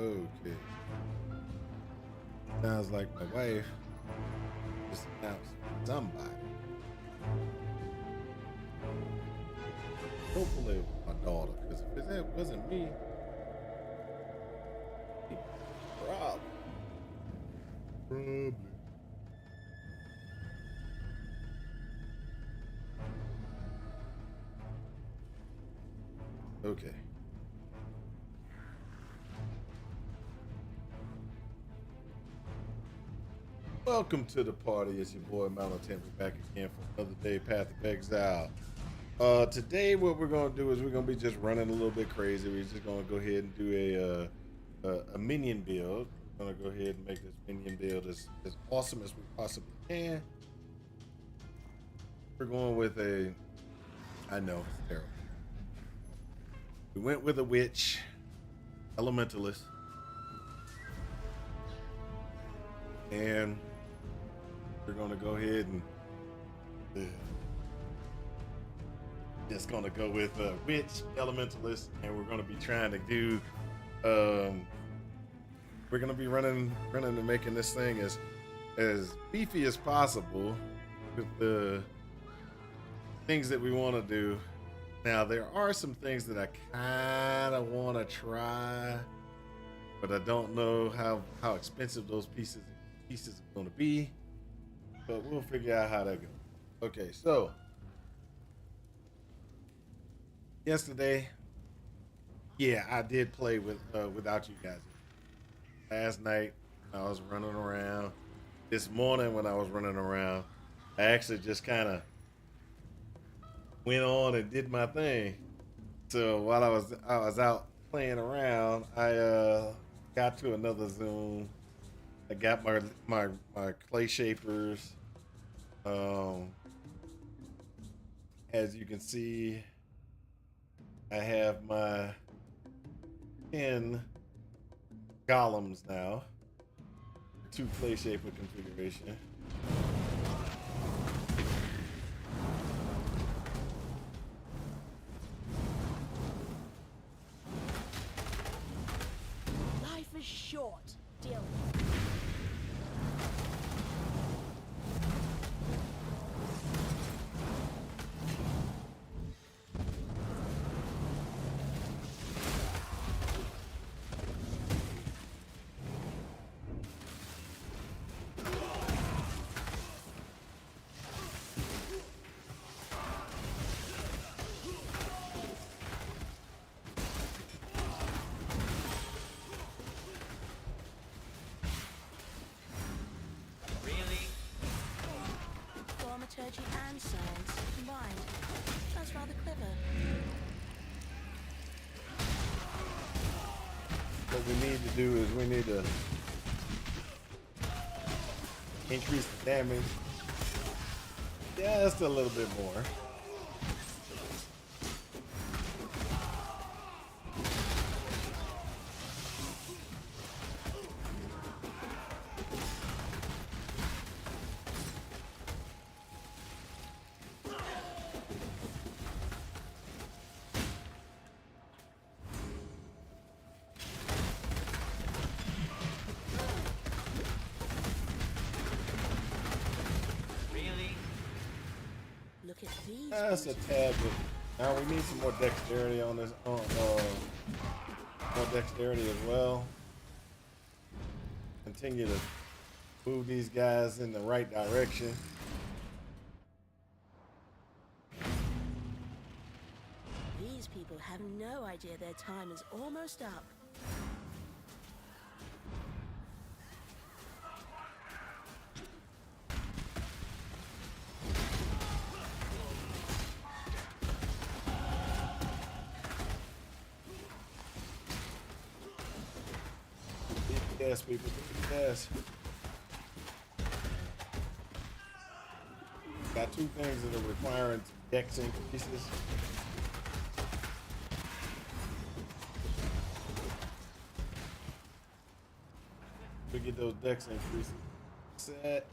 Okay. Sounds like my wife just announced somebody. Hopefully it was my daughter, because if it wasn't me, probably. Probably. Okay. Welcome to the party. It's your boy Malatemp. We're back again for another day, Path of Exile. Today what we're gonna do is we're gonna be just running a little bit crazy. We're just gonna go ahead and do a minion build. We're gonna go ahead and make this minion build as awesome as we possibly can. We're going with I know it's terrible. We went with a witch, elementalist, and we're gonna go ahead and just gonna go with witch, elementalist, and we're gonna be trying to do. We're gonna be running and making this thing as beefy as possible with the things that we want to do. Now there are some things that I kind of want to try, but I don't know how expensive those pieces are going to be. But we'll figure out how that goes. Okay, so yesterday, yeah, I did play without you guys. Last night I was running around. This morning when I was running around, I actually just kind of went on and did my thing. So while I was out playing around, I got to another Zoom. I got my clay shapers. As you can see, I have my 10 golems now. 2 clay shaper configuration. Life is short. Deal. Thaumaturgy and science combined. That's rather clever. What we need to do is we need to increase the damage just a little bit more. Look at these. That's a tad bit. Now we need some more dexterity on this. More dexterity as well. Continue to move these guys in the right direction. These people have no idea their time is almost up. Yes, people, yes. Got 2 things that are requiring dex increases. We get those dex increases. Set.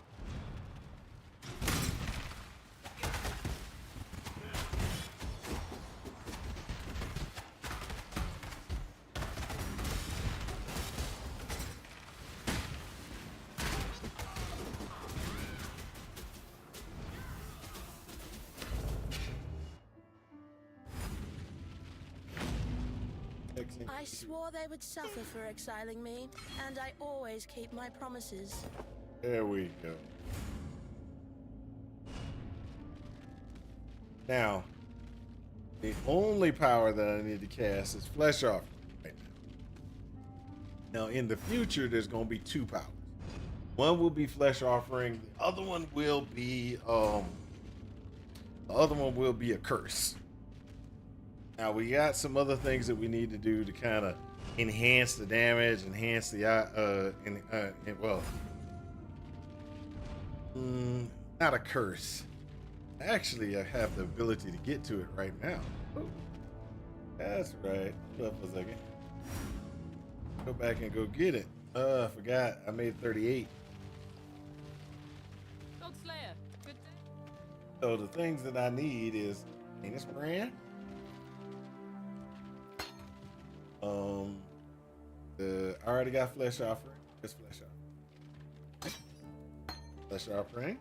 I swore they would suffer for exiling me, and I always keep my promises. There we go. Now, the only power that I need to cast is Flesh Offering right now. Now, in the future, there's going to be two powers. One will be Flesh Offering. The other one will be a curse. Now we got some other things that we need to do to kind of enhance the damage, enhance the not a curse. Actually, I have the ability to get to it right now. Ooh, that's right. Hold up a second. Go back and go get it. I forgot. I made 38. Dog Slayer, good day. So the things that I need is Anus Brand. I already got Flesh Offering. It's Flesh Offering. Flesh Offering.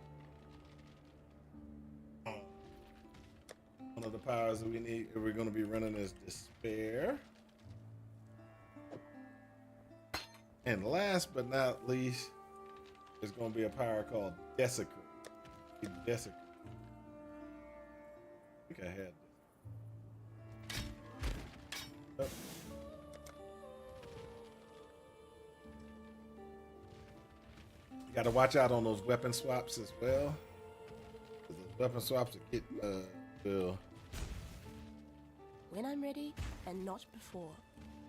One of the powers that we're going to be running is Despair. And last but not least, there's going to be a power called Desecrate. Desecrate. I think I had this. Oh. You got to watch out on those weapon swaps as well. Those weapon swaps that get will. When I'm ready, and not before.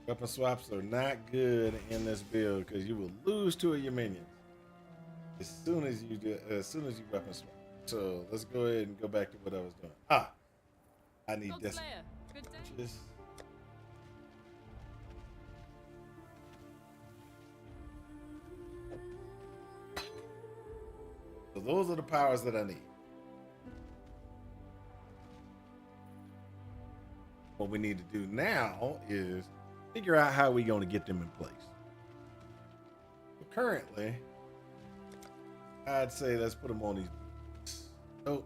Weapon swaps are not good in this build because you will lose two of your minions as soon as you weapon swap. So let's go ahead and go back to what I was doing. I need Dog this. Slayer, good day. So those are the powers that I need. What we need to do now is figure out how we're going to get them in place. But currently, I'd say let's put them on these. Oh.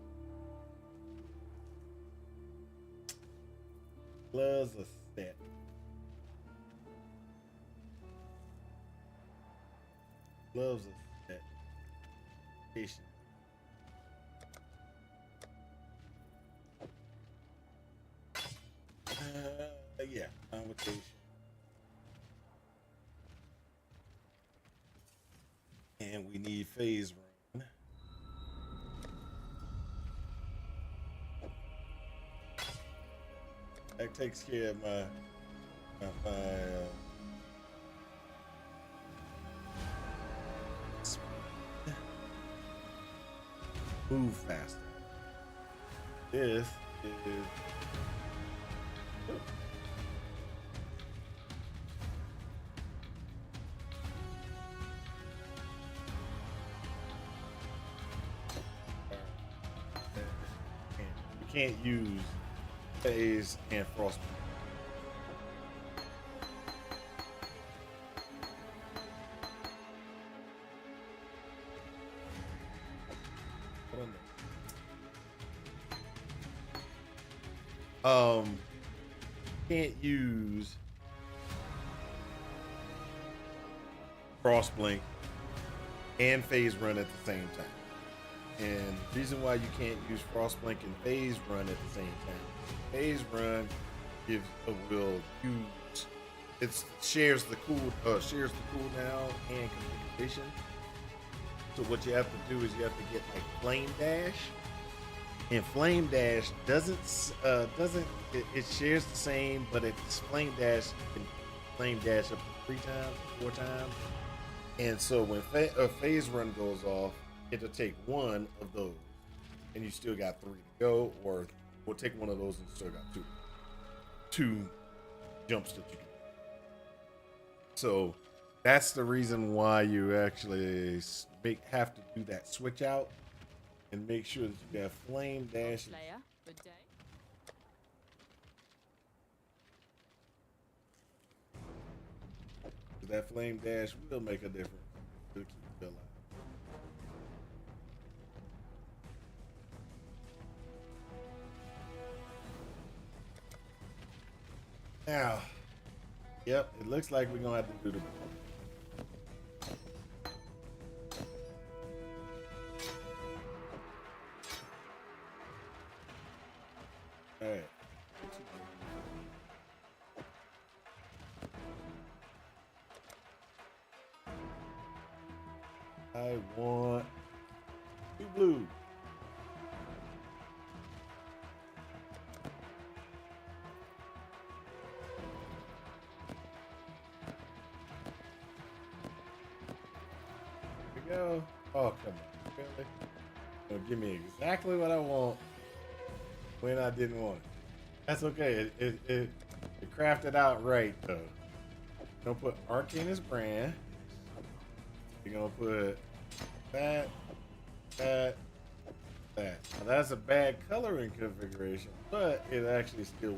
Gloves are set. Gloves are set. Patient. Yeah, convocation. And we need phase run. That takes care of my move faster. This is you can't use phase and frost. Can't use Frostblink and Phase Run at the same time. And the reason why you can't use Frostblink and Phase Run at the same time, Phase Run will use shares the cooldown and configuration. So what you have to do is you have to get like Flame Dash. And Flame Dash doesn't it shares the same, but it's Flame Dash can Flame Dash up to 3 times, 4 times. And so when a phase run goes off, it'll take one of those, and you still got 3 to go, or we'll take one of those and still got 2 jumps that you can. So that's the reason why you actually have to do that switch out. And make sure that you got Flame Dash. Slayer, good day. That Flame Dash will make a difference. It'll keep you alive. Now, Yep, it looks like we're gonna have to do the. All right. I want 2 blue. There we go. Oh, come on. Really? It'll give me exactly what I want when I didn't want it. That's okay. It crafted out right, though. We're going to put Arcanist brand. We're going to put that, that. Now, that's a bad coloring configuration, but it actually still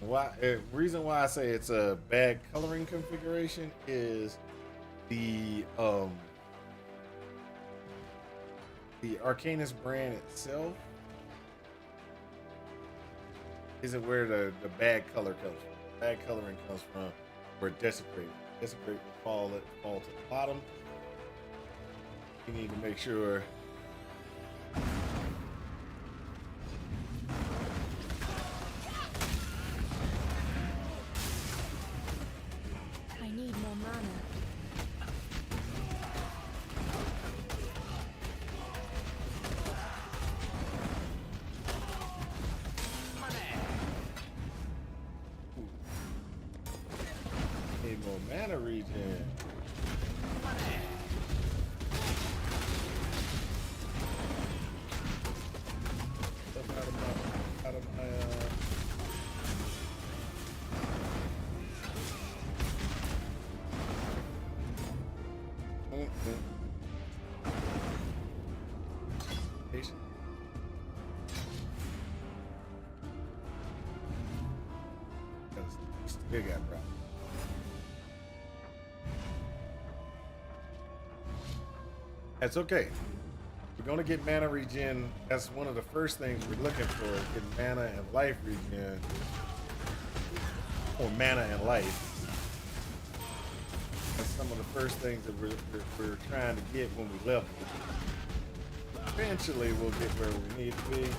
works. Reason why I say it's a bad coloring configuration is the Arcanist brand itself isn't where the bad color comes from. Bad coloring comes from where Desecrate. Desecrate will fall to the bottom. You need to make sure I need more mana. need more mana regen. Stuff out of my Patient. Still got problems. That's okay. We're gonna get mana regen. That's one of the first things we're looking for, getting mana and life regen. Or mana and life. That's some of the first things that we're trying to get when we level. Eventually we'll get where we need to be.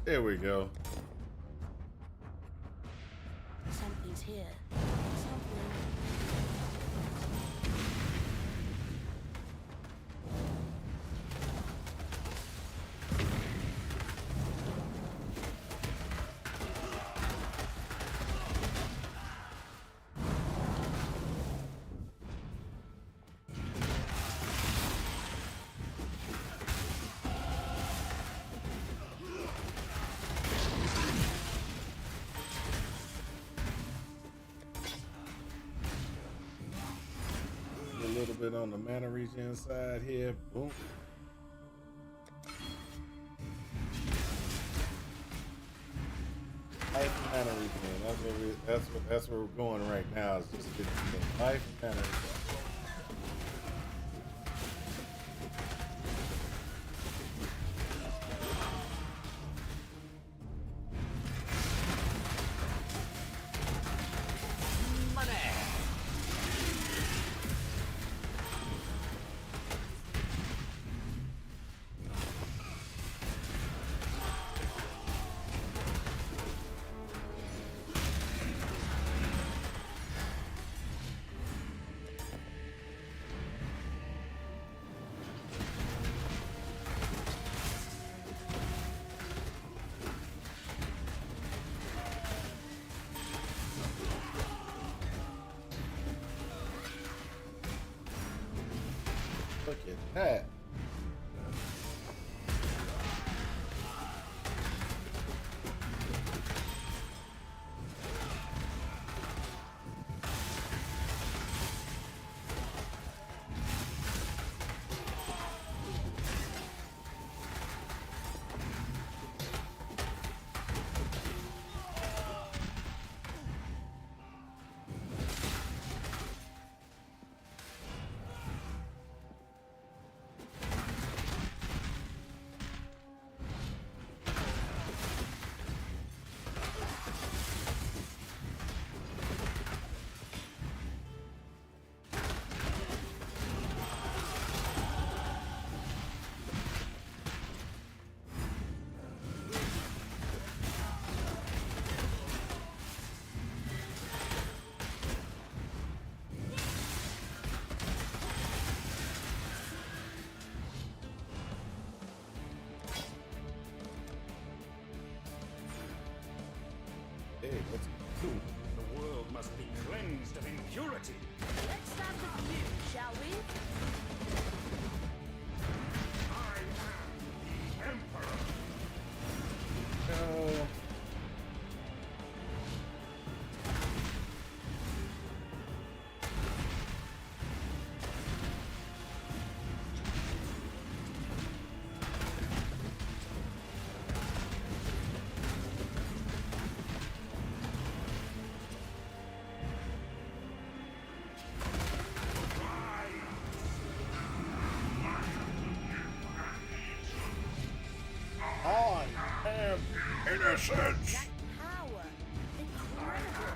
There we go. Something's here. Something. A little bit on the mana regen side here. Boom. Life and mana regen. That's where we're going right now. Is just getting the life and mana regen. that. Hey, what's it do? The world must be cleansed of impurity. Let's start with you, shall we? I am the Emperor. No. I am innocent. That power. Incredible.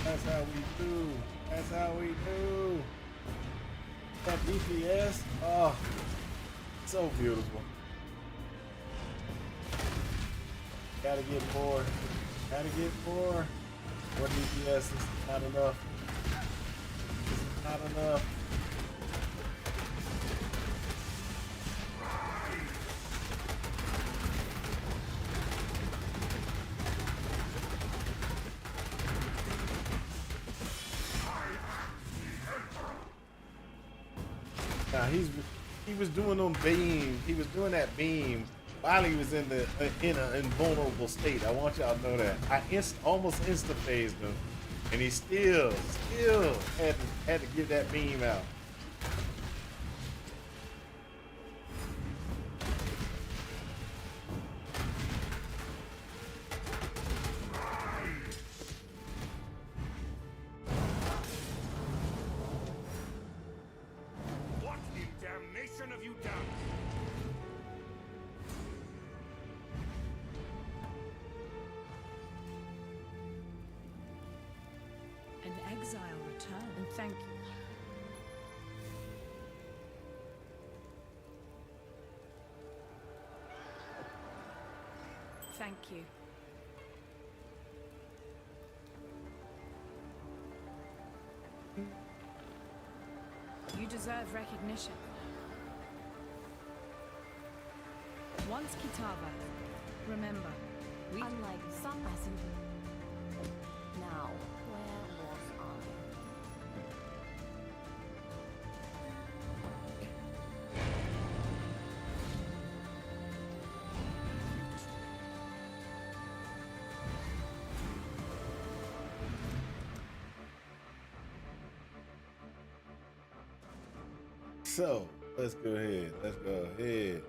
That's how we do. That's how we do. That DPS, oh, so beautiful. Gotta get more. Gotta get more. More DPS. This is not enough. This is not enough. Now he was doing them beam. He was doing that beam while he was in an invulnerable state. I want y'all to know that. I almost insta phased him, and he still had to give that beam out. What in damnation have you done? An exile return. And thank you. Thank you. You deserve recognition. Once Kitava, remember, we Unlike some peasant. Now, where was I? So let's go ahead. Let's go ahead.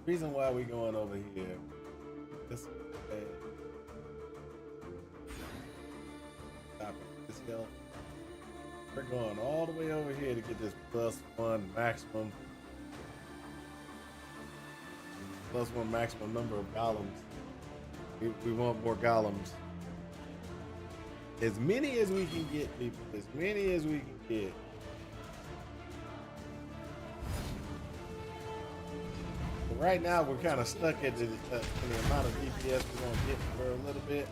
The reason why we going over here, this stop it. This hill. We're going all the way over here to get this +1 maximum number of golems. We want more golems. As many as we can get, people. As many as we can get. Right now, we're kind of stuck at the amount of DPS we're gonna get for a little bit.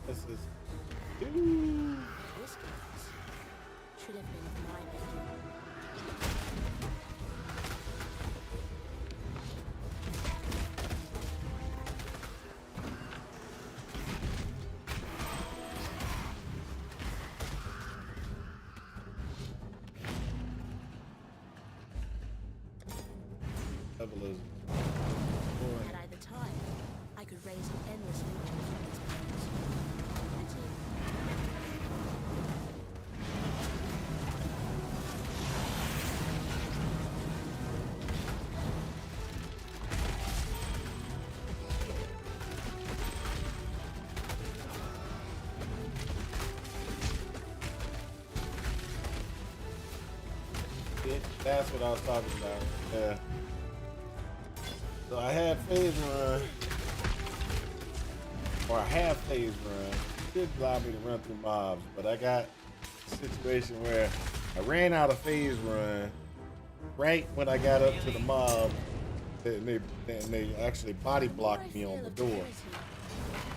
This is. Ooh. This guess should have been my picking. Double is. Had I the time, I could raise an endless number from these planets. That's what I was talking about. Yeah. So I had phase run, or a half phase run. It did allow me to run through mobs, but I got a situation where I ran out of phase run right when I got up to the mob, and they actually body blocked me on the door.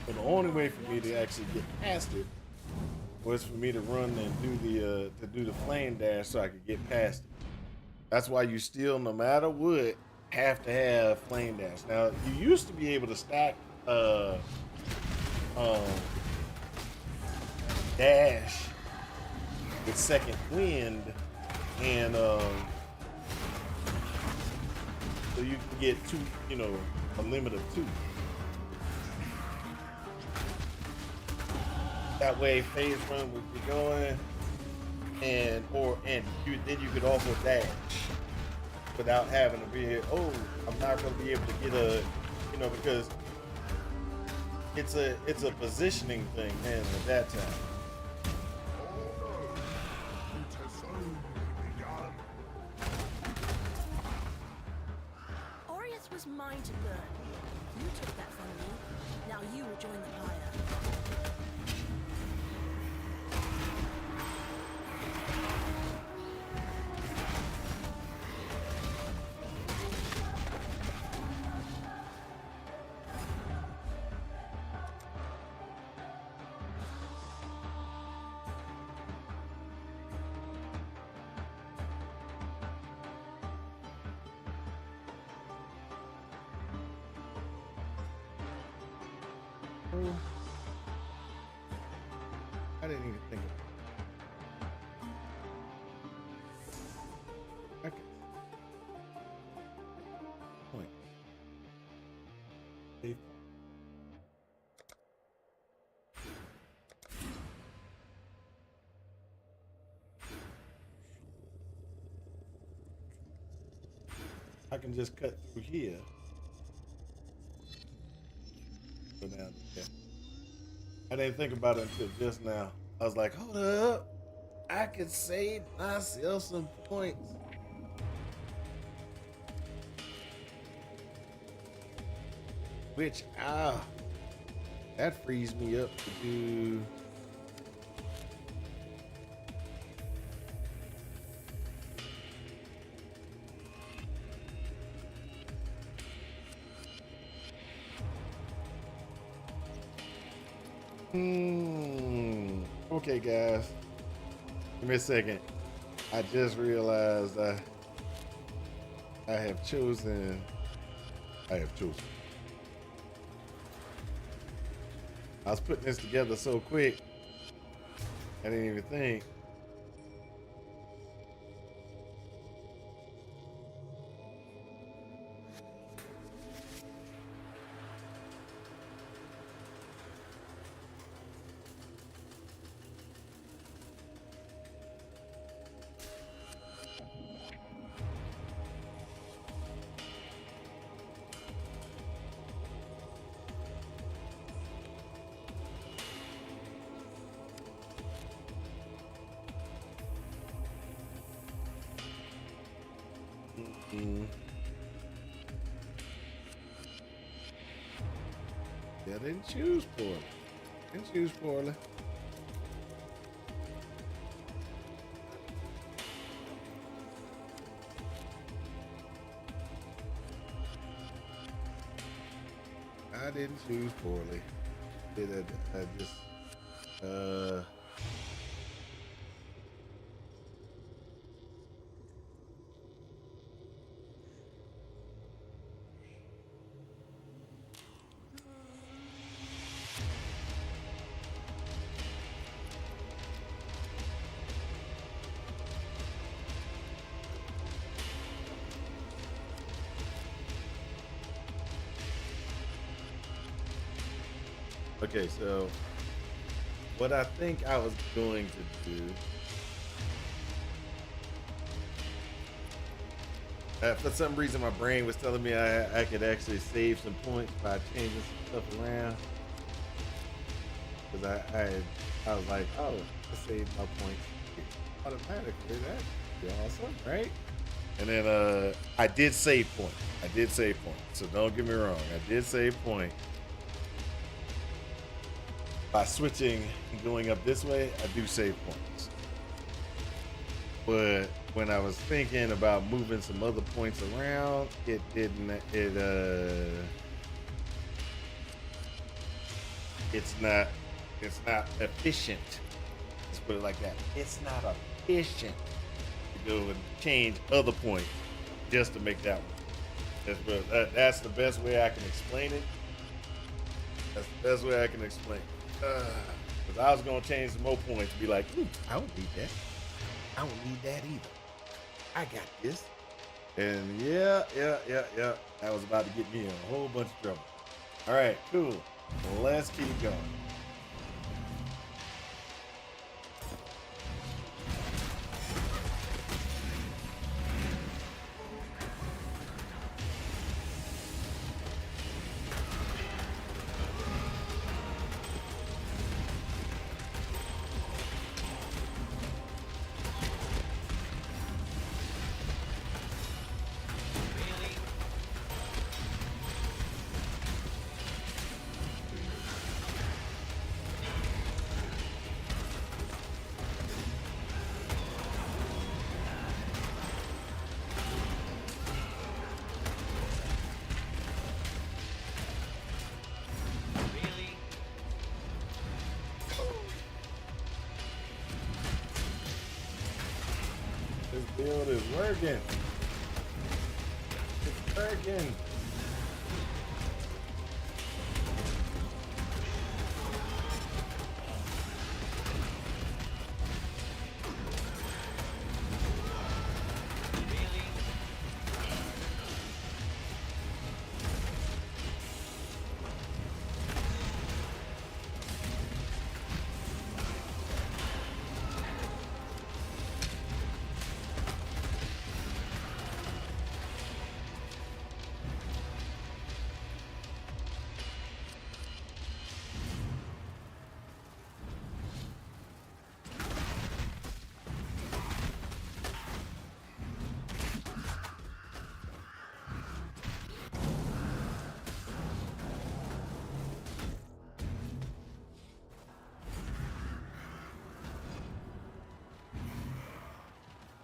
So the only way for me to actually get past it was for me to run and do the flame dash so I could get past it. That's why you still, no matter what, have to have flame dash. Now you used to be able to stack dash with second wind, and so you can get two, a limit of 2. That way phase run would be going, and then you could also dash without having to be, oh, I'm not going to be able to get because it's a positioning thing, man, at that time. Orius was mine to burn. You took that from me. Now you will join the pyre. I didn't even think of it. Okay. Point. Save. I can just cut through here. Go down there. I didn't think about it until just now. I was like, hold up. I could save myself some points. Which, that frees me up to do. Okay, guys. Give me a second. I just realized I have chosen. I was putting this together so quick, I didn't even think. Mm. Yeah, I didn't choose poorly. Didn't choose poorly. I didn't choose poorly. Did I just okay, so what I think I was going to do, for some reason my brain was telling me I could actually save some points by changing some stuff around. Because I was like, oh, I saved my points automatically. That'd be awesome, right? And then I did save points. So don't get me wrong. I did save point. By switching and going up this way, I do save points. But when I was thinking about moving some other points around, it didn't. It's not efficient. Let's put it like that. It's not efficient to go and change other points just to make that one. That's the best way I can explain it. That's the best way I can explain it. Because I was going to change some more points to be like, I don't need that. I don't need that either. I got this. And yeah. That was about to get me in a whole bunch of trouble. All right, cool. Let's keep going. This build is working. It's working.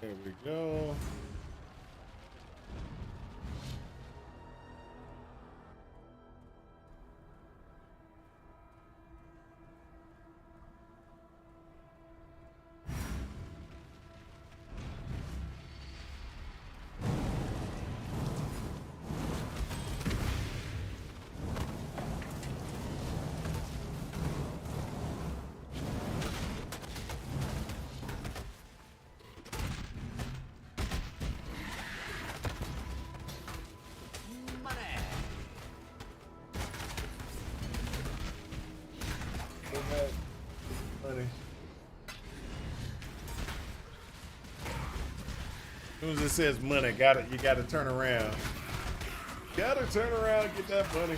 There we go. soon as it says money, you gotta turn around. Gotta turn around and get that money.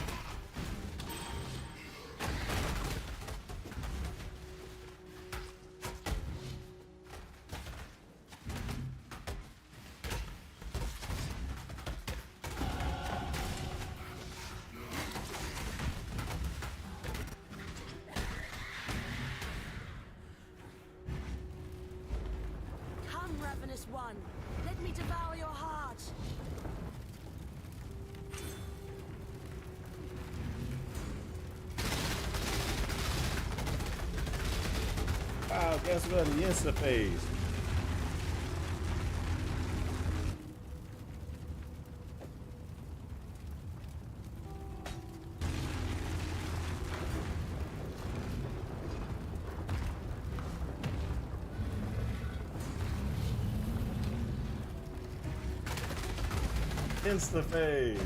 Come, ravenous one. Let me devour your heart. Wow, guess what? The insta phase. Insta phase.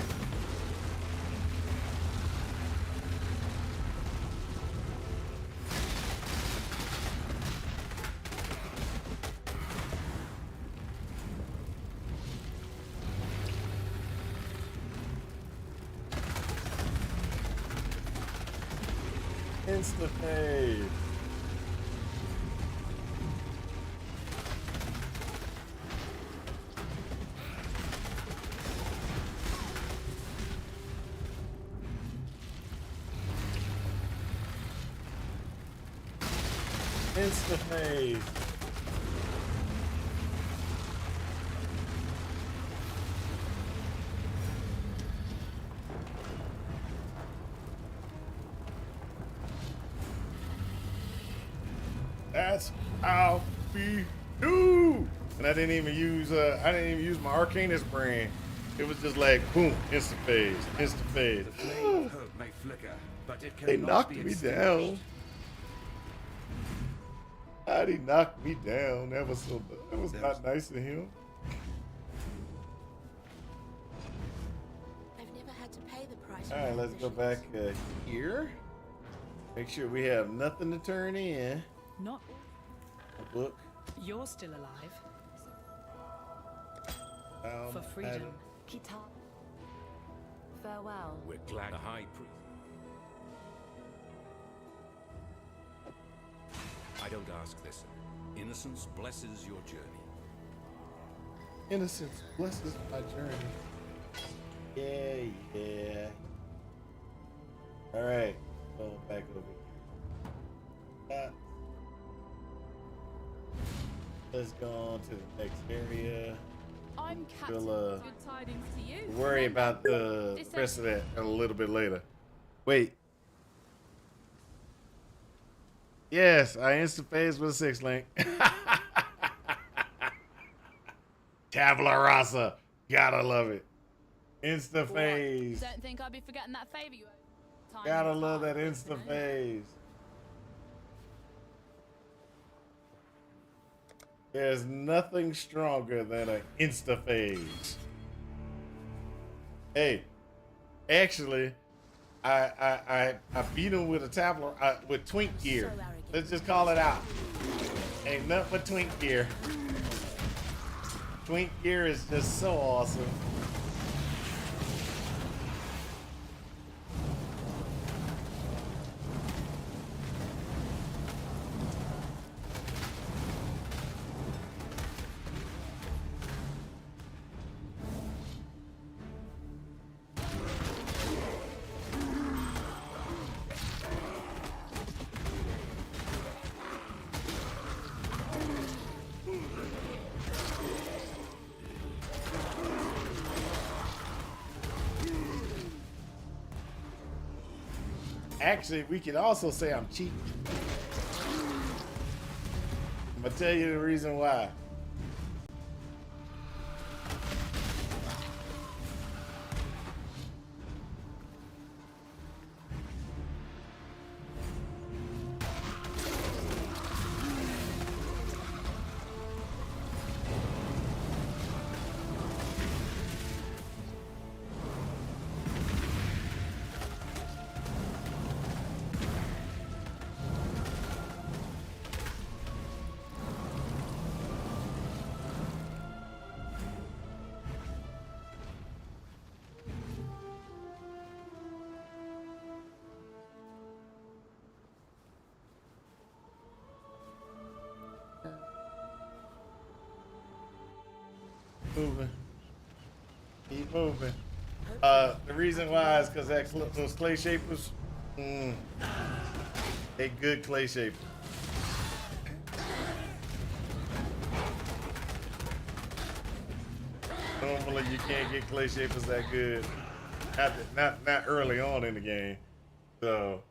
Insta phase. Insta phase. That's how we do. And I didn't even use my Arcanist brand. It was just like boom, insta phase, insta phase. The flame of hope may flicker, but it They cannot knocked be me extinguished. down. How'd he knock me down? That was not nice of him. I've never had to pay the price. All right, let's go back here. Make sure we have nothing to turn in. Not A book. you're still alive. For I- freedom. Kita. Farewell. We're glad the High Priest. I don't ask this. Innocence blesses your journey. Innocence blesses my journey. Yeah. All right, going back over here. Let's go on to the next area. I'm Captain. We'll Good tidings to you. worry about the rest of that a little bit later. Wait. Yes, I insta phase with a 6 link. Tabula rasa. Gotta love it. Insta phase. Don't think I'd be forgetting that favor you owe. Time Gotta and love time, that insta you know? phase. There's nothing stronger than an insta phase. Hey, actually, I beat him with a tabler with twink gear. So arrogant. Let's just call it out. Ain't nothing but twink gear. Twink gear is just so awesome. Actually, we could also say I'm cheating. I'm gonna tell you the reason why. moving. Keep moving. The reason why is because those clay shapers, they good clay shapers. Normally you can't get clay shapers that good. Not early on in the game. So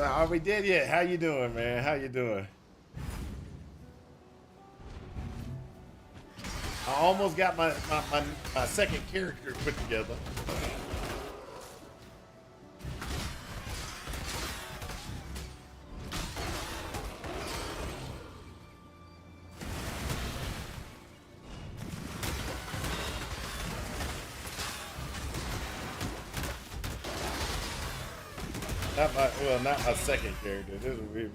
are we dead yet? How you doing, man? How you doing? I almost got my second character put together. Not my second character.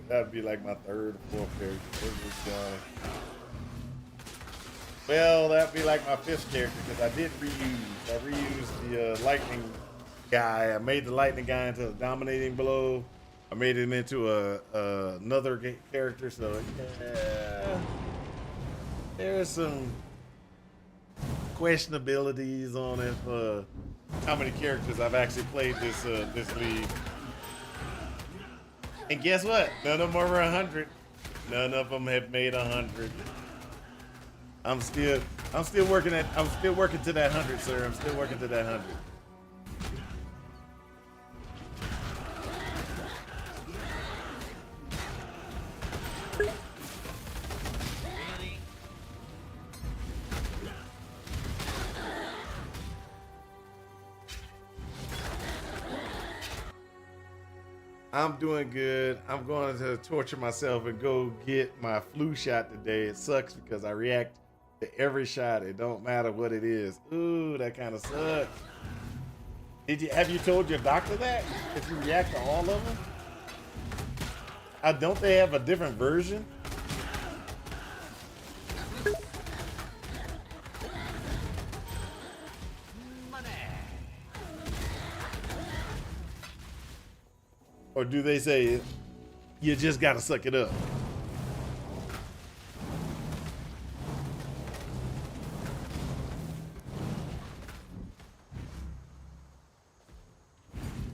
That'd be like my third or fourth character. Well, that'd be like my fifth character because I did reuse. I reused the lightning guy. I made the lightning guy into a dominating blow. I made him into another character. So yeah, there's some questionabilities on it. How many characters I've actually played this league. And guess what? None of them are 100. None of them have made 100. I'm still working to that 100, sir. I'm still working to that 100. I'm doing good. I'm going to torture myself and go get my flu shot today. It sucks because I react to every shot. It don't matter what it is. Ooh, that kind of sucks. Have you told your doctor that? If you react to all of them? Don't they have a different version? Or do they say, you just gotta suck it up?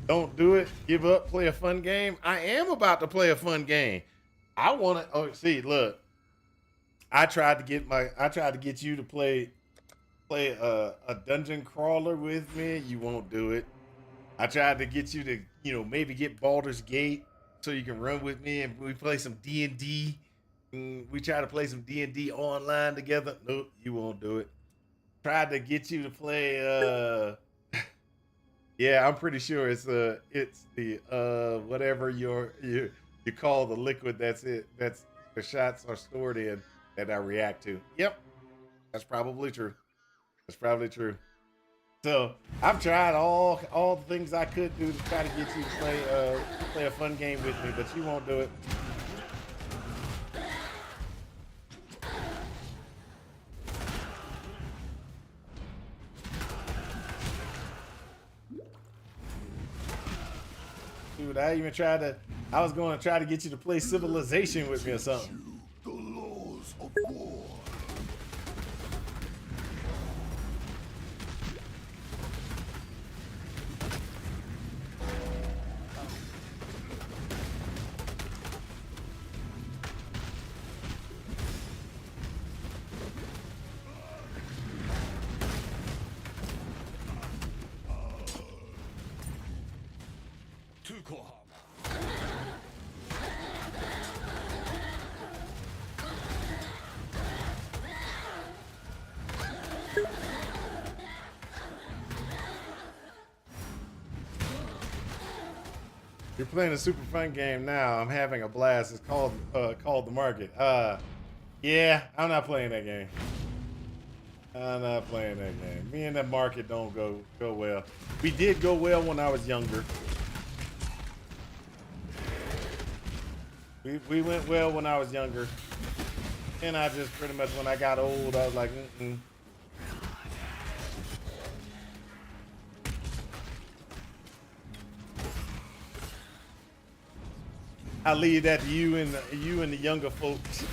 Don't do it. Give up. Play a fun game. I am about to play a fun game. I want to. Oh, see, look. I tried to get you to play a dungeon crawler with me. You won't do it. I tried to get you to, maybe get Baldur's Gate so you can run with me and we play some D&D. We try to play some D&D online together. Nope, you won't do it. Tried to get you to play. Yeah, I'm pretty sure it's the whatever you call the liquid that's the shots are stored in that I react to. Yep, that's probably true. That's probably true. So I've tried all the things I could do to try to get you to play a fun game with me, but you won't do it. Dude, I was going to try to get you to play Civilization with me or something. The laws of war. You're playing a super fun game now. I'm having a blast. It's called The Market. Yeah, I'm not playing that game. I'm not playing that game. Me and that market don't go well. We did go well when I was younger. We went well when I was younger. And I just pretty much, when I got old, I was like, mm-mm. I leave that to you and the younger folks.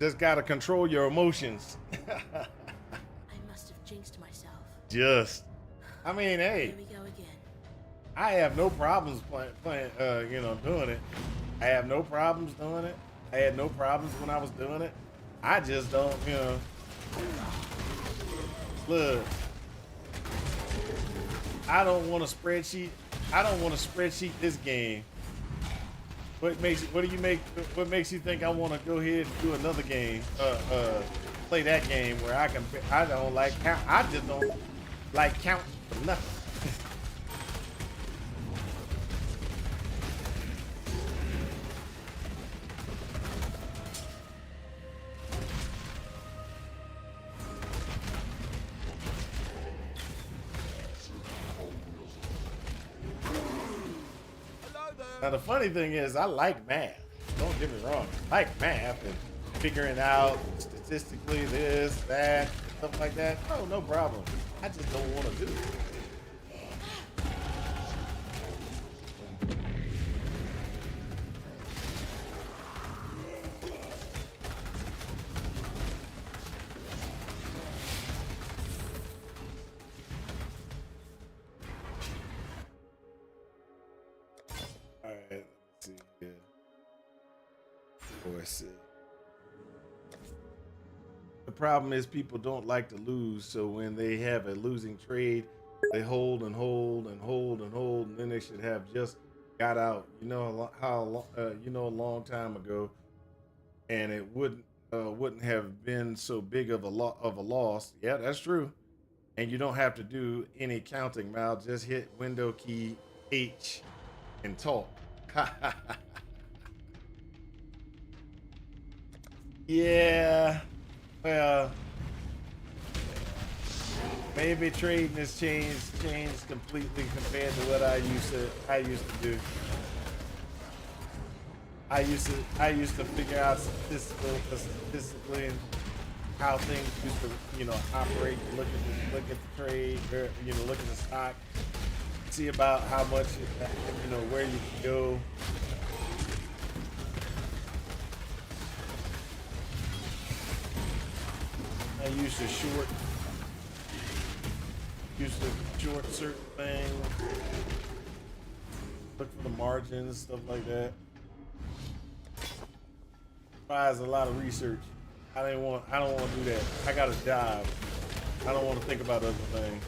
Just gotta control your emotions. I must have jinxed myself. Just, I mean, hey, Here we go again. I have no problems playing, doing it. I have no problems doing it. I had no problems when I was doing it. I just don't, look, I don't want to spreadsheet. I don't want to spreadsheet this game. What makes you think I want to go ahead and do another game? Play that game where I don't like count. I just don't like count for nothing. Now the funny thing is, I like math. Don't get me wrong, I like math and figuring out statistically this, that, stuff like that. Oh, no problem. I just don't want to do it. The problem is people don't like to lose, so when they have a losing trade, they hold and hold and hold and hold, and then they should have just got out. You know how a long time ago, and it wouldn't have been so big of a loss. Yeah, that's true. And you don't have to do any counting, Mal. Just hit window key H and talk. Yeah. Well, maybe trading has changed completely compared to what I used to do. I used to figure out statistically how things used to, operate. Look at the trade, or, look at the stock, see about how much, where you can go. I used to short certain things, look for the margins, stuff like that. Requires a lot of research. I don't want to do that. I got a job. I don't want to think about other things.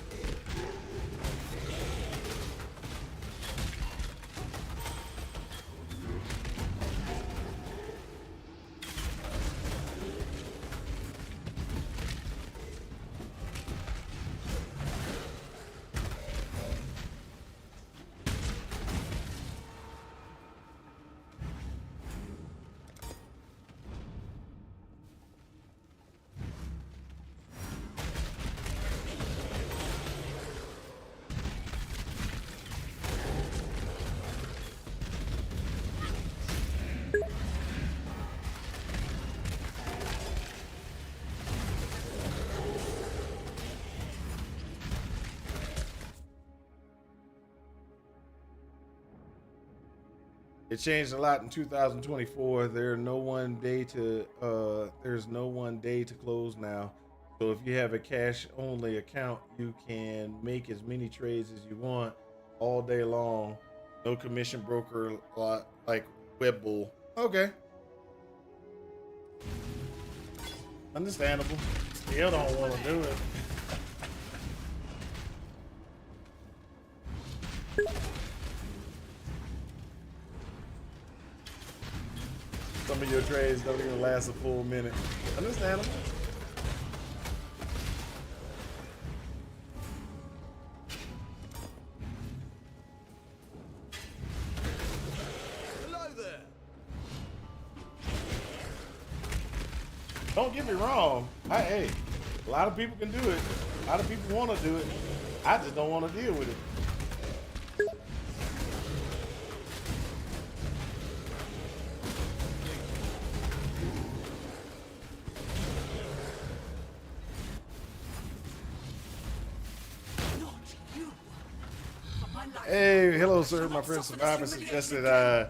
It changed a lot in 2024. There's no one day to close now. So if you have a cash only account, you can make as many trades as you want all day long. No commission broker like Webbull. Okay. Understandable. Still don't want to do it. Some of your trades don't even last a full minute. Understandable. Hello there. Don't get me wrong. Hey, a lot of people can do it. A lot of people want to do it. I just don't want to deal with it. Hey, hello, sir. My friend Survivor suggested I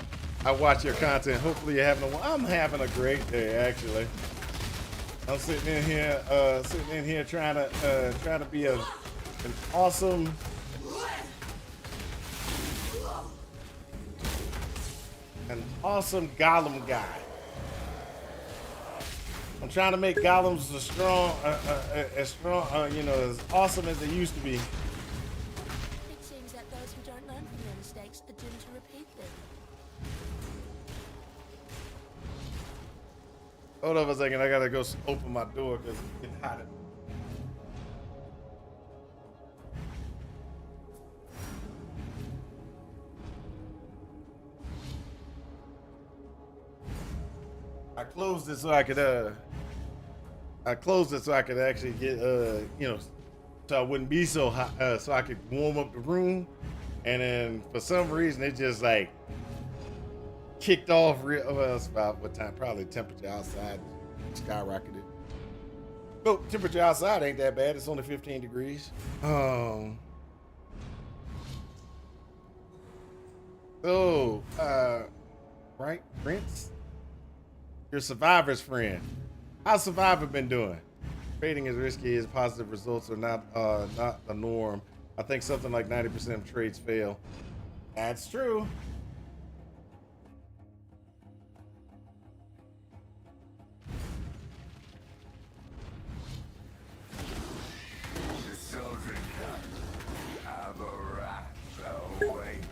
watch your content. Hopefully you're having I'm having a great day, actually. I'm sitting in here trying to be an awesome golem guy. I'm trying to make golems as strong, as awesome as they used to be. It seems that those who don't learn from their mistakes are doomed to repeat them. Hold on a second, I gotta go open my door because it's getting hot. I closed it so I could actually get so I wouldn't be so hot, so I could warm up the room. And then for some reason it just like kicked off it's about what time? Probably temperature outside skyrocketed. No, temperature outside ain't that bad. It's only 15 degrees. Right, Prince? Your Survivor's friend. How's Survivor been doing? Trading is risky as positive results are not the norm. I think something like 90% of trades fail. That's true. The children come. Have a wrath awaits.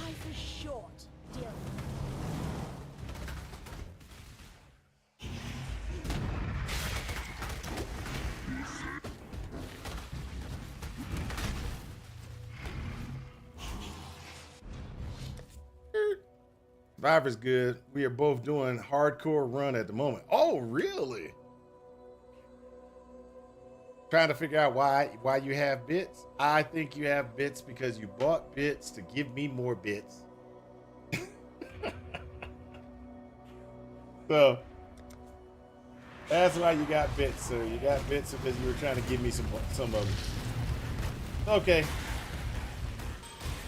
Life is short, dear. Survivor's good. We are both doing hardcore run at the moment. Oh, really? Trying to figure out why you have bits. I think you have bits because you bought bits to give me more bits. So that's why you got bits, sir. You got bits because you were trying to give me some of it. Okay.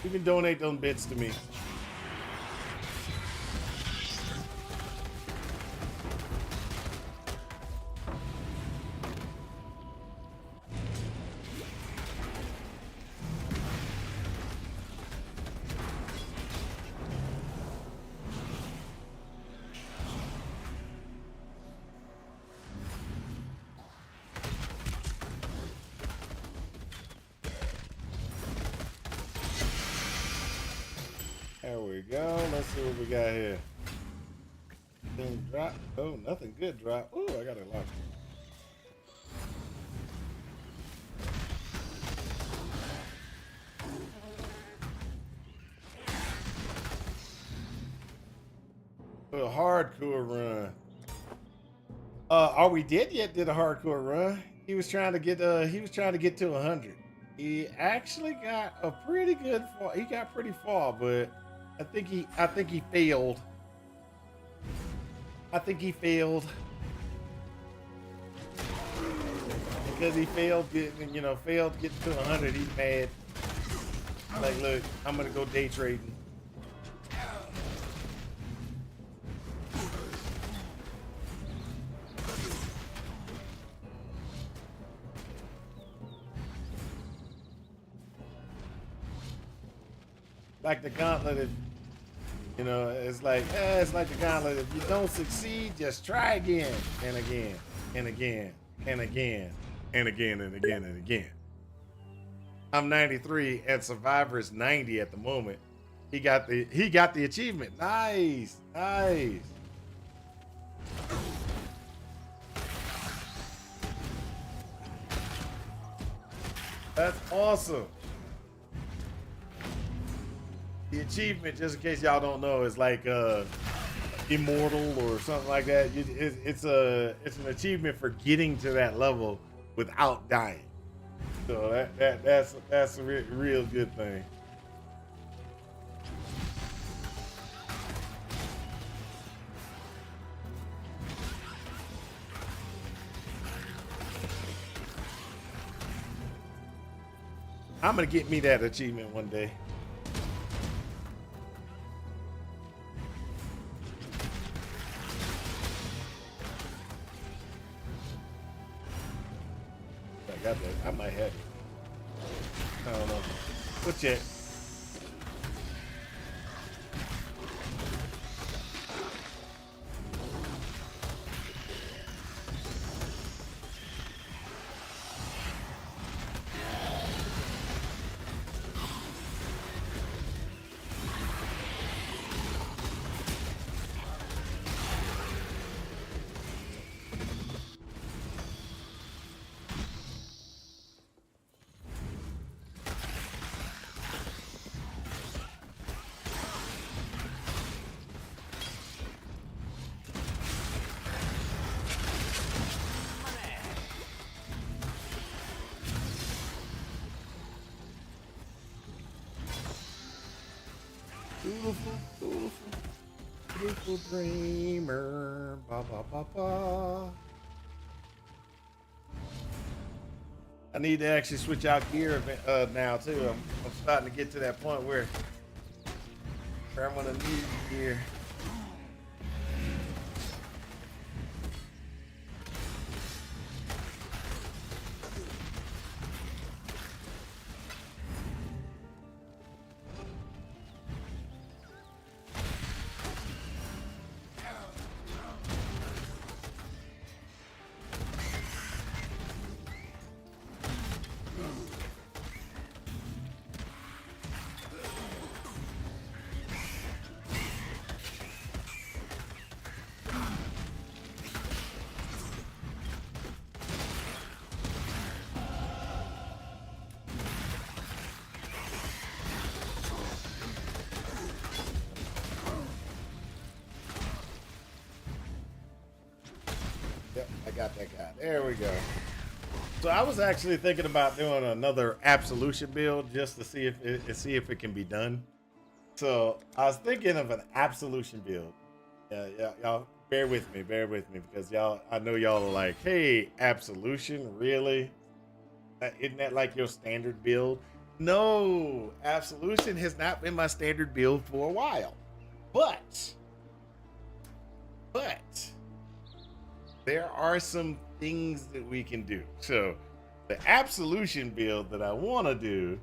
You can donate those bits to me. There we go. Let's see what we got here. Thing drop. Oh, nothing good drop. Oh, I got a lot. A hardcore run. Are we dead yet? Did a hardcore run. He was trying to get to 100. He actually got a pretty good fall. He got pretty far, but I think he failed. I think he failed because he failed getting to 100. He's mad. Like, look, I'm gonna go day trading. Like the gauntlet, it's like the gauntlet. If you don't succeed, just try again and again and again and again and again and again and again. I'm 93 and Survivor is 90 at the moment. He got the achievement. Nice. That's awesome. The achievement, just in case y'all don't know, is like immortal or something like that. It's an achievement for getting to that level without dying. So that's a real good thing. I'm gonna get me that achievement one day. I got that. I might have it. I don't know. We'll check. Beautiful dreamer. Ba ba ba ba. I need to actually switch out gear now too. I'm starting to get to that point where I'm gonna need gear. Yep, I got that guy. There we go. So I was actually thinking about doing another absolution build just to see if it can be done. So I was thinking of an absolution build. Yeah, y'all bear with me because I know y'all are like, hey, absolution, really? Isn't that like your standard build? No, absolution has not been my standard build for a while. But there are some things that we can do. So the absolution build that I want to do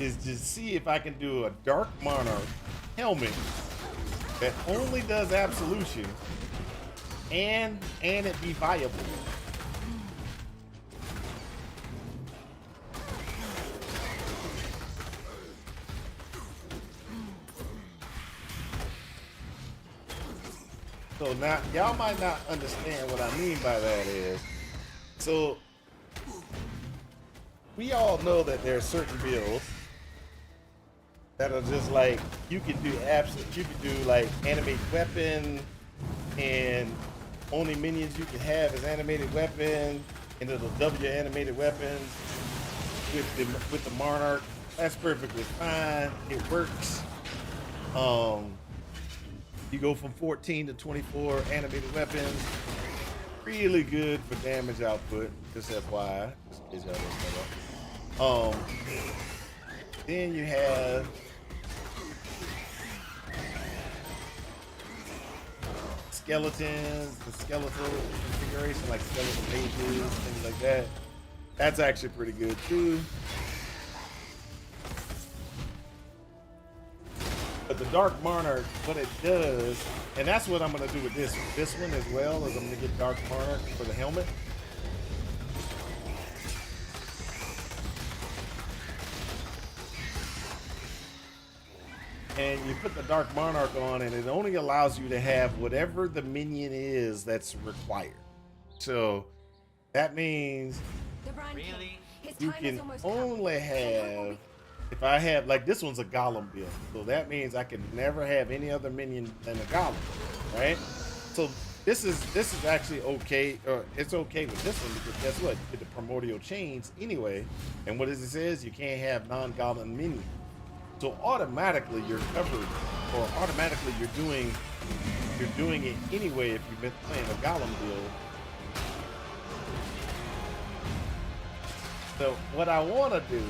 is to see if I can do a Dark Monarch helmet that only does absolution and it be viable. So now y'all might not understand what I mean by that is, so we all know that there are certain builds that are just like you can do like animate weapon and only minions you can have is animated weapon, and it'll double your animated weapons with the Monarch. That's perfectly fine. It works. You go from 14 to 24 animated weapons. Really good for damage output. Just FYI, just in case y'all don't know. Then you have skeletons, the skeletal configuration, like skeleton pages, things like that. That's actually pretty good too. But the Dark Monarch, what it does, and that's what I'm gonna do with this one as well, is I'm gonna get Dark Monarch for the helmet. And you put the Dark Monarch on, and it only allows you to have whatever the minion is that's required. So that means you can only have, if I have, like this one's a Golem build, so that means I can never have any other minion than a Golem, right? So this is actually okay, or it's okay with this one, because guess what? You get the primordial chains anyway, and what does it says? You can't have non-Golem minions. So automatically you're covered, or automatically you're doing it anyway if you've been playing a Golem build. So what I want to do,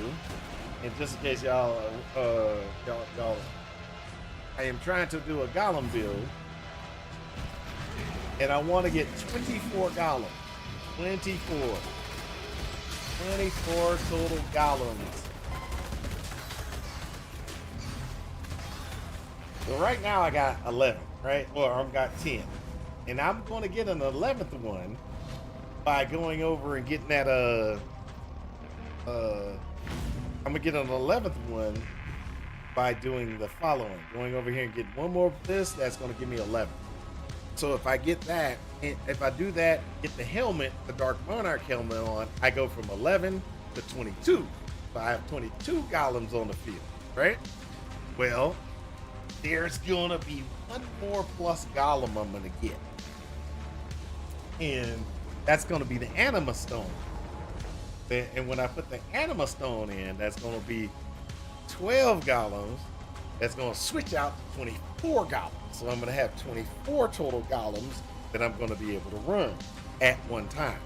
and just in case y'all, I am trying to do a Golem build, and I want to get 24 Golems, 24 total Golems. So right now I got 11, right? Or I've got 10. And I'm going to get an 11th one by going over and getting that, I'm going to get an 11th one by doing the following. Going over here and getting one more of this, that's going to give me 11. So if I get that, if I do that, get the helmet, the Dark Monarch helmet on, I go from 11 to 22. So I have 22 Golems on the field, right? Well, there's gonna be one more plus Golem I'm gonna get, and that's gonna be the Anima Stone. And when I put the Anima Stone in, that's gonna be 12 Golems. That's gonna switch out to 24 Golems. So I'm gonna have 24 total Golems that I'm gonna be able to run at one time.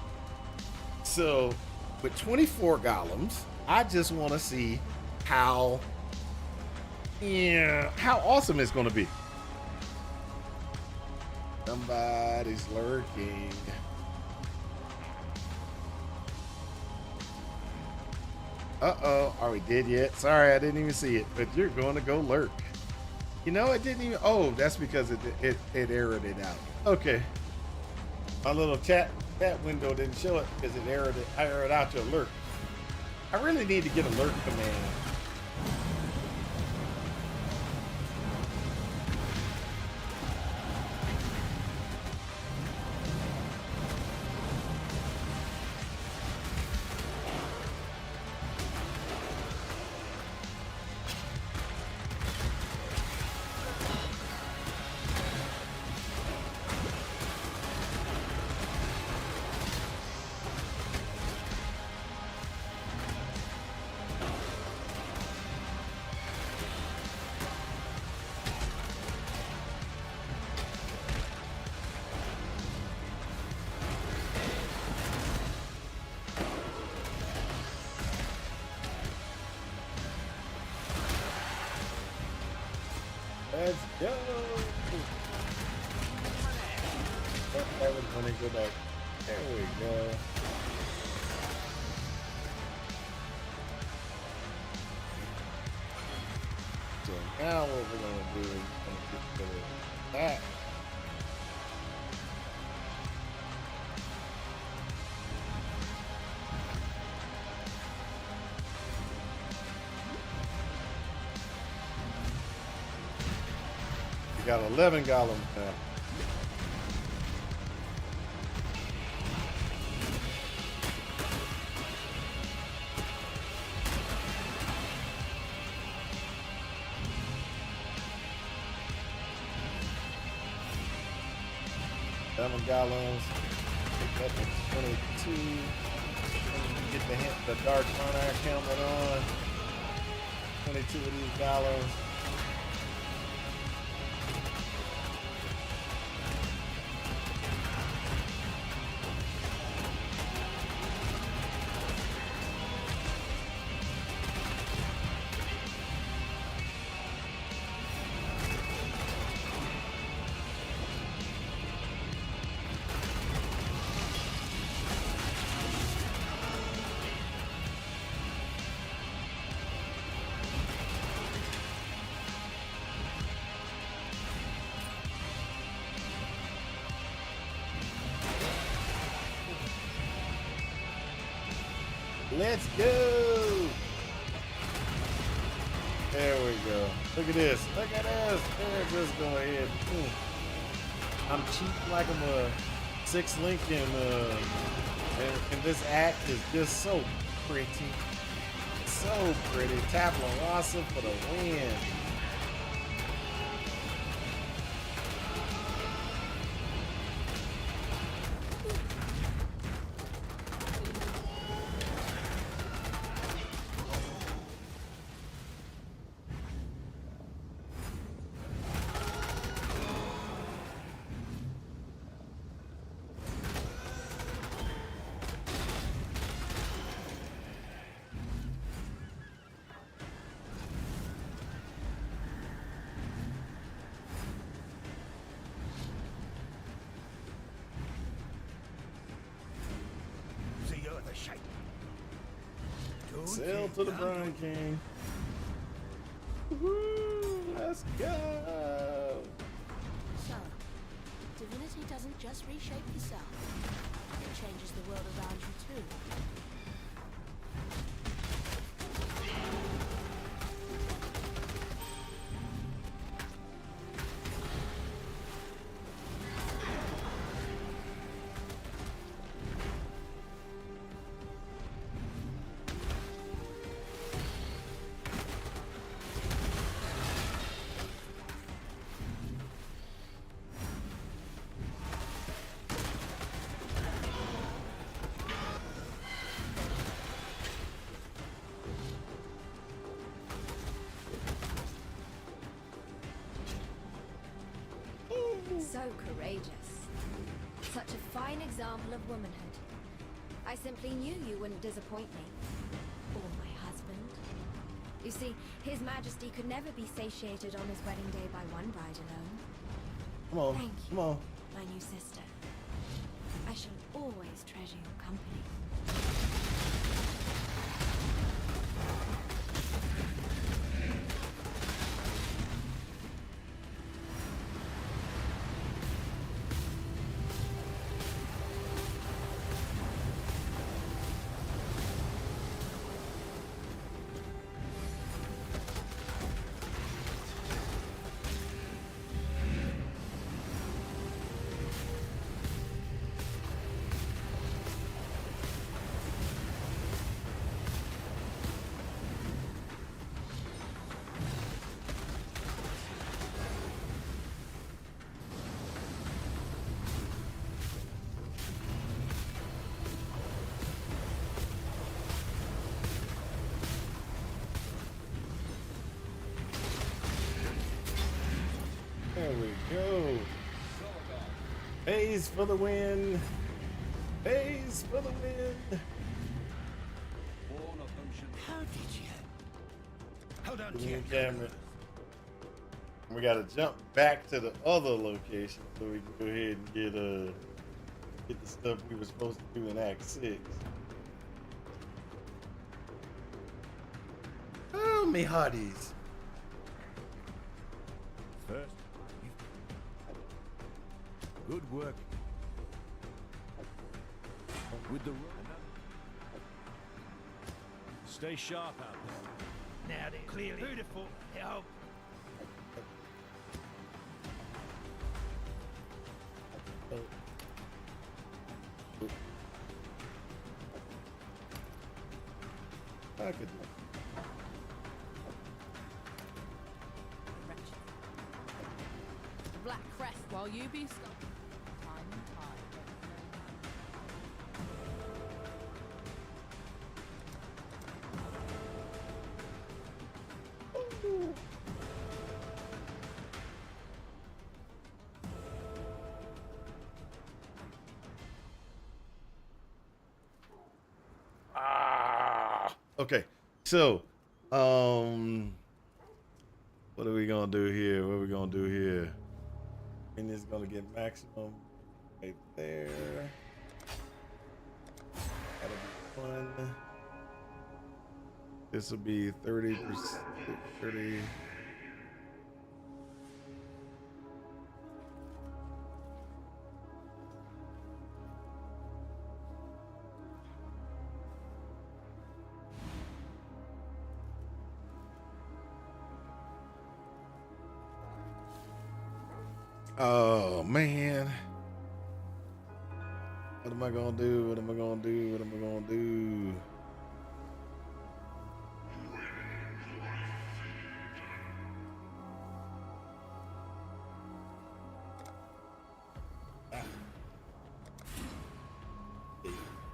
So with 24 Golems, I just want to see how awesome it's gonna be. Somebody's lurking. Uh-oh, are we dead yet? Sorry, I didn't even see it, but you're going to go lurk. You know, it didn't even, oh, that's because it errored it out. Okay. My little chat window didn't show it because I errored out your alert. I really need to get alert command. Let's go. That was when they go back. There we go. So now what we're gonna do is we're gonna get rid of that. Got 11 Golems now. Diamond Golems. Pick up the 22. Get the Dark Monarch helmet on. 22 of these Golems. Let's go. There we go. Look at this. Look at this. Let's just go ahead. I'm cheap like I'm a 6 link and this act is just so pretty. So pretty. Tabula Rasa for the win. Sail to the Brine King. Woo, let's go. So, divinity doesn't just reshape yourself. It changes the world around you too. So courageous. Such a fine example of womanhood. I simply knew you wouldn't disappoint me. Or my husband. You see, His Majesty could never be satiated on his wedding day by one bride alone. Come on. Thank you, Come on. my new sister. I shall always treasure your company. There we go. Hayes for the win. Hayes for the win. How did you? Hold on to New your camera. We gotta jump back to the other location so we can go ahead and get the stuff we were supposed to do in Act 6. Oh, me hearties. First, good work with the. Stay sharp out there. Now then, clearly. Beautiful. Help. I could do it. The Black Crest, while you be stuck. Time and time. Okay, so what are we gonna do here? What are we gonna do here? And it's gonna get maximum right there. That'll be fun. This will be 30%, 30. Oh man. What am I gonna do? What am I gonna do? What am I gonna do? Ah.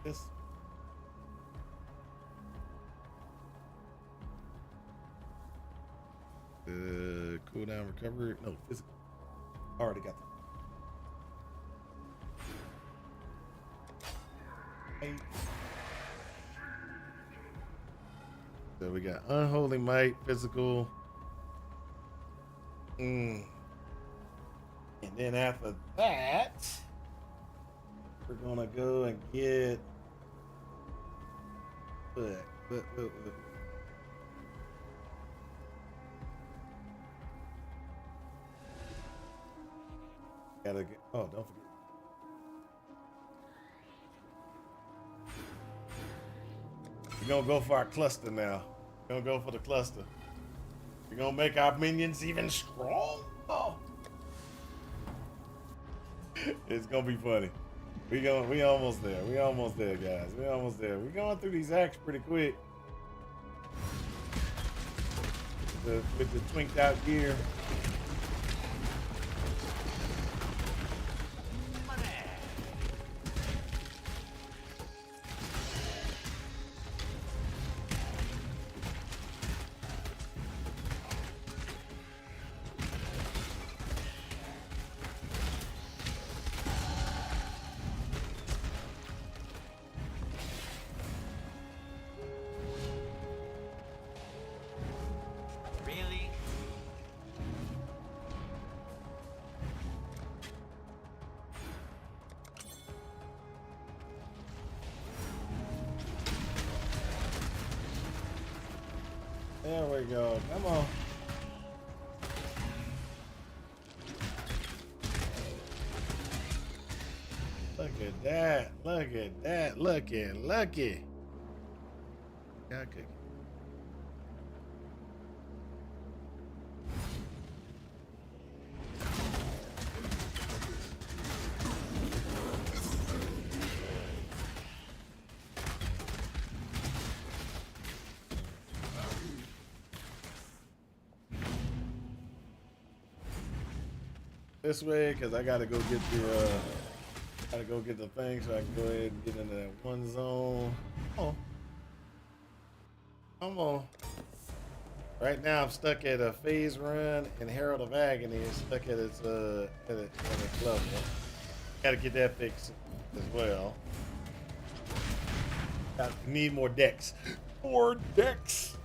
This. Cooldown recovery. No, physical. Already got that. Eight. So we got unholy might, physical. And then after that, we're gonna go and get what? Gotta get. Oh, don't forget. We're gonna go for our cluster now. We're gonna go for the cluster. We're gonna make our minions even strong. Oh. It's gonna be funny. We almost there. We almost there, guys. We almost there. We're going through these acts pretty quick. With the twinked out gear. There we go. Come on. Look at that. Look at that. Lucky. Got cookie. This way, because I gotta go get the thing so I can go ahead and get into that one zone. Oh. Come on. Right now I'm stuck at a phase run and Herald of Agony is stuck at its level. Gotta get that fixed as well. Need more decks. More decks.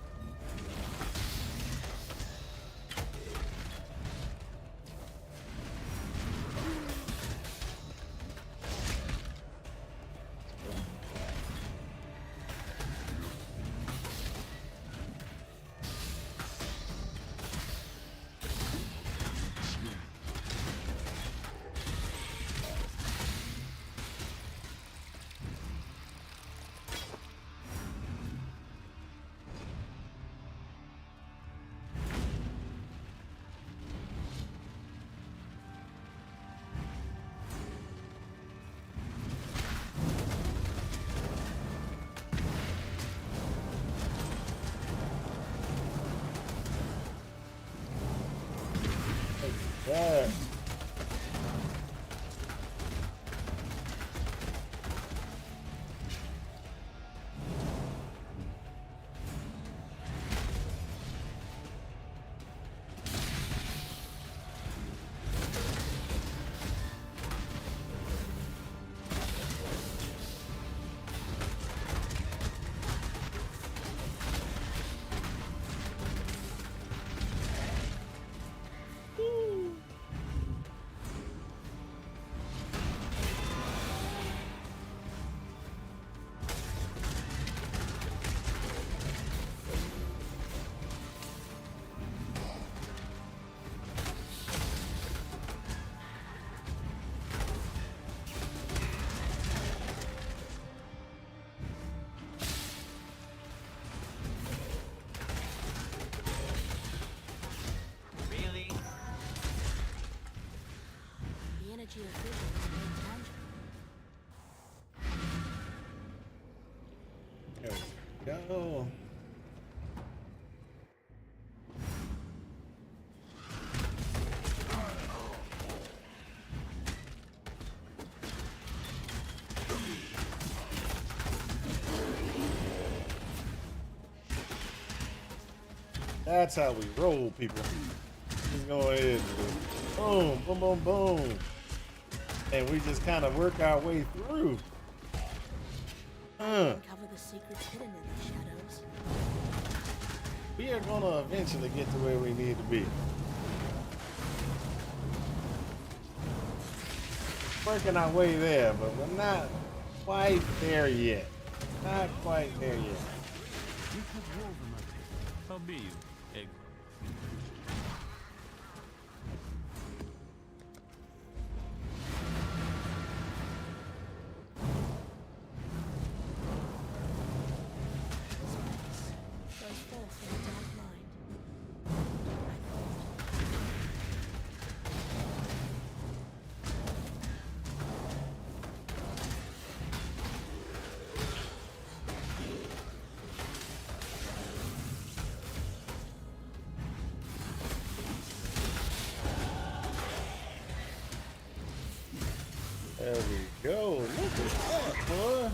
Yeah. go. That's how we roll, people. Just go ahead and just boom, boom, boom, boom. And we just kind of work our way through. Uncover the secrets hidden in the shadows. We are gonna eventually get to where we need to be. Working our way there, but we're not quite there yet. Not quite there yet. You could roll them up. How be you, egg? Goes forth from a dark mind. There we go. Look at that, boy.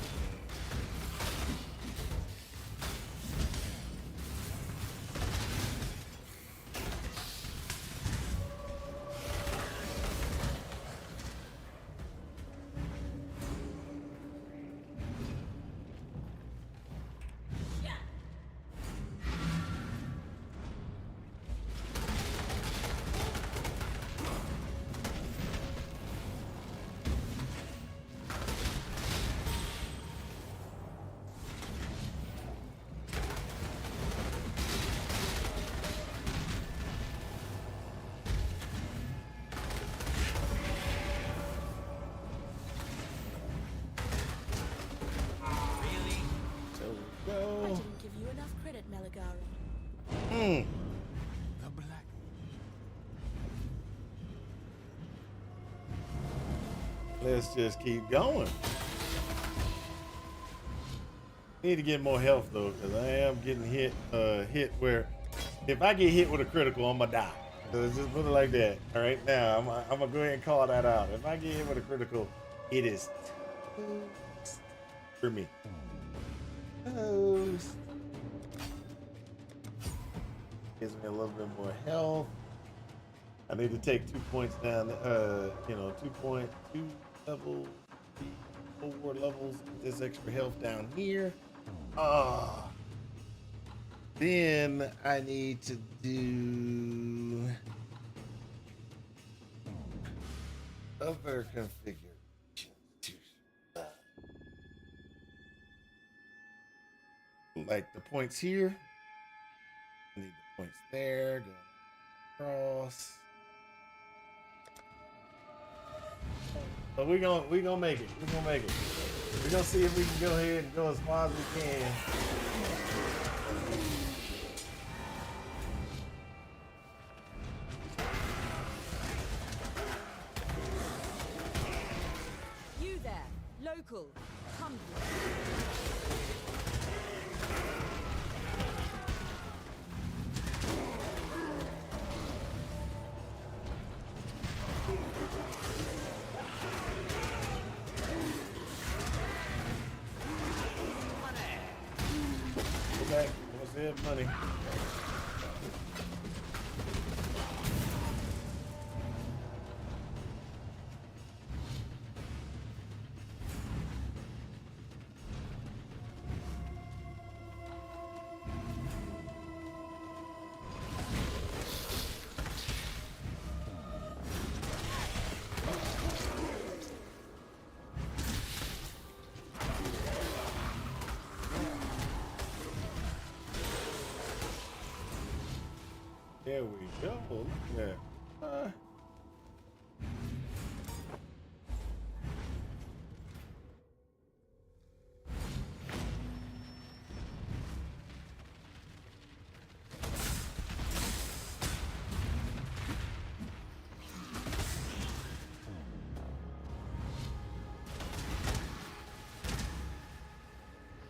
There we I go. didn't give you enough credit, Meligari. The black. Let's just keep going. Need to get more health though, because I am getting hit where if I get hit with a critical, I'm gonna die. So let's just put it like that. All right, now I'm gonna go ahead and call that out. If I get hit with a critical, it is toast for me. Toast. Gives me a little bit more health. I need to take 2 points down. 2.2 level, 4 levels. This extra health down here. Then I need to do other configurations. Like the points here. I need the points there. Go across. So we gonna make it. We're gonna make it. We're gonna see if we can go ahead and go as far as we can. You there, local, come here. Go back. What's that money? There we go. Look at that.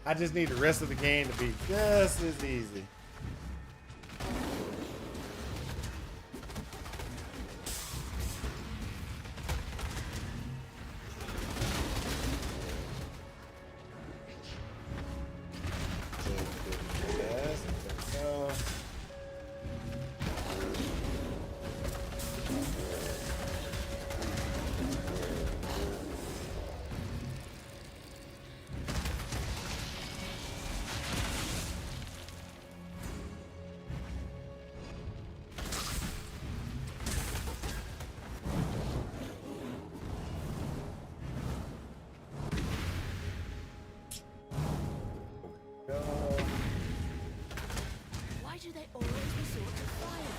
I just need the rest of the game to be just as easy. Why do they always resort to fire?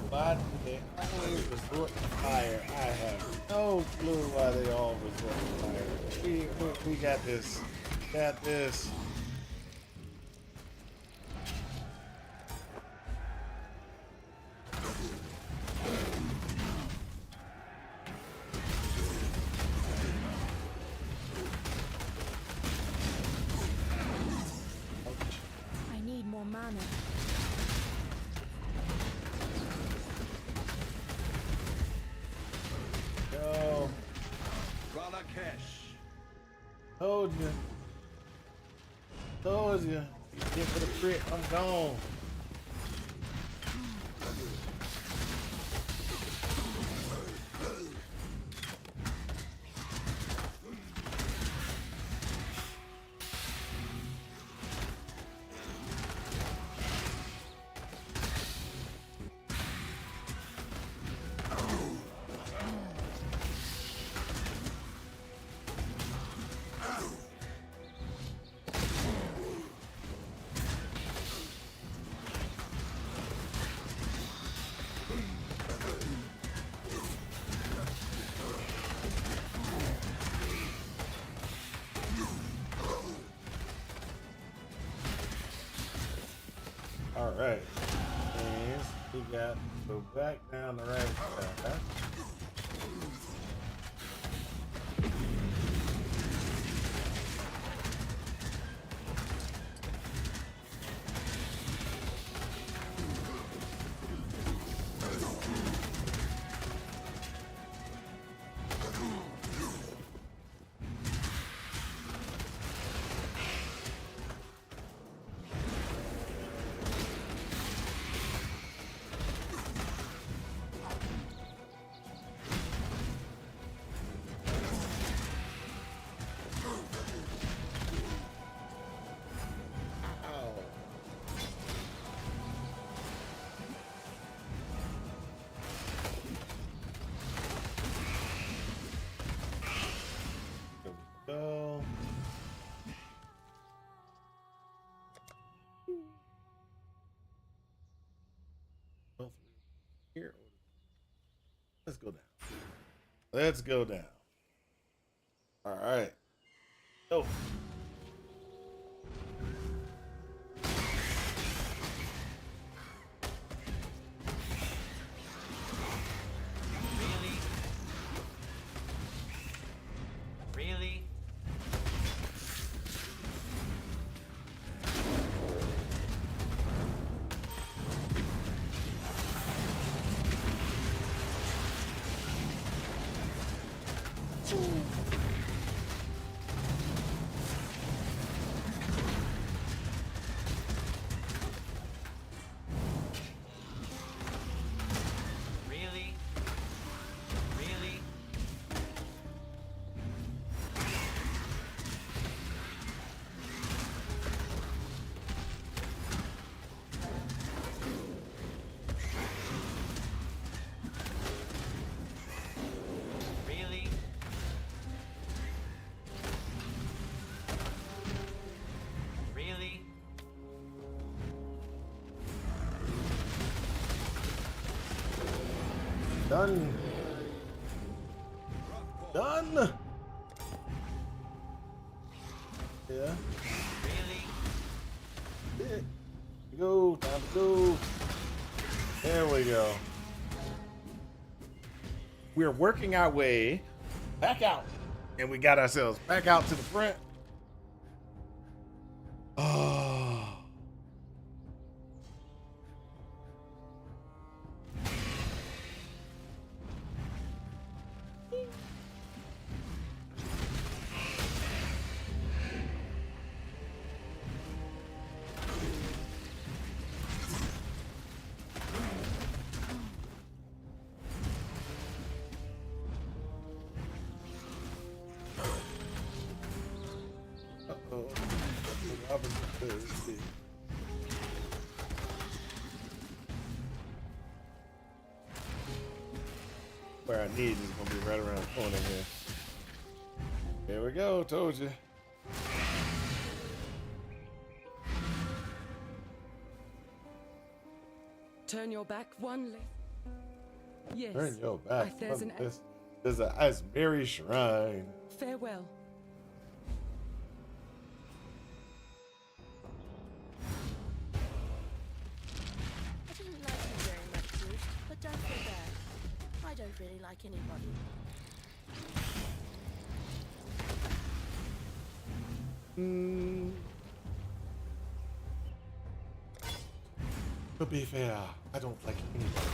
Why do they always resort to fire? I have no clue why they all resort to fire. We got this. Got this. I need more mana. Yo, Ralakesh. told you. Told you. You get for the crit, I'm gone. All right. And we got to go back down the right side. Go. Here. Let's go down. Let's go down. All right. Go. Really? Really? Really? Really? Really? Done. Done. Yeah. Really? Yeah. Go. Time to go. There we go. we're working our way back out, and we got ourselves back out to the front. Oh. Where I need is gonna be right around the corner here. There we go, told you. Turn your back one leg. Yes. Turn your back. There's an There's a Asbury shrine. farewell. I didn't like you very much, Bruce, but don't feel bad. I don't really like anybody. To be fair, I don't like anybody.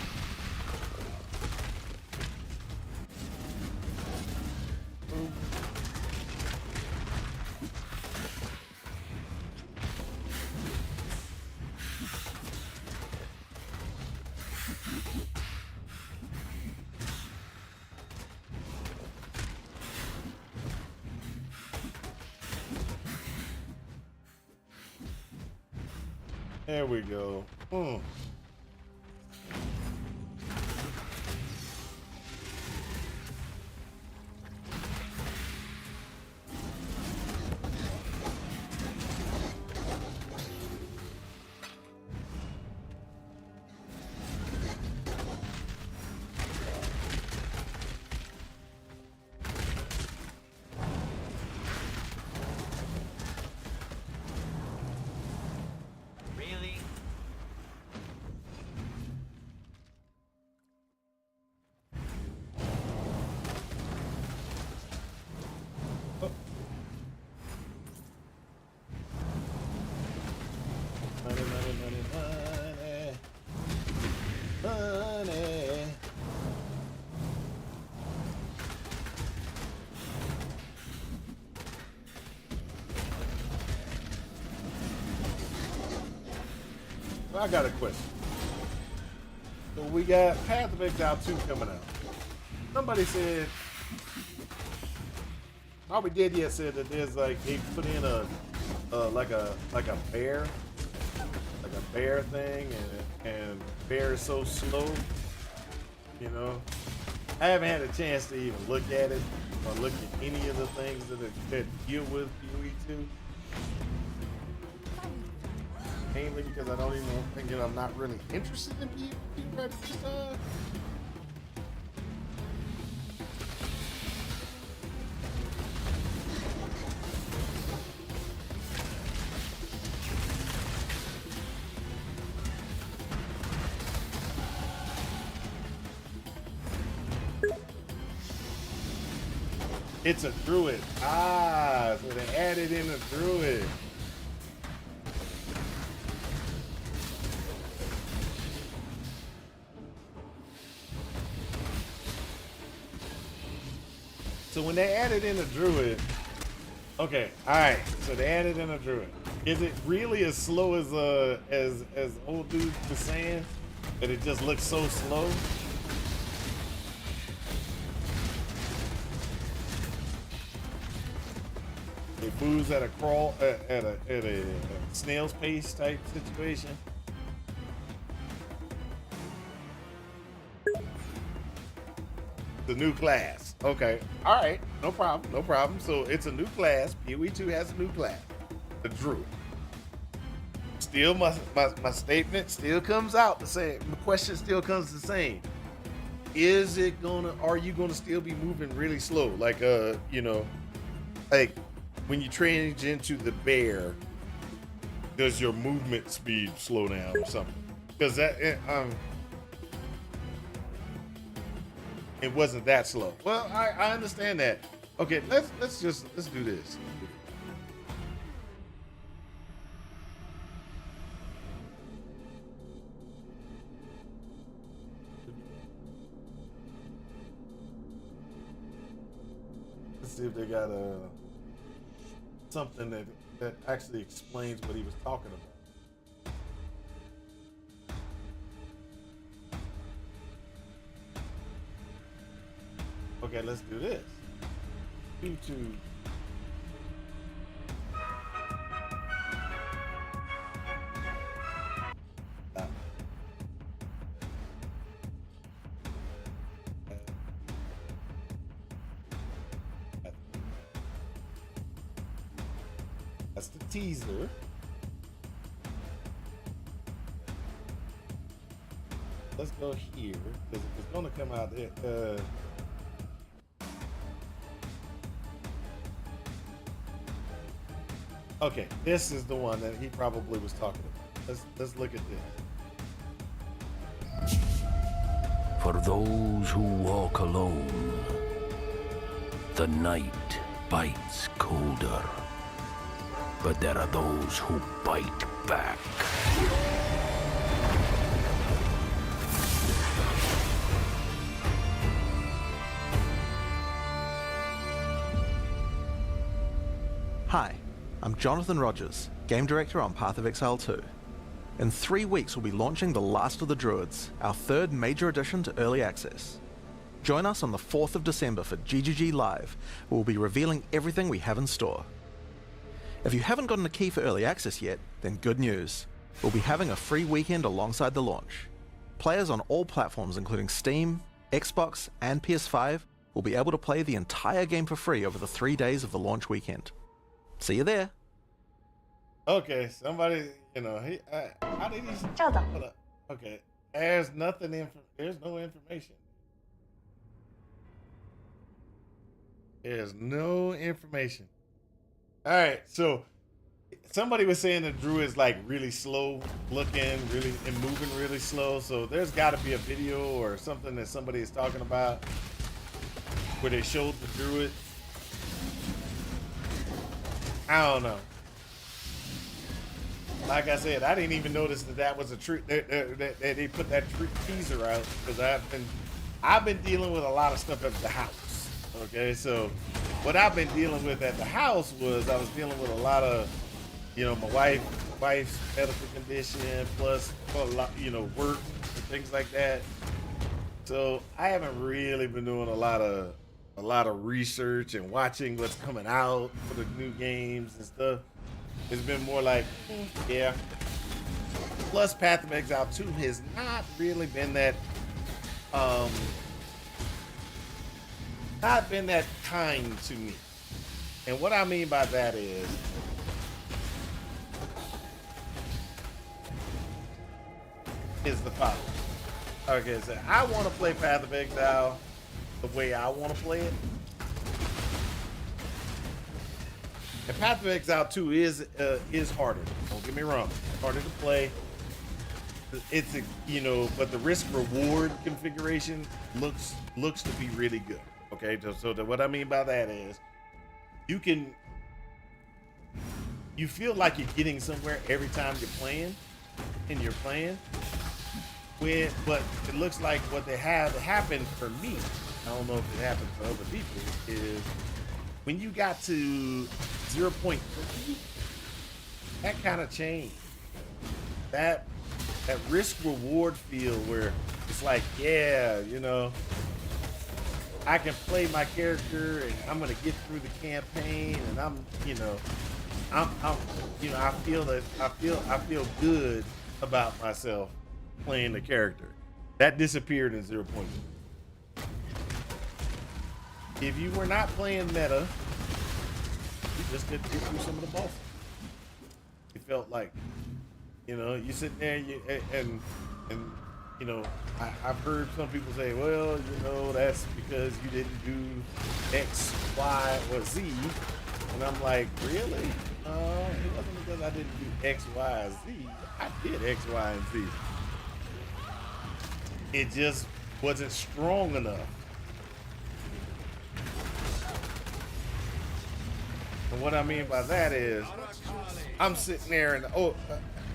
There we go. Really? Money, money, money, money. Money. Well, I got a question. So we got Path of Exile 2 coming out. Somebody said, all we did yet said that there's like they put in a like a bear, like a bear thing, and bear is so slow. You know, I haven't had a chance to even look at it or look at any of the things that deal with PoE 2. Mainly because I don't even think that I'm not really interested in PoE at this time. It's a druid. Ah, so they added in a druid. So when they added in a druid, okay, all right. So they added in a druid. Is it really as slow as old dude was saying? That it just looks so slow? It moves at a crawl at a snail's pace type situation. The new class. Okay. All right. No problem. No problem. So it's a new class. PoE 2 has a new class. The Druid. Still, my statement still comes out the same. The question still comes the same. Are you gonna still be moving really slow? Like, you know, like when you change into the bear, does your movement speed slow down or something? Because that, it wasn't that slow. Well, I understand that. Okay, let's do this. Let's see if they got something that actually explains what he was talking about. Okay, let's do this. YouTube. That's the teaser. Let's go here because it's going to come out there. Okay, this is the one that he probably was talking about. Let's look at this. For those who walk alone, the night bites colder. But there are those who bite back. Hi, I'm Jonathan Rogers, Game Director on Path of Exile 2. In 3 weeks we'll be launching The Last of the Druids, our third major addition to Early Access. Join us on the 4th of December for GGG Live, where we'll be revealing everything we have in store. If you haven't gotten a key for Early Access yet, then good news. We'll be having a free weekend alongside the launch. Players on all platforms including Steam, Xbox, and PS5 will be able to play the entire game for free over the 3 days of the launch weekend. See you there. Okay, somebody, how did he? Hold up. Okay, there's nothing. There's no information. There's no information. All right, so somebody was saying the druid is like really slow looking, and moving really slow. So there's got to be a video or something that somebody is talking about where they showed the druid. I don't know. Like I said, I didn't even notice that was a treat. That they put that teaser out because I've been dealing with a lot of stuff at the house. Okay, so what I've been dealing with at the house was I was dealing with a lot of, my wife's medical condition plus a lot, work and things like that. So I haven't really been doing a lot of research and watching what's coming out for the new games and stuff. It's been more like, yeah. Plus, Path of Exile 2 has not really been that, not been that kind to me. And what I mean by that is, the following. Okay, so I want to play Path of Exile the way I want to play it. And Path of Exile 2 is harder. Don't get me wrong, it's harder to play. It's but the risk reward configuration looks to be really good. Okay, so what I mean by that is, you feel like you're getting somewhere every time you're playing, but it looks like what they have happened for me. I don't know if it happened for other people. Is when you got to 0.3, that kind of changed. That risk reward feel where it's like, yeah, I can play my character and I'm gonna get through the campaign and I feel good about myself playing the character. That disappeared in 0.2. If you were not playing meta, you just couldn't get through some of the bosses. It felt like, you sit there and I've heard some people say, well, that's because you didn't do X, Y, or Z. And I'm like, really? No, it wasn't because I didn't do X, Y, Z. I did X, Y, and Z. It just wasn't strong enough And what I mean by that is, I'm sitting there and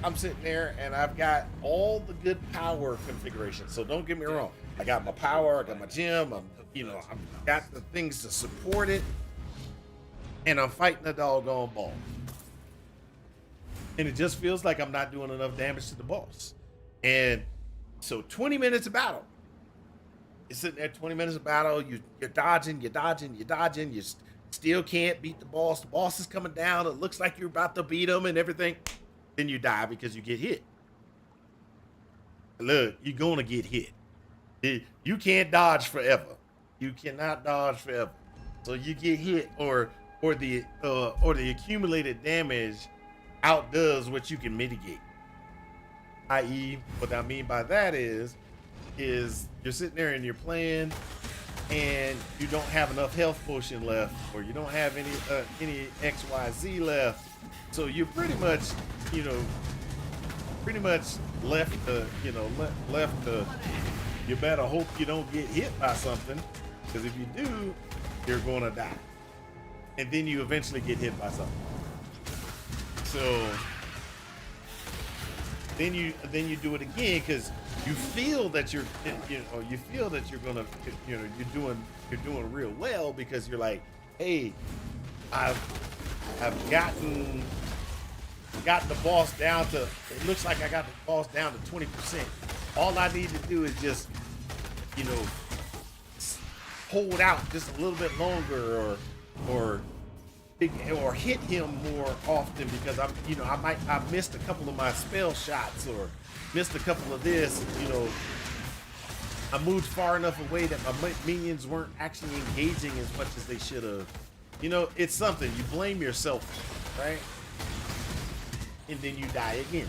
I'm sitting there and I've got all the good power configurations. So don't get me wrong. I got my power, I got my gym, I've got the things to support it, and I'm fighting a doggone ball. And it just feels like I'm not doing enough damage to the boss. And so 20 minutes of battle. You're sitting there, 20 minutes of battle, you're dodging, you still can't beat the boss. The boss is coming down, it looks like you're about to beat him and everything. Then you die because you get hit. Look, you're gonna get hit. You can't dodge forever. You cannot dodge forever. So you get hit, or the accumulated damage outdoes what you can mitigate. I.e., what I mean by that is you're sitting there and you're playing, and you don't have enough health potion left, or you don't have any XYZ left. So you're pretty much left to, you better hope you don't get hit by something, because if you do, you're gonna die. And then you eventually get hit by something. So then you do it again, because you feel that you're gonna, you're doing real well, because you're like, hey, I've gotten the boss down to, it looks like I got the boss down to 20%. All I need to do is just, hold out just a little bit longer, or hit him more often, because I missed a couple of my spell shots, or missed a couple of this, I moved far enough away that my minions weren't actually engaging as much as they should have. It's something, you blame yourself, right? And then you die again.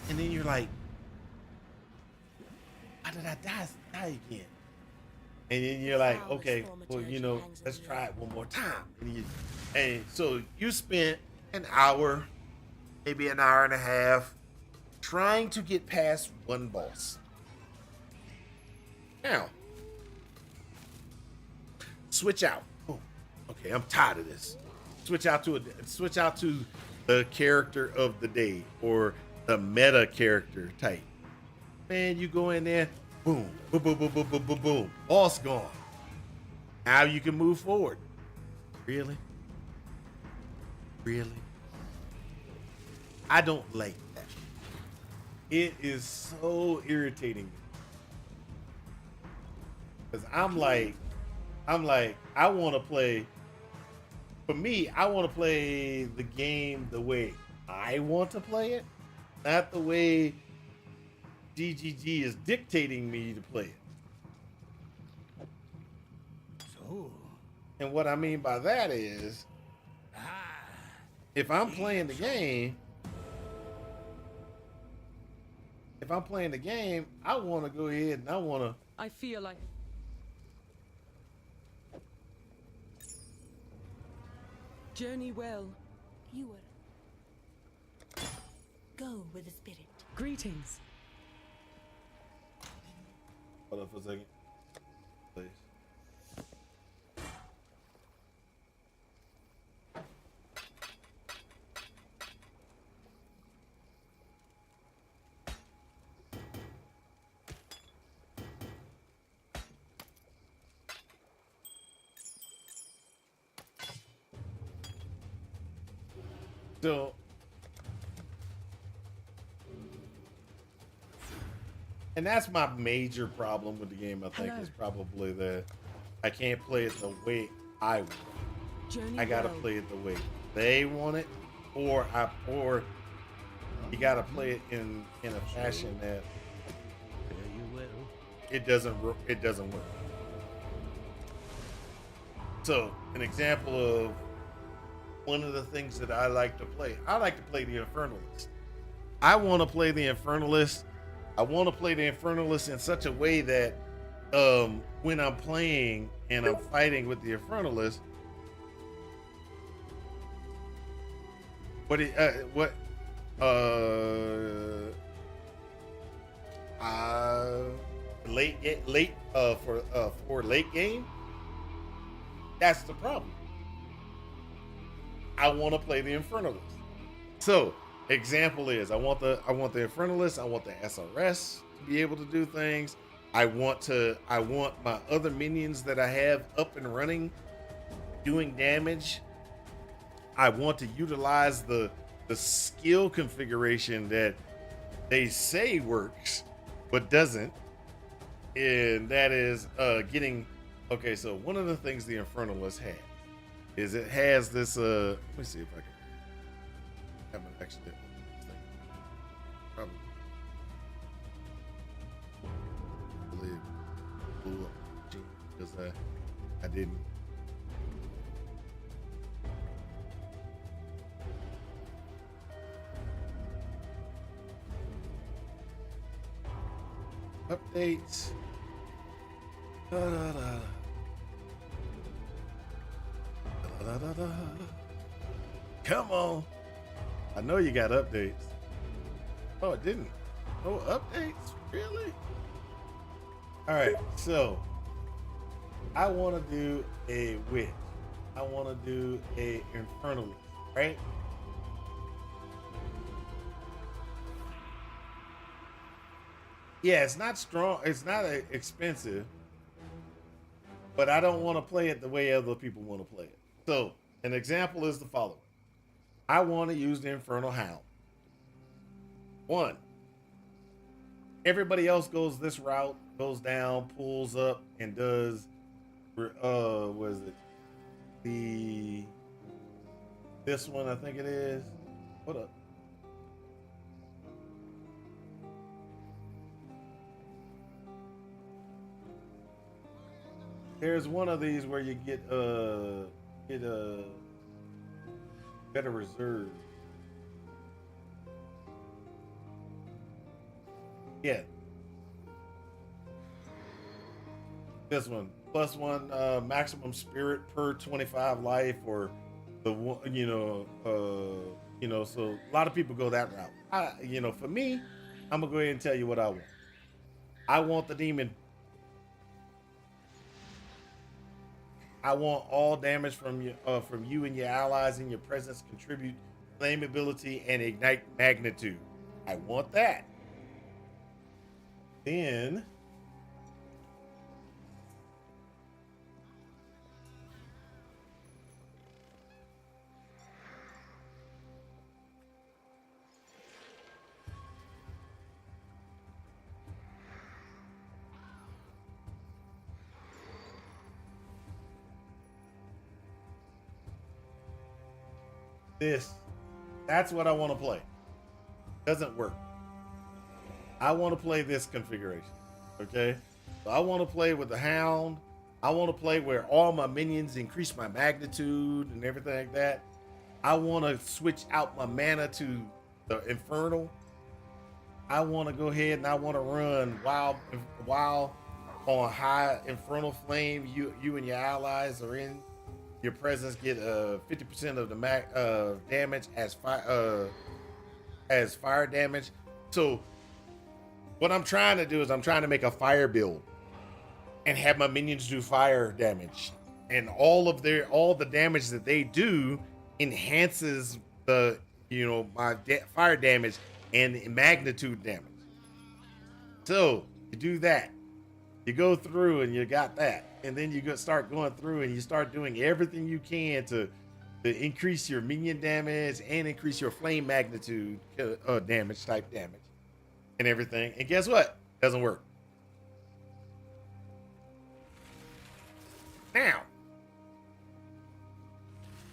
And then you're like, why did I die again? And then you're like, okay, well, let's try it one more time. And so you spent an hour, maybe an hour and a half, trying to get past one boss. Now, switch out. Oh, okay, I'm tired of this. Switch out to the character of the day, or the meta character type. Man, you go in there, boom, boom, boom, boom, boom, boom, boom, boom. Boss gone. Now you can move forward. Really? Really? I don't like that. It is so irritating. Because I'm like, I want to play. For me, I want to play the game the way I want to play it, not the way GGG is dictating me to play it. So, and what I mean by that is, if I'm playing the game, I want to go ahead and I feel like... Journey well. You would go with the spirit. Greetings. Hold up for a second, please. So, and that's my major problem with the game, I think. Hello. Is probably that I can't play it the way I want. Journey I gotta well. play it the way they want it, or you gotta play it in a fashion that it doesn't work. So, an example of one of the things that I like to play the Infernalist. I want to play the Infernalist. I want to play the Infernalist in such a way that when I'm playing and I'm fighting with the Infernalist, for late game, that's the problem. I want to play the Infernalist. So, example is I want the Infernalist, I want the SRS to be able to do things. I want my other minions that I have up and running doing damage. I want to utilize the skill configuration that they say works but doesn't. And that is getting okay, so one of the things the Infernalist has is it has this let me see if I can have an accident with this thing. Probably blew up because I didn't. Updates. Da, da, da. Da, da, da, da. Come on. I know you got updates. Oh, it didn't. No updates? Really? All right, so I want to do a witch. I want to do a infernalist, right? Yeah, it's not strong. It's not expensive, but I don't want to play it the way other people want to play it. So an example is the following. I want to use the Infernal Hound. One, everybody else goes this route, goes down, pulls up, and does, what is it? This one, I think it is. Hold up. There's one of these where you get a better reserve. Yeah. This one. Plus one maximum spirit per 25 life, or the one, so a lot of people go that route. For me, I'm gonna go ahead and tell you what I want. I want the demon. I want all damage from you and your allies in your presence contribute flame ability and ignite magnitude. I want that. Then that's what I want to play. Doesn't work. I want to play this configuration. Okay? So I want to play with the Hound. I want to play where all my minions increase my magnitude and everything like that. I want to switch out my mana to the Infernal. I want to go ahead and I want to run while on high Infernal Flame. You and your allies are in your presence, get 50% of the damage as fire damage. So what I'm trying to do is I'm trying to make a fire build and have my minions do fire damage, and all the damage that they do enhances the my fire damage and magnitude damage. So you do that, you go through and you got that, and then you start going through and you start doing everything you can to increase your minion damage and increase your flame magnitude damage and everything. And guess what? Doesn't work. Now,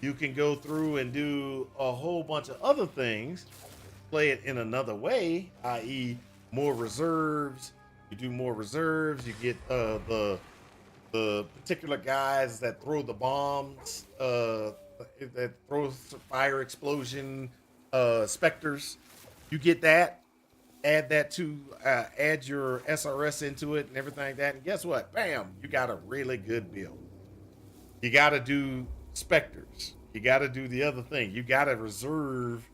you can go through and do a whole bunch of other things, play it in another way, i.e. more reserves. You do more reserves, you get the particular guys that throw the bombs, that throw fire explosion, specters. You get that. Add that to add your SRS into it and everything like that. And guess what? Bam! You got a really good build. You got to do specters. You got to do the other thing. You got to reserve.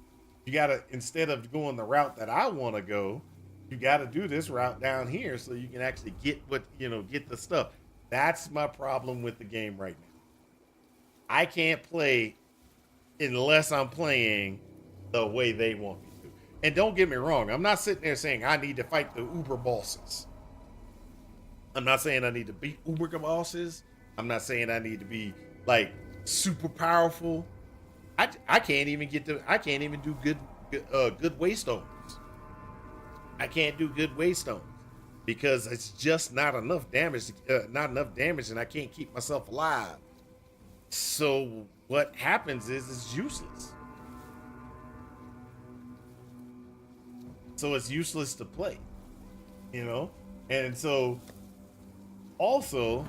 You got to, instead of going the route that I want to go, you got to do this route down here so you can actually get get the stuff. That's my problem with the game right now. I can't play unless I'm playing the way they want me to. And don't get me wrong, I'm not sitting there saying I need to fight the Uber bosses. I'm not saying I need to beat Uber bosses. I'm not saying I need to be like super powerful. I can't even do good waystones. I can't do good waystones because it's just not enough damage. And I can't keep myself alive. So what happens is it's useless. So it's useless to play, you know? And so also,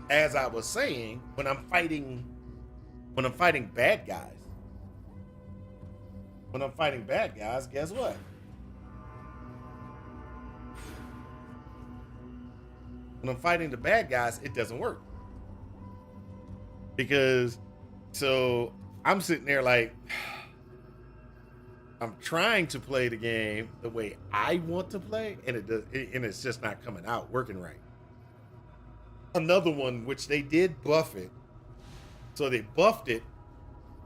as I was saying, when I'm fighting bad guys, guess what? When I'm fighting the bad guys, it doesn't work. Because so I'm sitting there like I'm trying to play the game the way I want to play, and it's just not coming out working right. Another one, which they did buff it. So they buffed it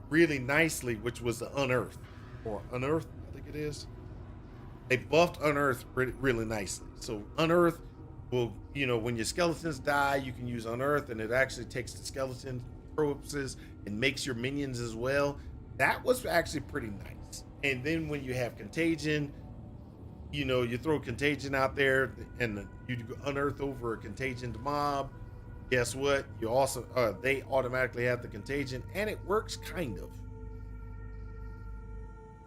really nicely, which was the Unearth. Or Unearth, I think it is. They buffed Unearth really nicely. So Unearth will, when your skeletons die, you can use Unearth, and it actually takes the skeleton corpses and makes your minions as well. That was actually pretty nice. And then when you have Contagion, you throw Contagion out there and you Unearth over a Contagion mob. Guess what? You also they automatically have the Contagion, and it works kind of.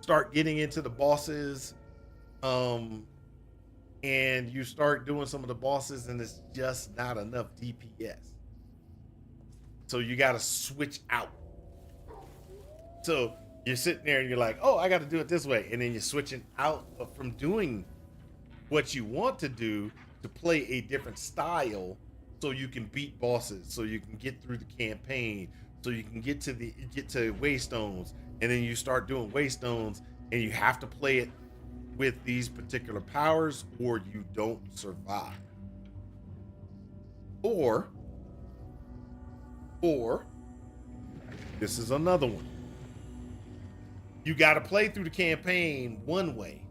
Start getting into the bosses, and you start doing some of the bosses, and it's just not enough DPS. So you got to switch out. So you're sitting there and you're like, oh, I got to do it this way. And then you're switching out from doing what you want to do to play a different style so you can beat bosses, so you can get through the campaign, so you can get to waystones. And then you start doing waystones and you have to play it with these particular powers or you don't survive. Or this is another one. You got to play through the campaign one way.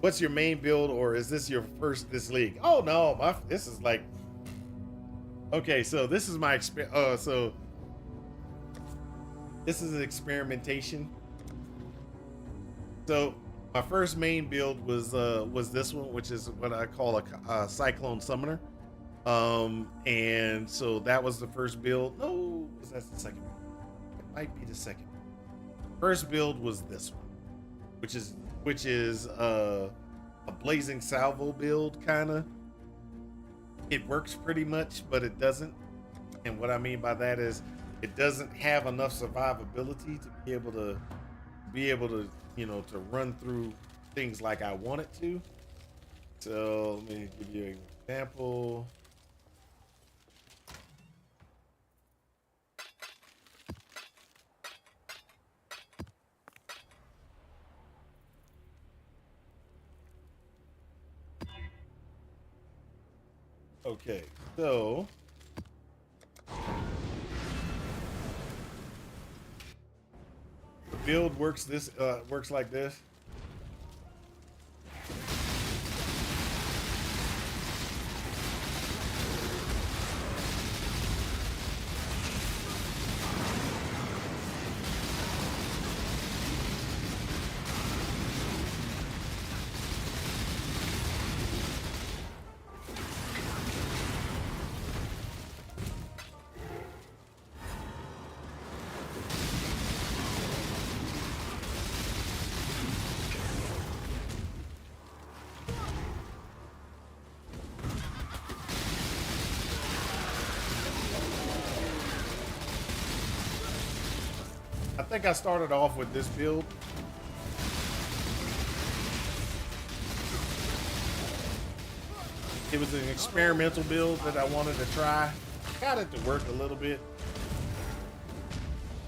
What's your main build, or is this your first this league? Oh no, this is like. Okay, so this is my so this is an experimentation. So my first main build was this one, which is what I call a Cyclone Summoner. And so that was the first build. No, that's the second build. It might be the second. First build was this one, which is a Blazing Salvo build, kind of. It works pretty much, but it doesn't. And what I mean by that is it doesn't have enough survivability to be able to to run through things like I want it to. So let me give you an example. Okay, so the build works like this. I think I started off with this build. It was an experimental build that I wanted to try. Got it to work a little bit,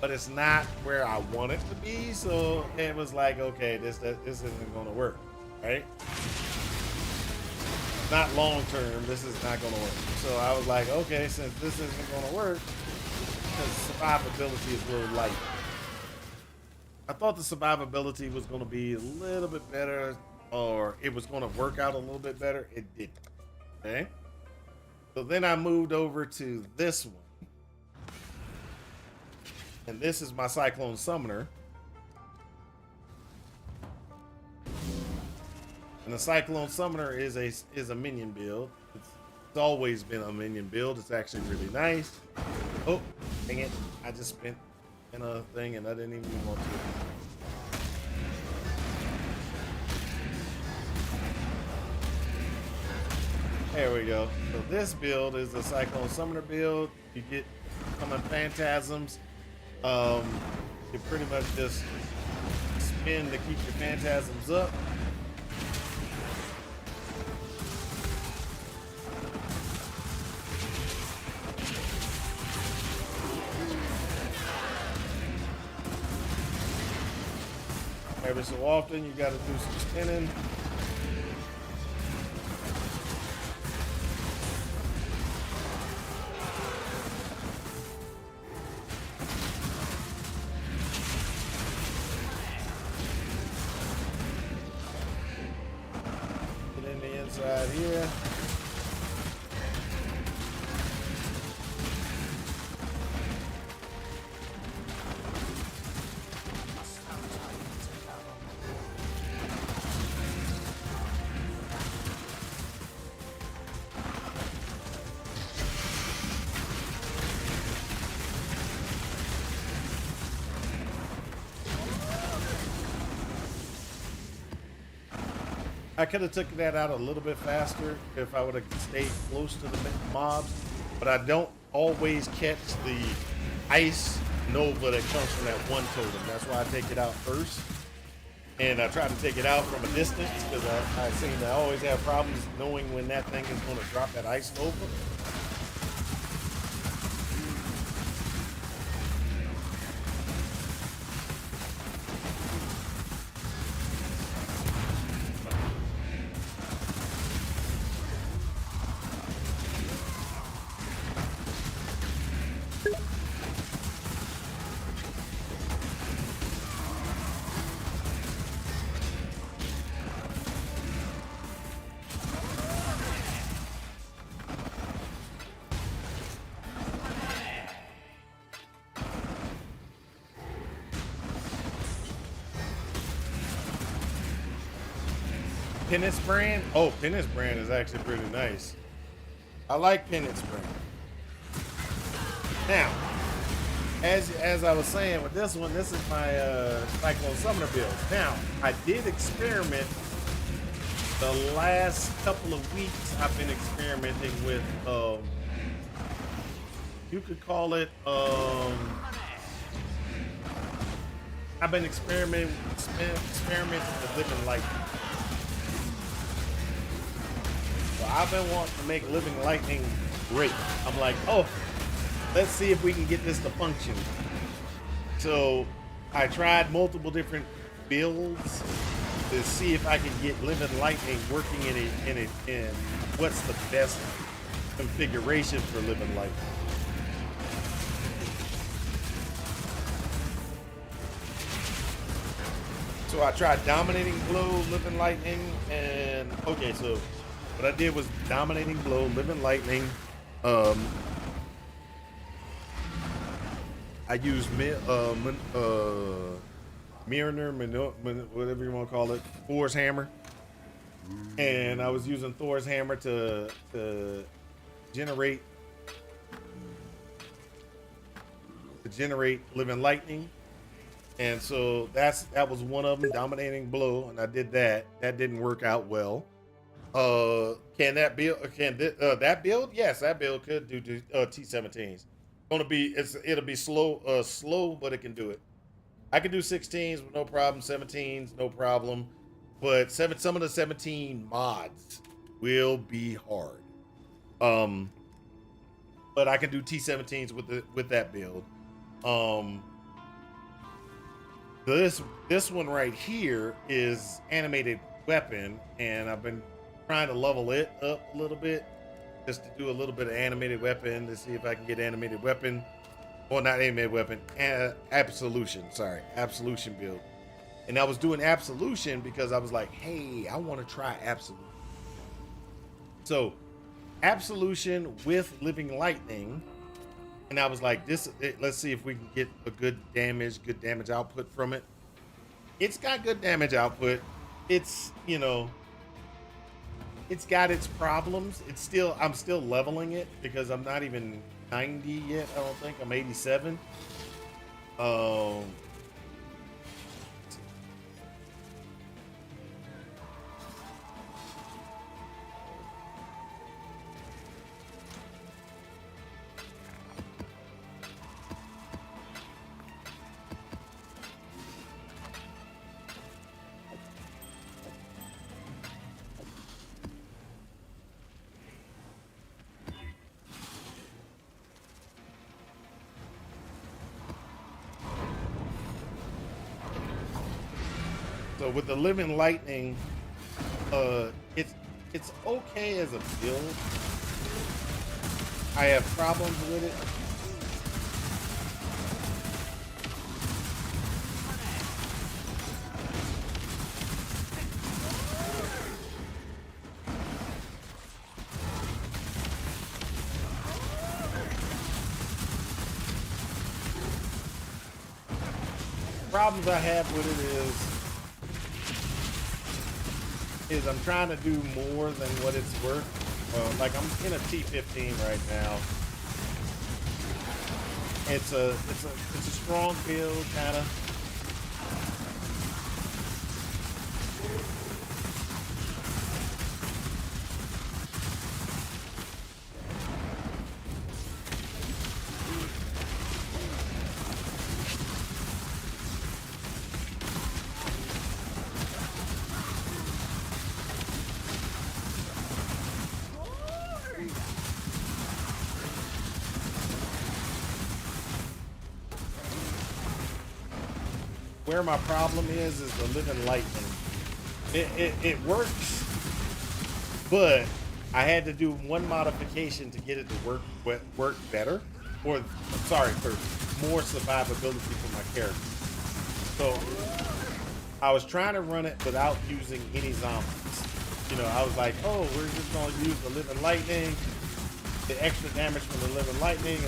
but it's not where I want it to be. So it was like, okay, this isn't going to work, right? not long term. This is not going to work. So I was like, okay, since this isn't going to work, because survivability is a little light. I thought the survivability was going to be a little bit better, or it was going to work out a little bit better. It didn't. Okay. So then I moved over to this one. And this is my Cyclone Summoner. And the Cyclone Summoner is a minion build. It's always been a minion build. It's actually really nice. Oh, dang it. I just spent in a thing and I didn't even want to. There we go. So this build is the Cyclone Summoner build. You get summon phantasms. You pretty much just spin to keep your phantasms up. Every so often, you got to do some spinning. Get in the inside here. I could have taken that out a little bit faster if I would have stayed close to the mobs, but I don't always catch the ice nova that comes from that one totem. That's why I take it out first. And I try to take it out from a distance because I seem to always have problems knowing when that thing is going to drop that ice nova. Penance brand? Oh, Penance brand is actually pretty nice. I like Penance brand. Now, as I was saying with this one, this is my Cyclone Summoner build. Now, I did experiment the last couple of weeks. I've been experimenting with you could call it I've been experimenting with Living Light. So I've been wanting to make Living Lightning great. I'm like, oh, let's see if we can get this to function. So I tried multiple different builds to see if I can get Living Lightning working in what's the best configuration for Living Lightning. So I tried Dominating Blow, Living Lightning, and okay, so what I did was Dominating Blow, Living Lightning. I used Mirror, whatever you want to call it, Thor's Hammer. And I was using Thor's Hammer to generate Living Lightning. And so that was one of them, Dominating Blow, and I did that. That didn't work out well. Can that build? Yes, that build could do T17s. It'll be slow, but it can do it. I can do 16s with no problem, 17s no problem, but some of the 17 mods will be hard. But I can do T17s with that build. This one right here is animated weapon, and I've been trying to level it up a little bit, just to do a little bit of animated weapon to see if I can get animated weapon. Well, not animated weapon, absolution. Sorry, absolution build. And I was doing absolution because I was like, hey, I want to try absolution. So absolution with living lightning. And I was like, let's see if we can get a good damage output from it. It's got good damage output. It's, you know, it's got its problems. I'm still leveling it because I'm not even 90 yet. I don't think I'm 87. So with the living lightning, it's okay as a build. I have problems with it. Problems I have with it is I'm trying to do more than what it's worth. Like I'm in a T15 right now. It's a strong build, kind of. Where my problem is the living lightning. It works, but I had to do one modification to get it to work better, or sorry, for more survivability for my character. So I was trying to run it without using any zombies. You know, I was like, oh, we're just going to use the living lightning, the extra damage from the living lightning,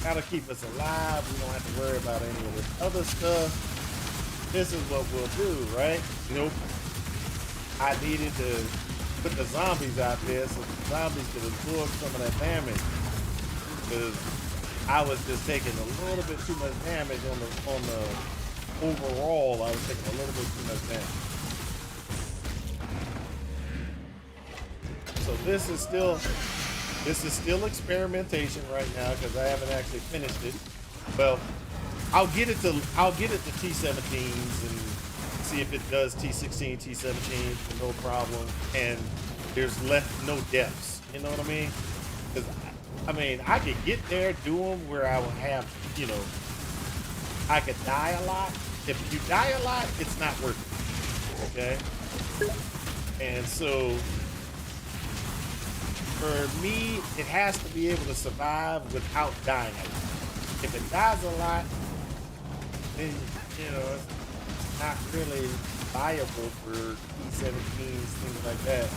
kind of keep us alive. We don't have to worry about any of this other stuff. This is what we'll do, right? Nope. I needed to put the zombies out there so the zombies could absorb some of that damage. Because I was just taking a little bit too much damage on the overall. I was taking a little bit too much damage. So this is still experimentation right now because I haven't actually finished it. Well, I'll get it to T17s and see if it does T16, T17, no problem. And there's no deaths. You know what I mean? Because I mean, I could get there, do them where I will have, you know, I could die a lot. If you die a lot, it's not worth it. Okay. And so for me, it has to be able to survive without dying a lot. If it dies a lot, then, you know, it's not really viable for T17s, things like that.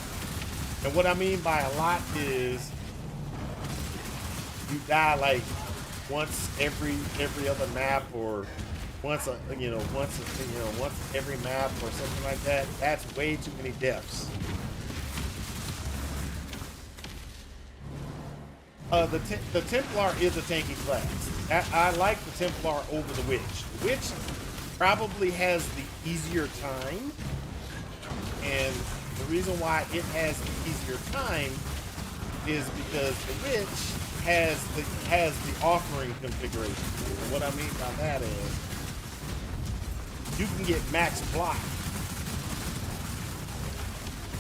And what I mean by a lot is you die like once every other map, or once every map or something like that. That's way too many deaths. The Templar is a tanky class. I like the Templar over the Witch. The Witch probably has the easier time, and the reason why it has the easier time is because the Witch has the offering configuration. And what I mean by that is you can get max block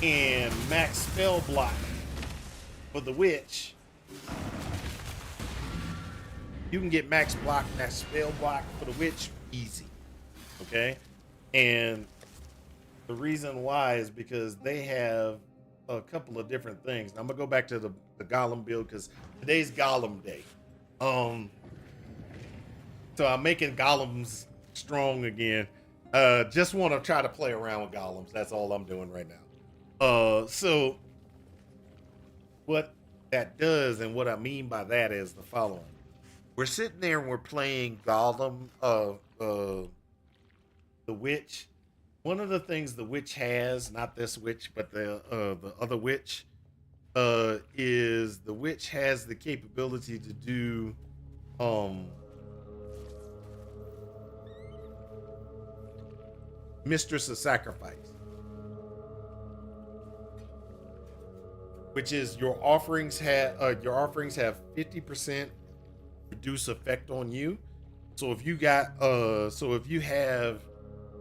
and max spell block for the Witch. You can get max block, max spell block for the Witch easy, okay? And the reason why is because they have couple of different things. I'm gonna go back to the Golem build because today's Golem day. So I'm making Golems strong again. Just want to try to play around with Golems. That's all I'm doing right now. So what that does, and what I mean by that, is the following. We're sitting there and we're playing Golem, the witch. One of the things the witch has, not this witch, but the other witch, is the witch has the capability to do Mistress of Sacrifice, which is your offerings have 50% reduce effect on you. So if you got if you have,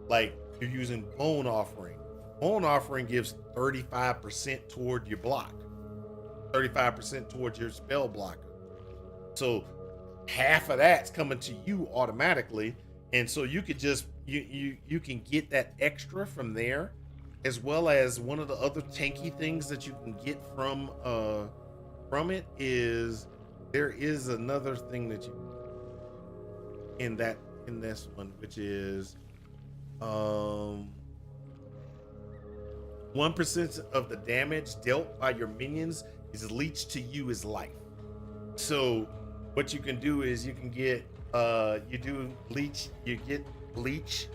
like, you're using bone offering gives 35% toward your block, 35% towards your spell blocker. So half of that's coming to you automatically, and so you could just you can get that extra from there, as well as one of the other tanky things that you can get from it is there is another thing that you in this one, which is 1% of the damage dealt by your minions is leached to you as life. So what you can do is you can get you get leech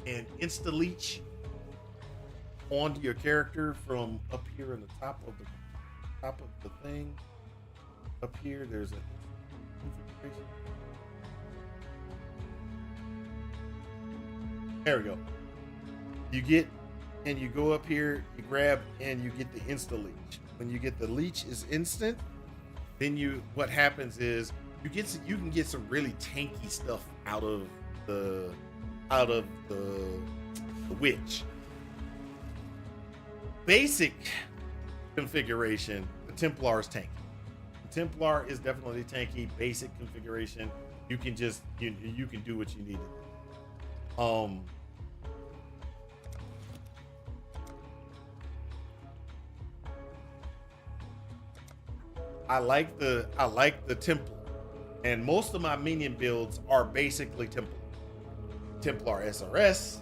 and insta leech onto your character from up here in the top of the thing. Up here there's a configuration. There we go. You get, and you go up here, you grab, and you get the insta leech. When you get the leech is instant, then what happens is you can get some really tanky stuff out of the witch. Basic configuration, the Templar is tanky. The Templar is definitely tanky. Basic configuration, you can just you can do what you need to do. I like the Templar, and most of my minion builds are basically Templar. Templar SRS,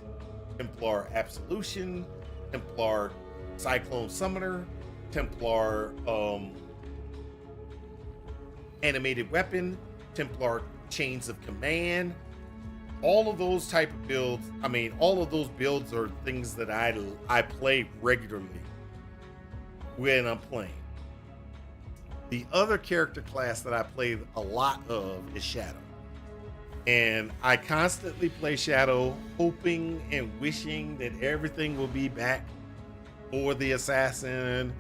Templar Absolution, Templar Cyclone Summoner, Templar Animated Weapon, Templar Chains of Command. All of those type of builds, all of those builds are things that I play regularly when I'm playing. The other character class that I play a lot of is Shadow. And I constantly play Shadow, hoping and wishing that everything will be back for the Assassin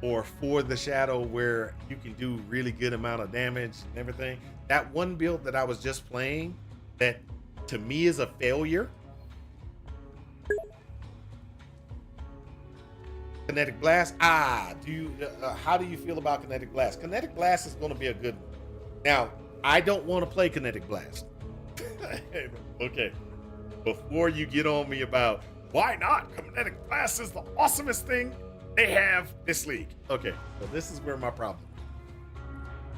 or for the Shadow, where you can do really good amount of damage and everything. That one build that I was just playing, that to me is a failure. Kinetic Blast. How do you feel about Kinetic Blast? Kinetic Blast is going to be a good one. Now, I don't want to play Kinetic Blast. Okay. Before you get on me about why not? Kinetic Blast is the awesomest thing they have this league. Okay, so this is where my problem is.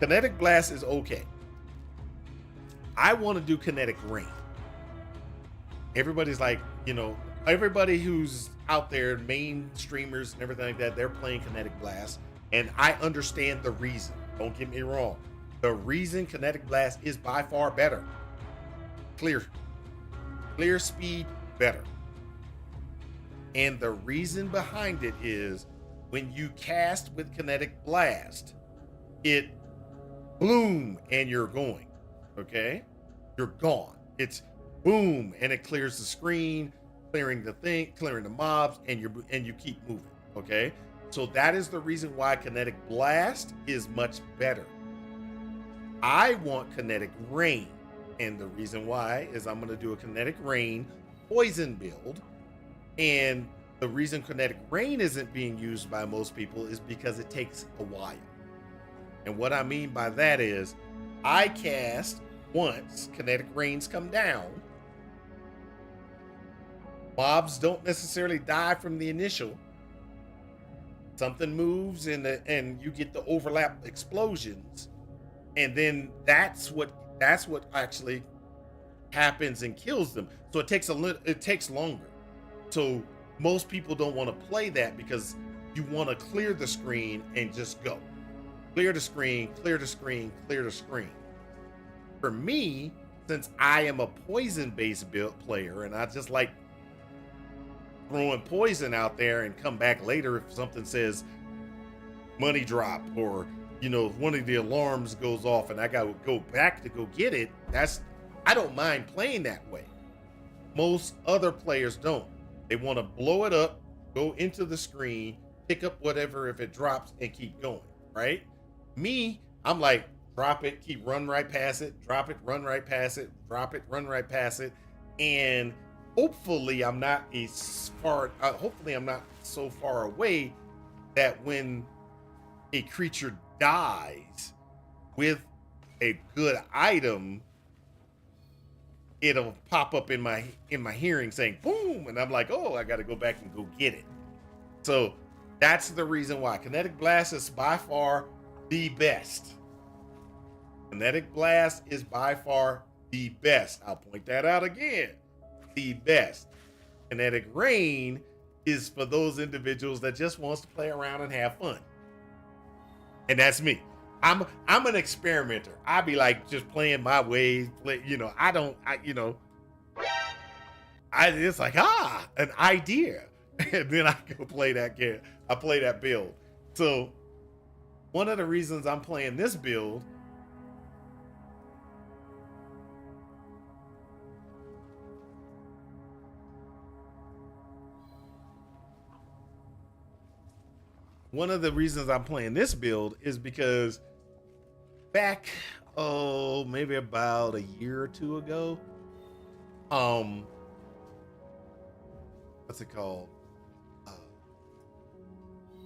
Kinetic Blast is okay. I want to do Kinetic Rain. Everybody's like, everybody who's out there, main streamers and everything like that, they're playing Kinetic Blast, and I understand the reason. Don't get me wrong. The reason Kinetic Blast is by far better. Clear speed better. And the reason behind it is when you cast with Kinetic Blast, it boom and you're going. Okay? You're gone. It's boom and it clears the screen, clearing the mobs, and you keep moving. Okay? So that is the reason why Kinetic Blast is much better. I want Kinetic Rain. And the reason why is I'm going to do a Kinetic Rain poison build. And the reason Kinetic Rain isn't being used by most people is because it takes a while. And what I mean by that is I cast once, Kinetic Rains come down. Mobs don't necessarily die from the initial. something moves and you get the overlap explosions, and then that's what actually happens and kills them. So it takes longer. So most people don't want to play that because you want to clear the screen and just go. Clear the screen, clear the screen, clear the screen. For me, since I am a poison-based build player and I just like throwing poison out there and come back later if something says money drop, or one of the alarms goes off and I gotta go back to go get it, I don't mind playing that way. Most other players don't. They want to blow it up, go into the screen, pick up whatever if it drops, and keep going, right? Me, I'm like, drop it, keep run right past it, drop it, run right past it, drop it, run right past it, and hopefully I'm not so far away that when a creature dies with a good item, it'll pop up in my hearing saying boom, and I'm like, oh, I got to go back and go get it. So that's the reason why Kinetic Blast is by far the best. Kinetic Blast is by far the best. I'll point that out again. The best. Kinetic Rain is for those individuals that just wants to play around and have fun. And that's me. I'm an experimenter. I be like just playing my way. It's like an idea, and then I go play that game. I play that build. So one of the reasons I'm playing this build is because back, maybe about a year or two ago, what's it called?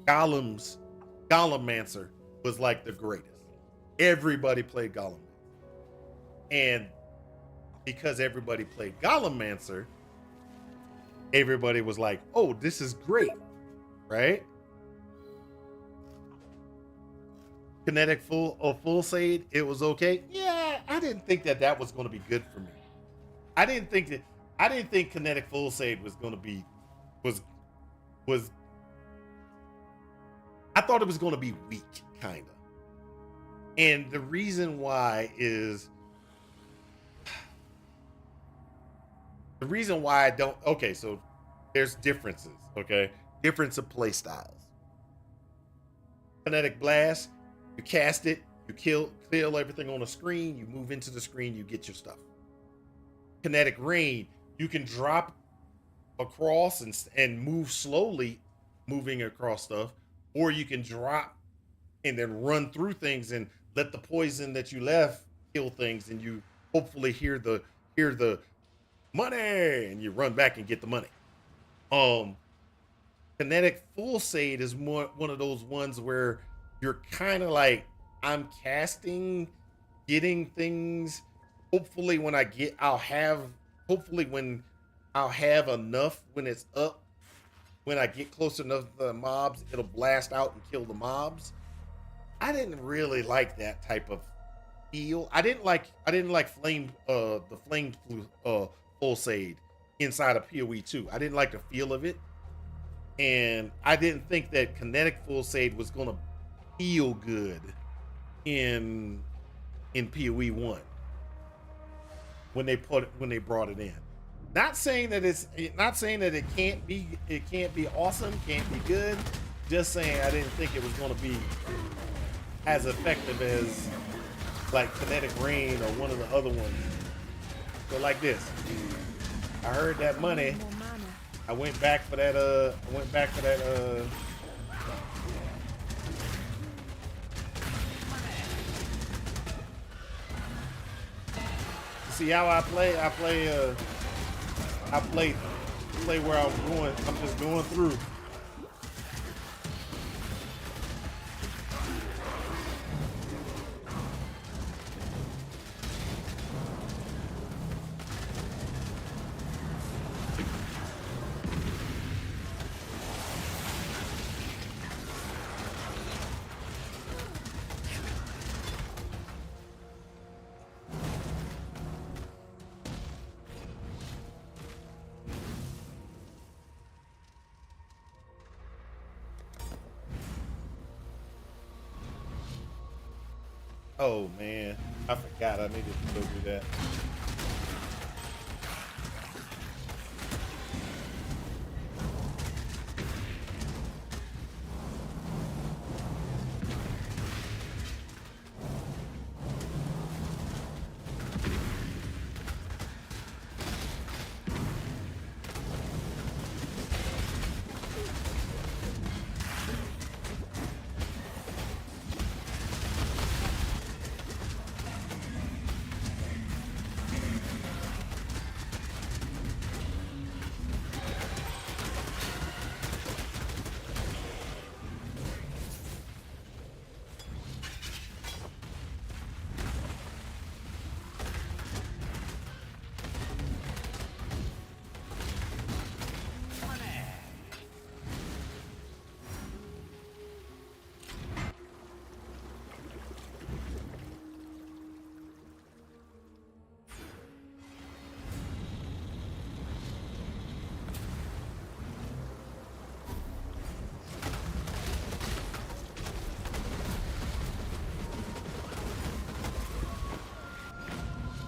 Golemancer was like the greatest. Everybody played Golem. And because everybody played Golemancer, everybody was like, oh, this is great, right? Kinetic full save, it was okay. Yeah, I didn't think that was going to be good for me. I didn't think kinetic full save was going to be I thought it was going to be weak, kind of. And the reason why I don't, okay, so there's differences, okay? Difference of play styles. Kinetic Blast, you cast it, you kill everything on the screen, you move into the screen, you get your stuff. Kinetic Rain, you can drop across and move slowly, moving across stuff, or you can drop and then run through things and let the poison that you left kill things, and you hopefully hear the money and you run back and get the money. Kinetic Full Save is one of those ones where you're kind of like, I'm casting, getting things. Hopefully when I'll have enough when it's up. When I get close enough to the mobs, it'll blast out and kill the mobs. I didn't really like that type of feel. I didn't like the flame full save inside of PoE 2. I didn't like the feel of it. And I didn't think that kinetic full save was gonna feel good in PoE 1 when they brought it in. Not saying that it can't be awesome, can't be good. Just saying I didn't think it was gonna be as effective as like Kinetic Rain or one of the other ones. So like this, I heard that money. I went back for that. See how I play? I play where I'm going. I'm just going through. Oh man, I forgot I needed to go do that.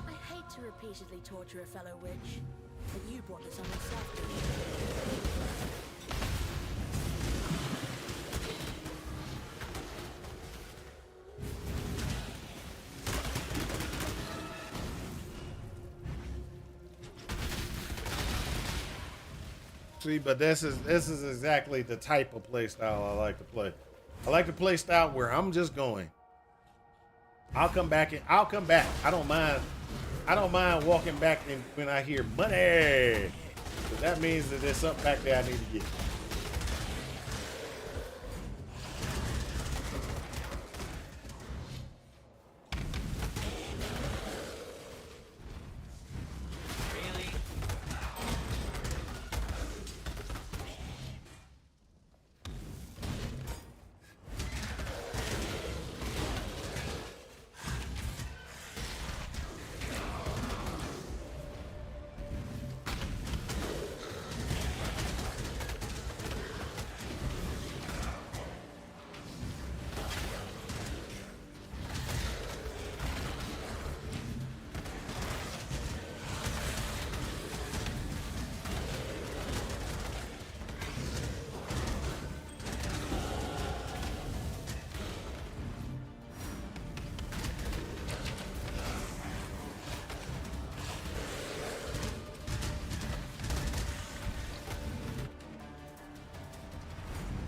I hate to repeatedly torture a fellow witch, but you brought this on yourself, didn't you? See, but this is exactly the type of play style I like to play. I like to play style where I'm just going. I'll come back and I'll come back. I don't mind. I don't mind walking back and when I hear money. But that means that there's something back there I need to get. Really?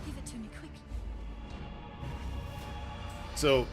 Give it to me quickly. So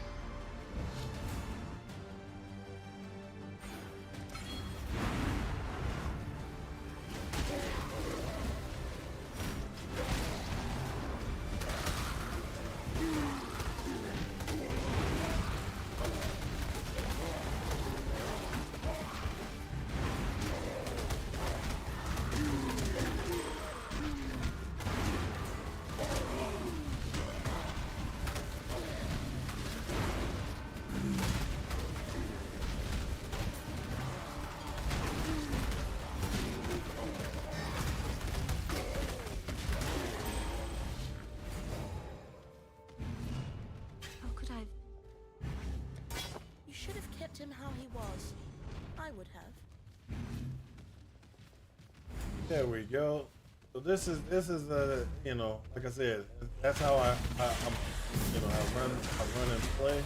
How could I? You should have kept him how he was. I would have. there we go. So this is you know, like I said, that's how I'm you know, I run and play.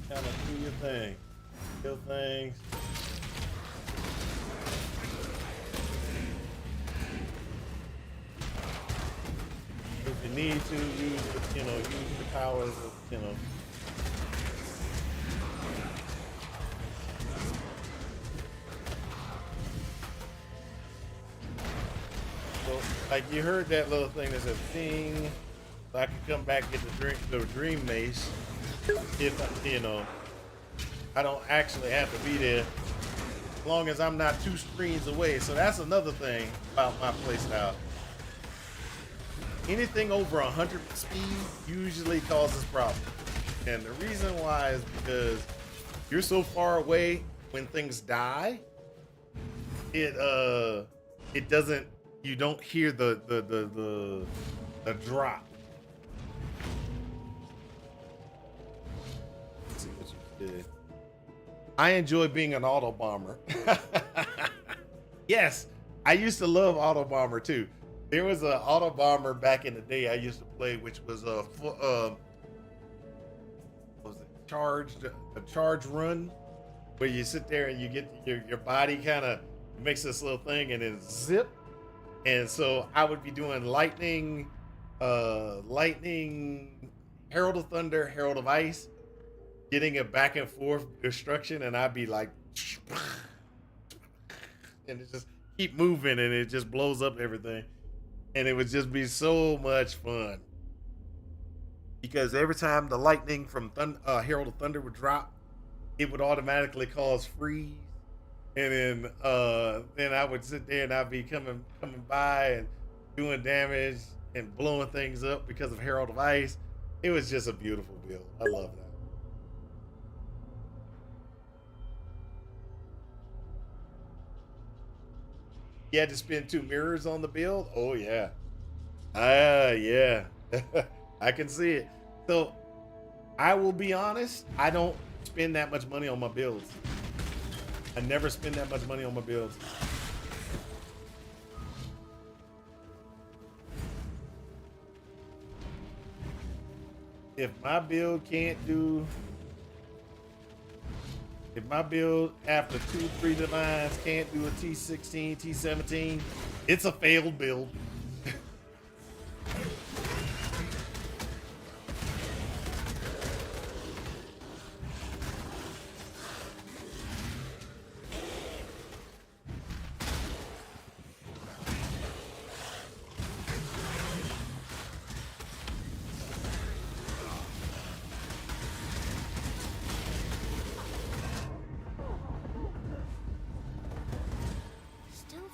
Kind of do your thing, kill things. If you need to use, you know, use the powers of, you know. So, like you heard that little thing that said "ding," so I can come back get the dream mace if you know I don't actually have to be there, as long as I'm not 2 screens away. So that's another thing about my playstyle. Anything over 100 speed usually causes problems, and the reason why is because you're so far away when things die. It doesn't. You don't hear the drop. Let's see, good. I enjoy being an auto bomber. Yes, I used to love auto bomber too. There was an auto bomber back in the day I used to play, which was what was it, a charge run, where you sit there and you get your body kind of makes this little thing and then zip. And so I would be doing lightning, Herald of Thunder, Herald of Ice, getting a back and forth destruction, and I'd be like, and it just keep moving, and it just blows up everything, and it would just be so much fun because every time the lightning from Herald of Thunder would drop, it would automatically cause freeze, and then I would sit there and I'd be coming by and doing damage and blowing things up because of Herald of Ice. It was just a beautiful build. I love that. You had to spin 2 mirrors on the build? Oh, yeah. Yeah. I can see it. So, I will be honest, I don't spend that much money on my builds. I never spend that much money on my builds. If my build after 2-3 divines can't do a T16, T17, it's a failed build.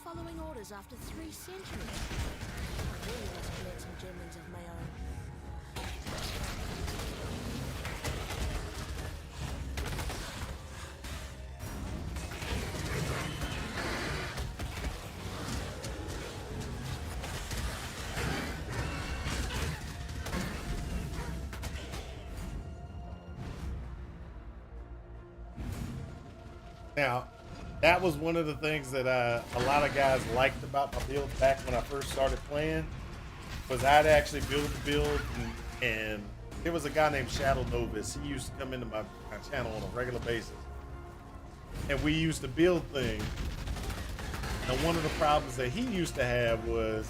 Following orders after 3 centuries. I really want to collect some gemlings of my own. Now, that was one of the things that a lot of guys liked about my build back when I first started playing, was I'd actually build the build, and there was a guy named Shadow Novice. He used to come into my channel on a regular basis, and we used to build things. And one of the problems that he used to have was,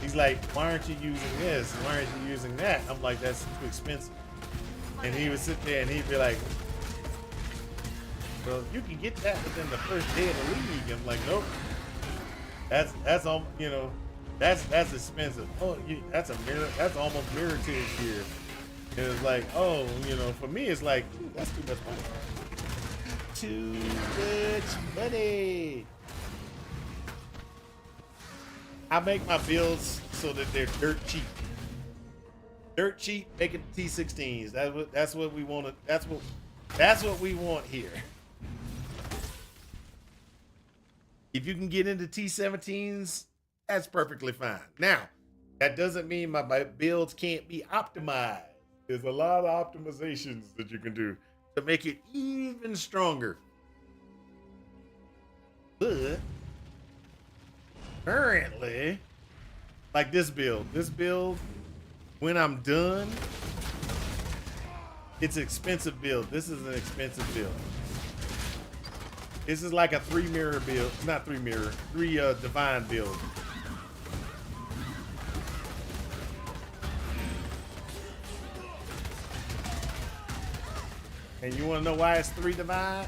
he's like, why aren't you using this? Why aren't you using that? I'm like, that's too expensive. And he would sit there and he'd be like, well, you can get that within the first day of the league. I'm like, nope. That's all, you know, that's expensive. Oh, that's a mirror. That's almost mirror tier gear. And it's like, oh, you know, for me, it's like, that's too much money. Too much money. I make my builds so that they're dirt cheap. Dirt cheap, make it T16s. That's what we want to. That's what we want here. If you can get into T17s, that's perfectly fine. Now, that doesn't mean my builds can't be optimized. There's a lot of optimizations that you can do to make it even stronger. But currently, like this build, when I'm done, it's an expensive build. This is an expensive build. This is like a 3 mirror build, not 3 mirror, 3 divine build. And you want to know why it's 3 divines?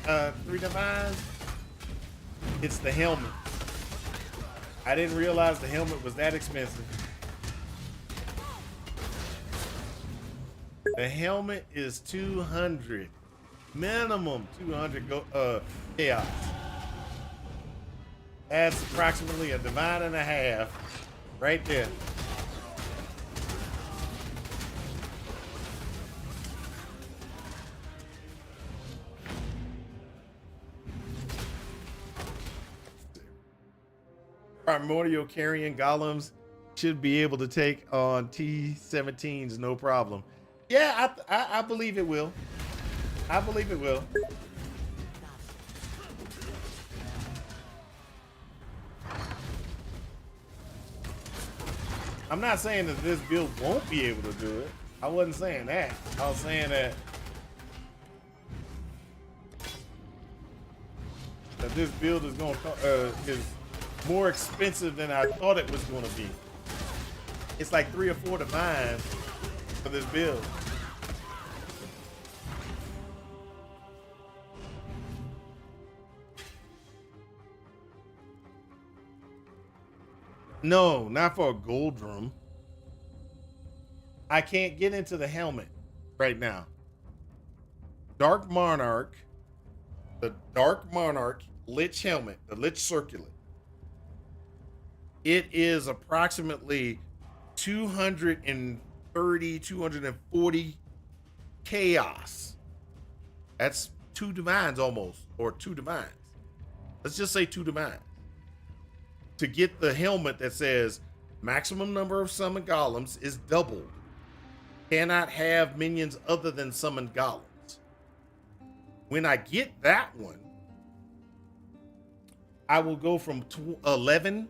It's the helmet. I didn't realize the helmet was that expensive. The helmet is 200. Minimum 200 chaos. That's approximately a divine and a half right there. Primordial carrying golems should be able to take on T17s no problem. Yeah, I believe it will. I believe it will. I'm not saying that this build won't be able to do it. I wasn't saying that. I was saying that this build is going is more expensive than I thought it was going to be. It's like 3 or 4 divines for this build. No, not for a Goldrum. I can't get into the helmet right now. Dark Monarch, the Dark Monarch Lich helmet, the Lich Circular. It is approximately 230, 240 chaos. That's 2 divines almost, or 2 divines. Let's just say 2 divines. To get the helmet that says maximum number of summoned golems is doubled. Cannot have minions other than summoned golems. When I get that one, I will go from 11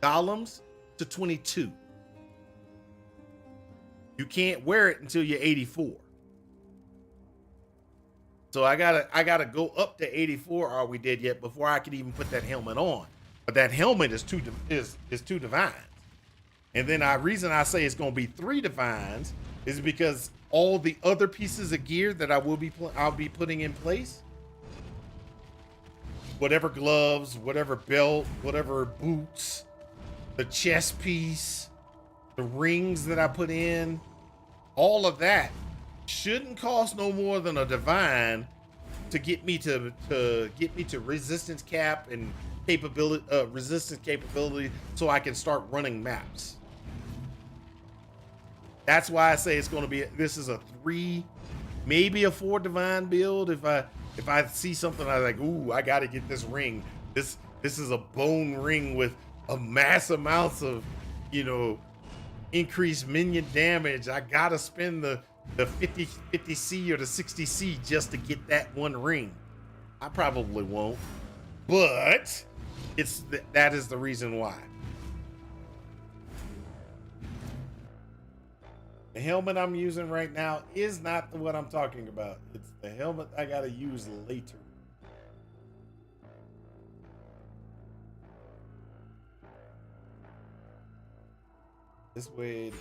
golems to 22. You can't wear it until you're 84. So I gotta go up to 84. Are we dead yet? Before I can even put that helmet on. But that helmet is two divines. And then reason I say it's gonna be 3 divines is because all the other pieces of gear that I'll be putting in place, whatever gloves, whatever belt, whatever boots, the chest piece, the rings that I put in, all of that shouldn't cost no more than a divine to get me to resistance cap and capability, resistance capability, so I can start running maps. That's why I say it's going to be. This is a 3, maybe a 4 divine build. If I see something I like, ooh, I got to get this ring. This is a bone ring with a mass amounts of, increased minion damage. I gotta spend the 50C or the 60C just to get that one ring. I probably won't, but that is the reason why. The helmet I'm using right now is not what I'm talking about. It's the helmet I gotta use later. This way.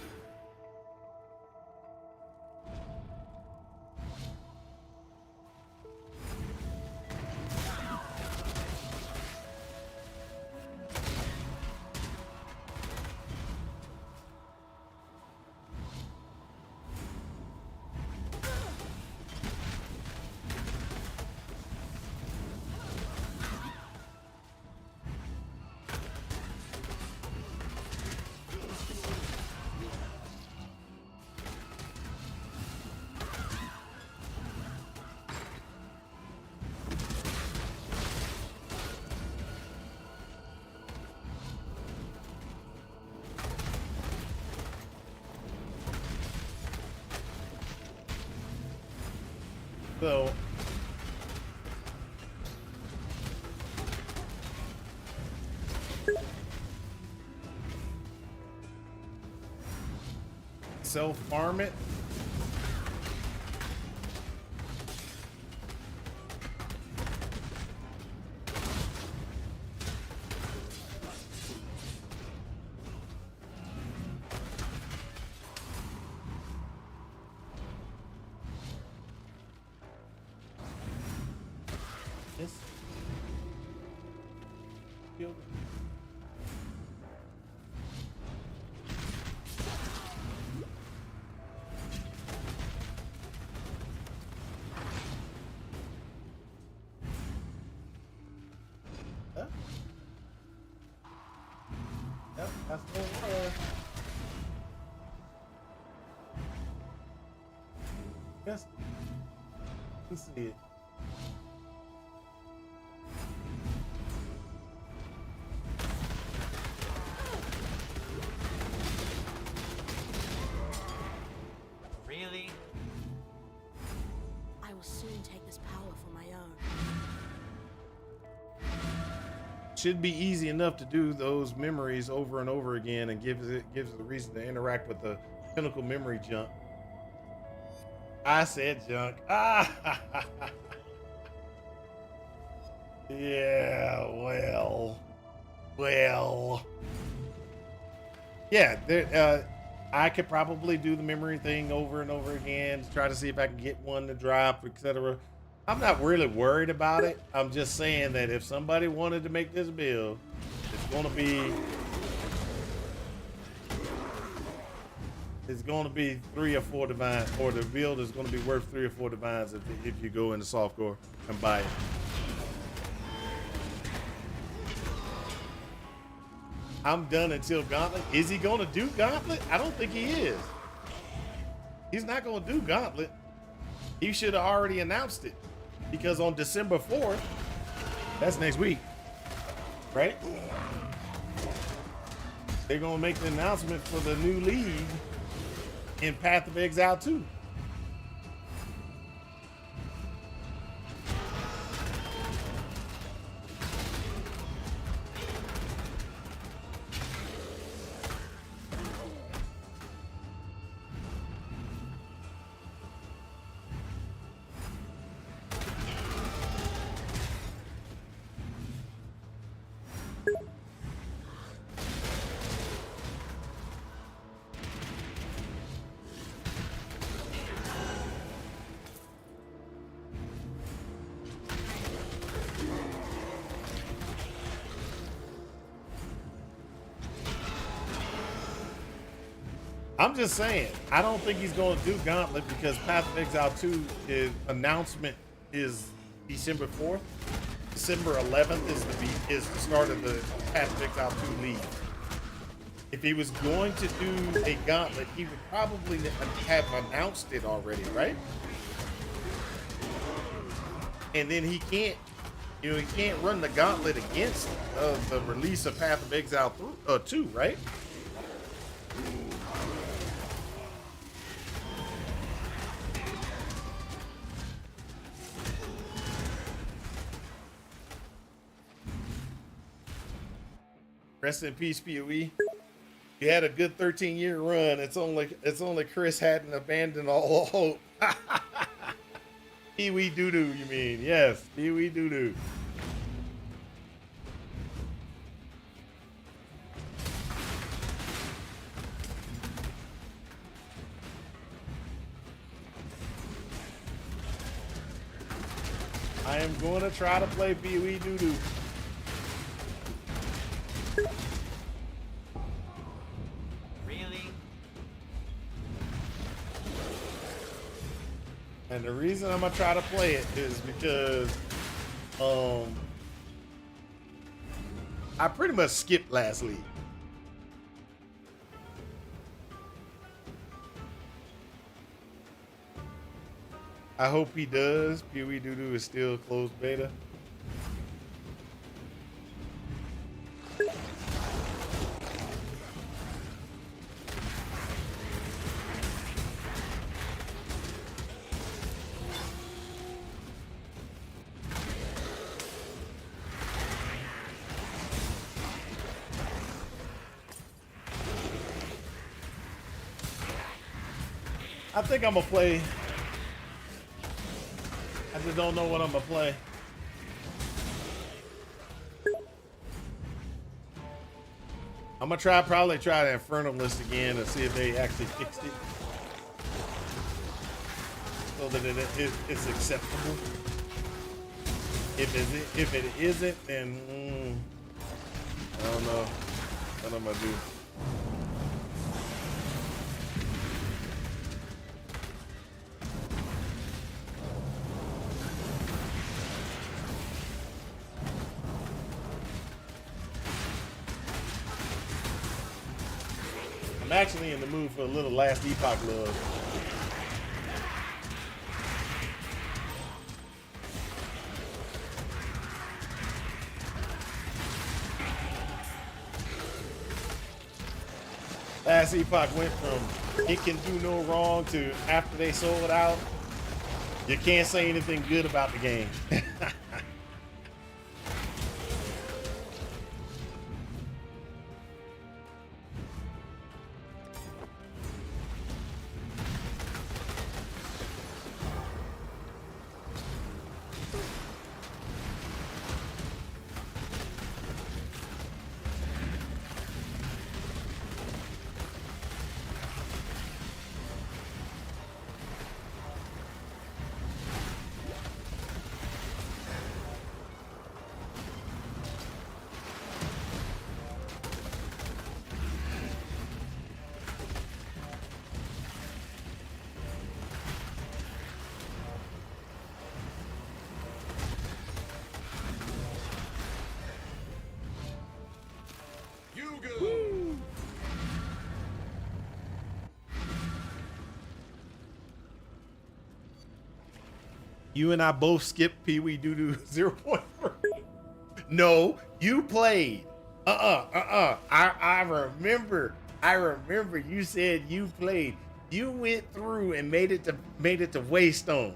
So self-farm it. Yes. Yep. Huh? Yep, that's the yes. You see it. Really? I will soon take this power for my own. Should be easy enough to do those memories over and over again, and gives it a reason to interact with the pinnacle memory junk. I said junk. Ah, yeah. Well. Yeah. I could probably do the memory thing over and over again to try to see if I can get one to drop, etc. I'm not really worried about it. I'm just saying that if somebody wanted to make this build, it's gonna be 3 or 4 divines, or the build is gonna be worth 3 or 4 divines if you go into softcore and buy it. I'm done until Gauntlet. Is he gonna do Gauntlet? I don't think he is. He's not gonna do Gauntlet. He should have already announced it, because on December 4th, that's next week, right? They're gonna make the announcement for the new league in Path of Exile 2. I'm just saying, I don't think he's going to do Gauntlet because Path of Exile 2 announcement is December 4th. December 11th is the start of the Path of Exile 2 league. If he was going to do a Gauntlet, he would probably have announced it already, right? And then he can't, he can't run the Gauntlet against the release of Path of Exile 2, right? Rest in peace, PoE. You had a good 13-year run. It's only Chris hadn't abandoned all hope. Pee-wee doo-doo, you mean? Yes, pee-wee doo-doo. I am going to try to play pee-wee doo-doo. And the reason I'm gonna try to play it is because I pretty much skipped last league. I hope he does. Pee-wee Doo-Doo is still closed beta. I think I'm gonna play. I just don't know what I'm gonna play. I'm gonna probably try the Infernalist again and see if they actually fixed it, so that it's acceptable. If it isn't, then I don't know what I'm gonna do. I'm actually in the mood for a little Last Epoch love. Last Epoch went from it can do no wrong to after they sold out. You can't say anything good about the game. You go. You and I both skipped Pee Wee Doo Doo 0.3. No, you played. I remember. I remember you said you played. You went through and made it to Waystones.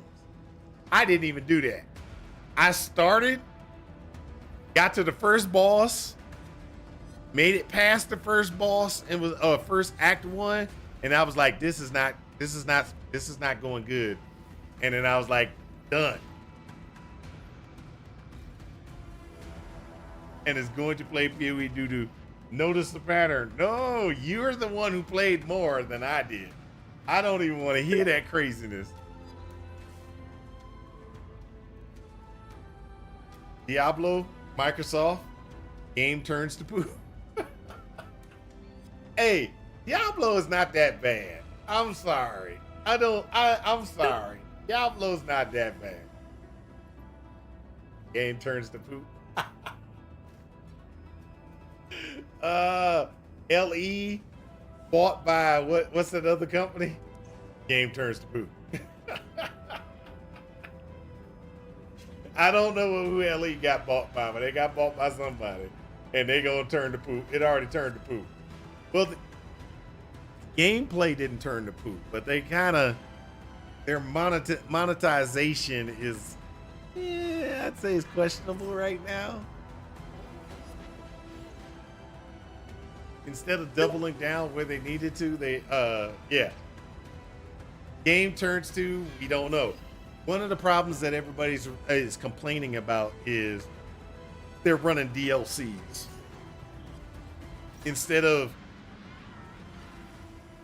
I didn't even do that. I started, got to the first boss, made it past the first boss, and was first act 1, and I was like, this is not going good. And then I was like, done. And is going to play Pee Wee Doo Doo. Notice the pattern. No, you're the one who played more than I did. I don't even want to hear that craziness. Diablo, Microsoft, game turns to poo. Hey, Diablo is not that bad. I'm sorry. I'm sorry. Diablo's not that bad. Game turns to poop. LE bought by what's that other company? Game turns to poop. I don't know who LE got bought by, but they got bought by somebody, and they gonna turn to poop. It already turned to poop. Well, the gameplay didn't turn to poop, but they kind of their monetization is, I'd say, is questionable right now. Instead of doubling down where they needed to, they game turns to, we don't know. One of the problems that everybody is complaining about is they're running DLCs instead of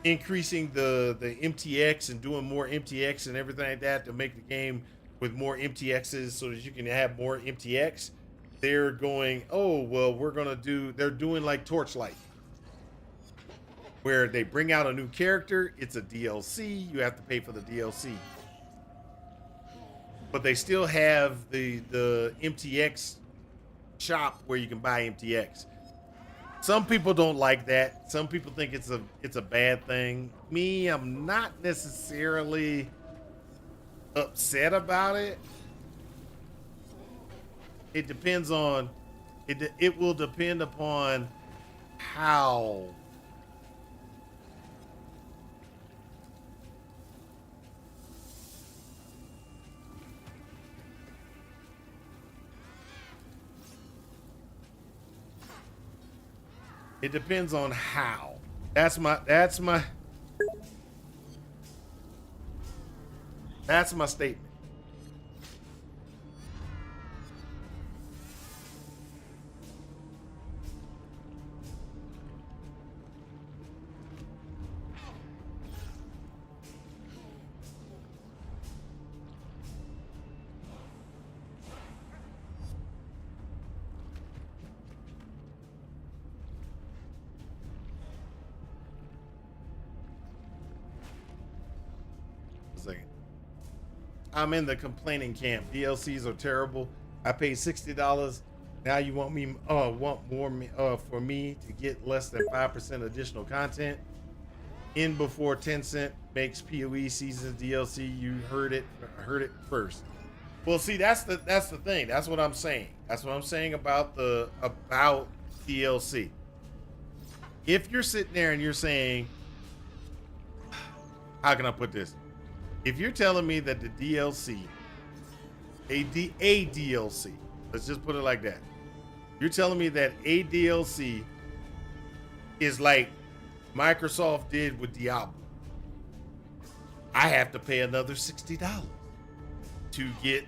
increasing the MTX and doing more MTX and everything like that to make the game with more MTXs so that you can have more MTX. They're going, oh well, they're doing like Torchlight, where they bring out a new character, it's a DLC, you have to pay for the DLC. But they still have the MTX shop where you can buy MTX. Some people don't like that. Some people think it's a bad thing. Me, I'm not necessarily upset about it. It depends on it will depend upon how it depends on how. That's my statement. I'm in the complaining camp. DLCs are terrible. I paid $60. Now you want more for me to get less than 5% additional content. In before Tencent makes PoE seasons DLC. You heard it first. Well, see, that's the thing. That's what I'm saying. That's what I'm saying about DLC. If you're sitting there and you're saying, how can I put this? If you're telling me that the DLC, a DLC, let's just put it like that. You're telling me that a DLC is like Microsoft did with Diablo. I have to pay another $60 to get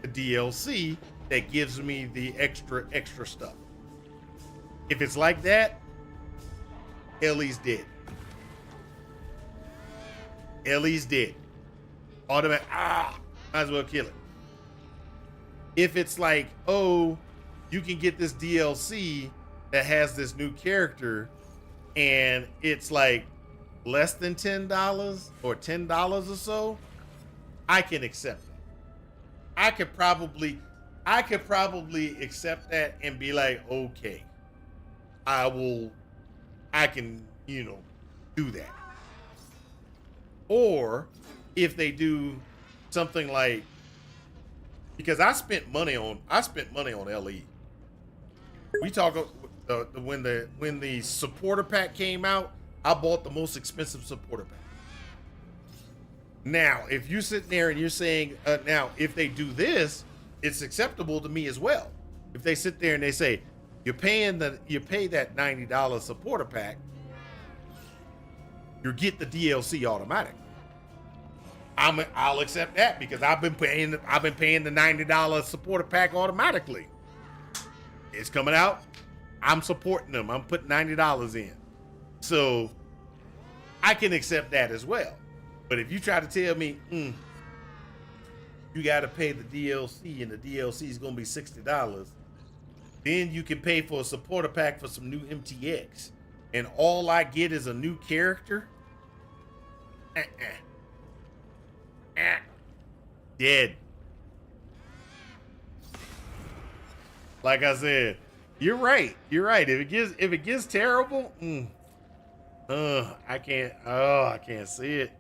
the DLC that gives me the extra stuff. If it's like that, Ellie's dead. Ellie's dead. Automatic. Might as well kill it. If it's like, oh, you can get this DLC that has this new character, and it's like less than $10 or $10 or so, I can accept that. I could probably accept that and be like, okay, I can, do that. Or if they do something like, because I spent money on LE. We talk when the supporter pack came out, I bought the most expensive supporter pack. Now, if you sit there and you're saying, now if they do this, it's acceptable to me as well. If they sit there and they say, you pay that $90 supporter pack, you get the DLC automatic. I'll accept that because I've been paying the $90 supporter pack automatically. It's coming out. I'm supporting them. I'm putting $90 in. So I can accept that as well. But if you try to tell me, you got to pay the DLC and the DLC is going to be $60, then you can pay for a supporter pack for some new MTX, and all I get is a new character. Dead. Like I said, you're right. If it gets terrible, I can't see it.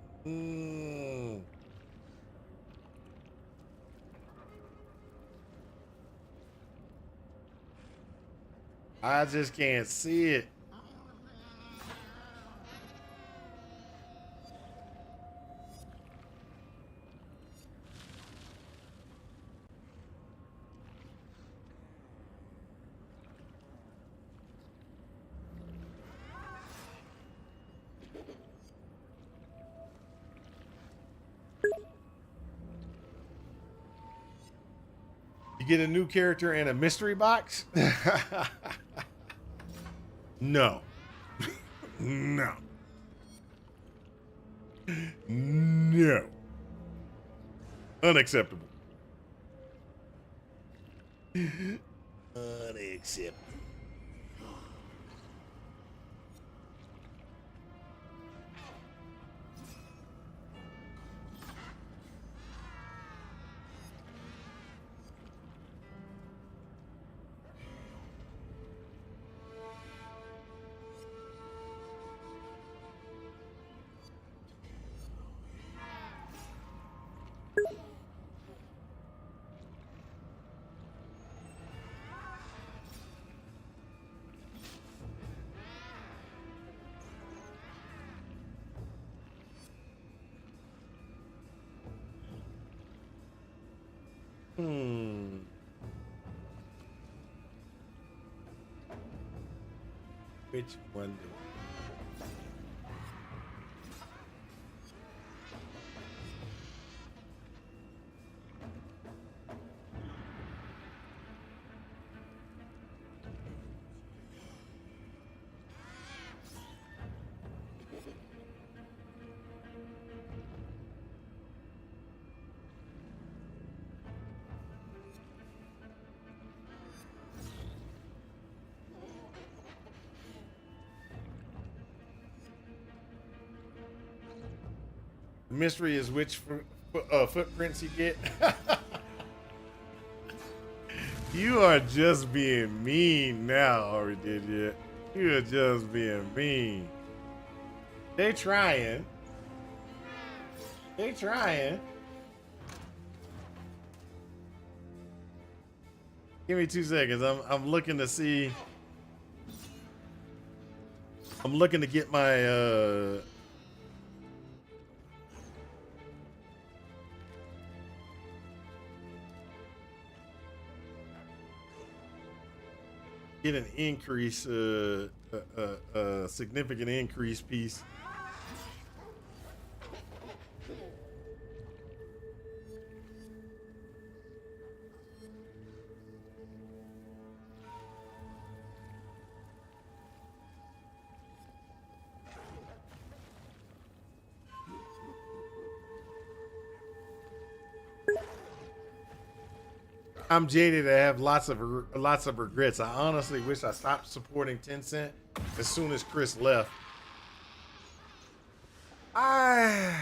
I just can't see it. You get a new character and a mystery box? No. No. No. Unacceptable. Unacceptable. Which one do the mystery is which footprints you get? You are just being mean now, or did you? You are just being mean. They trying. They trying. Give me 2 seconds. I'm looking to see. I'm looking to get my get an increase, significant increase piece. I'm jaded. I have lots of regrets. I honestly wish I stopped supporting Tencent as soon as Chris left. I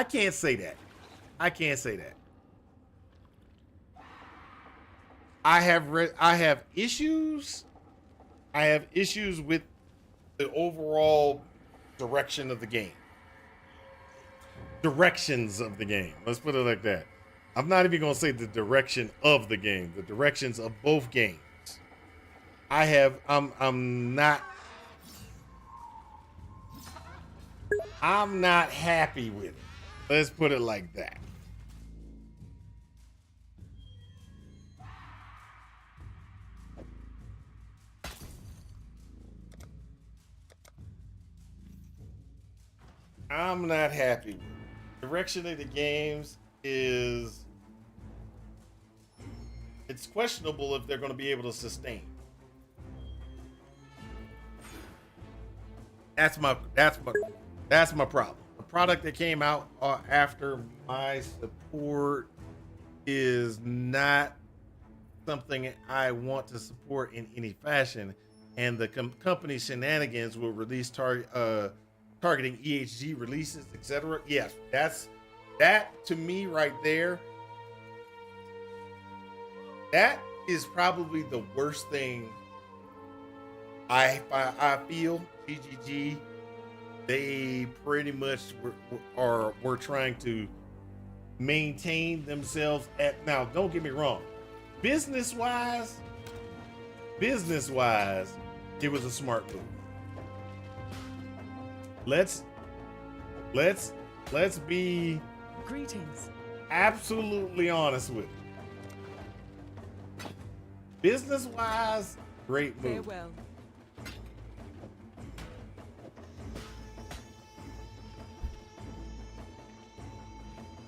can't say that. I can't say that. I have issues. I have issues with the overall direction of the game. Directions of the game. Let's put it like that. I'm not even going to say the direction of the game. The directions of both games. I'm not happy with it. Let's put it like that. I'm not happy with it. Direction of the games is, it's questionable if they're going to be able to sustain. That's my problem. The product that came out after my support is not something I want to support in any fashion, and the company shenanigans will release targeting EHG releases, etc. Yes, that to me right there. That is probably the worst thing. I feel GGG, they pretty much were trying to maintain themselves at. Now, don't get me wrong, business wise, it was a smart move. Let's be Greetings. absolutely honest with it. Business wise, great move. Farewell.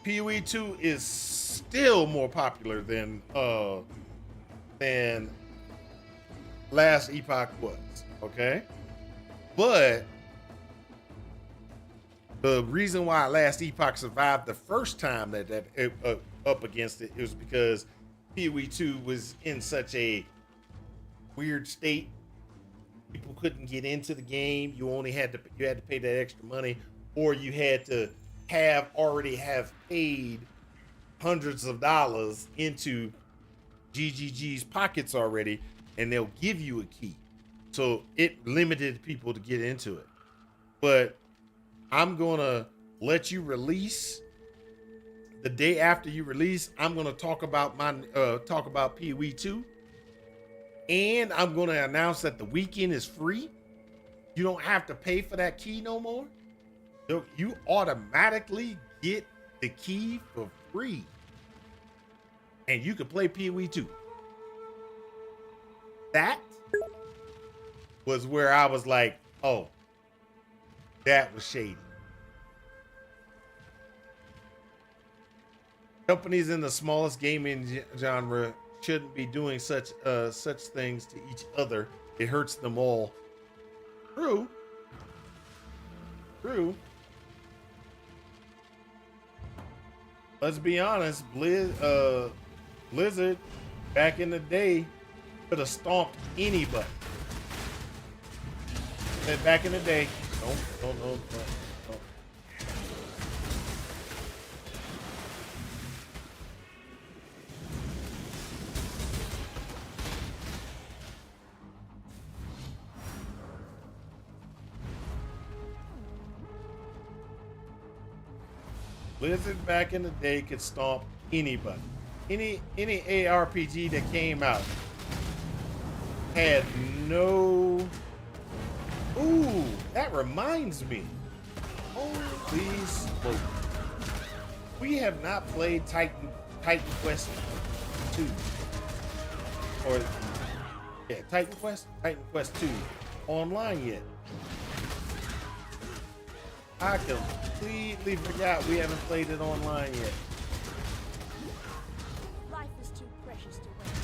PoE 2 is still more popular than Last Epoch was, okay? But the reason why Last Epoch survived the first time that it, up against it was because PoE 2 was in such a weird state. People couldn't get into the game. You had to pay that extra money, or you had to already have paid hundreds of dollars into GGG's pockets already, and they'll give you a key. So it limited people to get into it. But I'm gonna let you release the day after you release. I'm gonna talk about PoE 2, and I'm gonna announce that the weekend is free. You don't have to pay for that key no more. You automatically get the key for free, and you can play PoE 2. That was where I was like, oh, that was shady. Companies in the smallest gaming genre shouldn't be doing such things to each other. It hurts them all. True. Let's be honest, Blizzard back in the day could have stomped anybody. Back in the day, don't. Blizzard back in the day could stomp anybody. Any ARPG that came out had no. Ooh, that reminds me. Holy smoke. We have not played Titan Quest 2. Or Yeah, Titan Quest 2 online yet. I completely forgot we haven't played it online yet. Life is too precious to waste.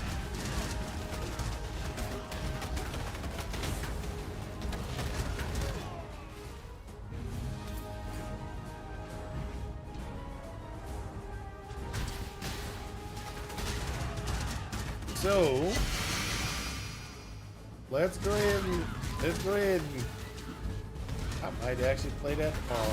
So let's go ahead and I might actually play that tomorrow.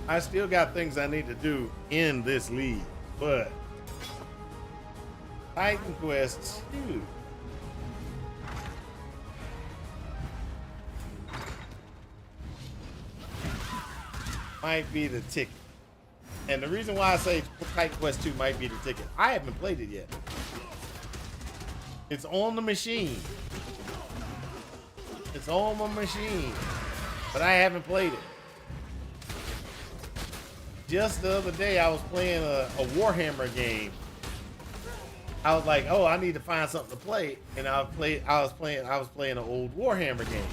I still got things I need to do in this league, but Titan Quest 2. Might be the ticket. And the reason why I say Titan Quest 2 might be the ticket, I haven't played it yet. It's on the machine. It's on my machine. But I haven't played it. Just the other day, I was playing a Warhammer game. I was like, oh, I need to find something to play. And I was playing an old Warhammer game.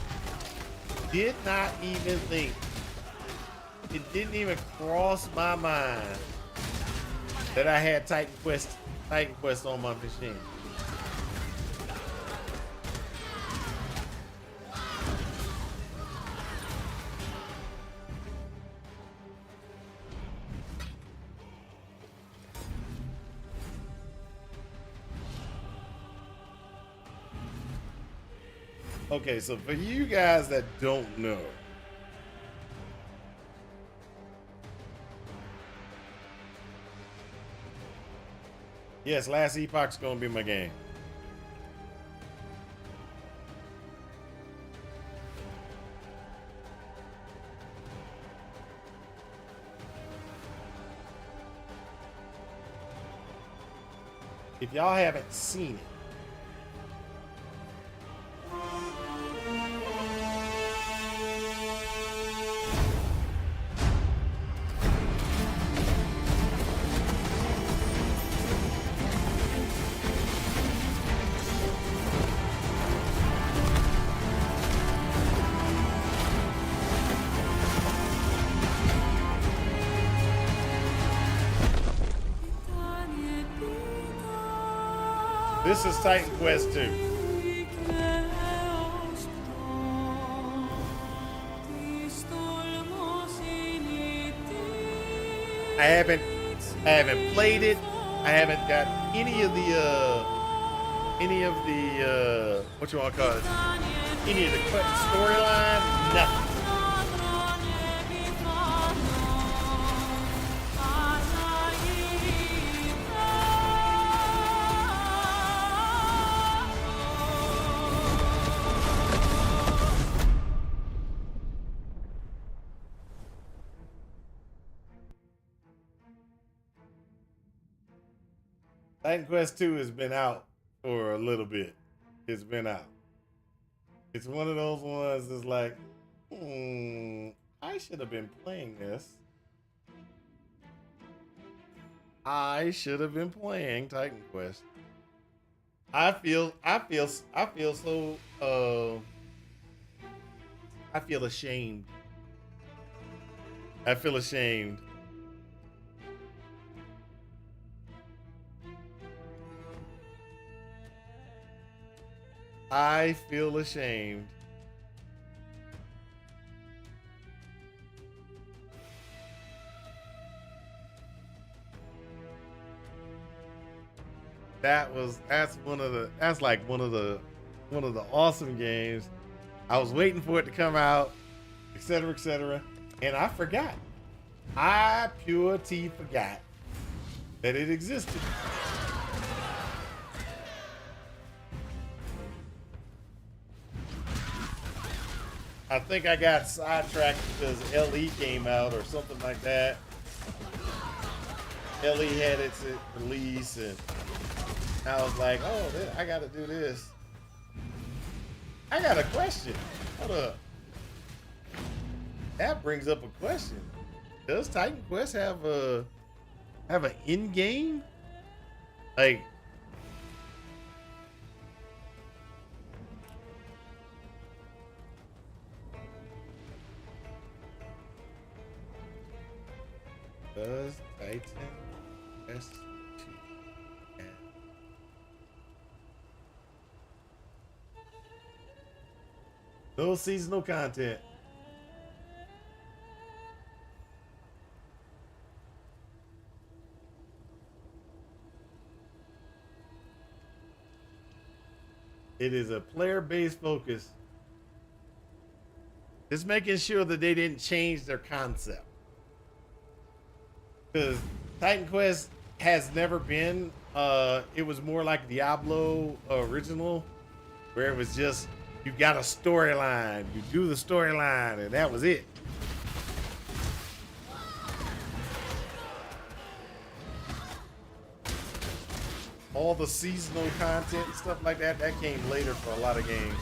Did not even think. It didn't even cross my mind that I had Titan Quest on my machine. Okay, so for you guys that don't know, yes, Last Epoch's gonna be my game. If y'all haven't seen it, this is Titan Quest 2. I haven't played it. I haven't got any of the what you want to call it? Any of the storyline, nothing. Titan Quest 2 has been out for a little bit. It's been out. It's one of those ones that's like, I should have been playing this. I should have been playing Titan Quest. I feel so I feel ashamed. I feel ashamed. I feel ashamed. That's one of the awesome games. I was waiting for it to come out, etc., and I forgot. I pure T forgot that it existed. I think I got sidetracked because LE came out or something like that. LE had its release, and I was like, oh, I got to do this. I got a question. Hold up. That brings up a question. Does Titan Quest have an end game? Like, does Titan Quest 2 have no seasonal content? It is a player-based focus. Just making sure that they didn't change their concept. Because Titan Quest has never been, it was more like Diablo original, where it was just, you got a storyline, you do the storyline, and that was it. All the seasonal content and stuff like that, that came later for a lot of games.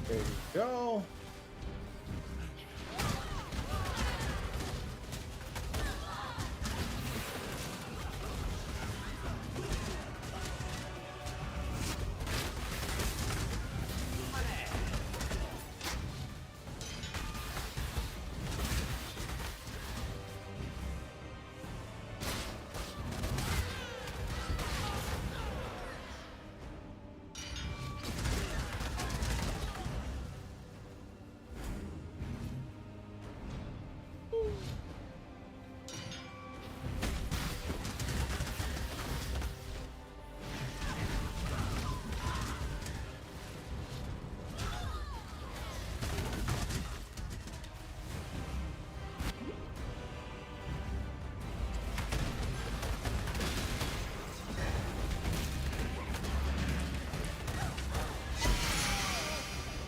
There we go.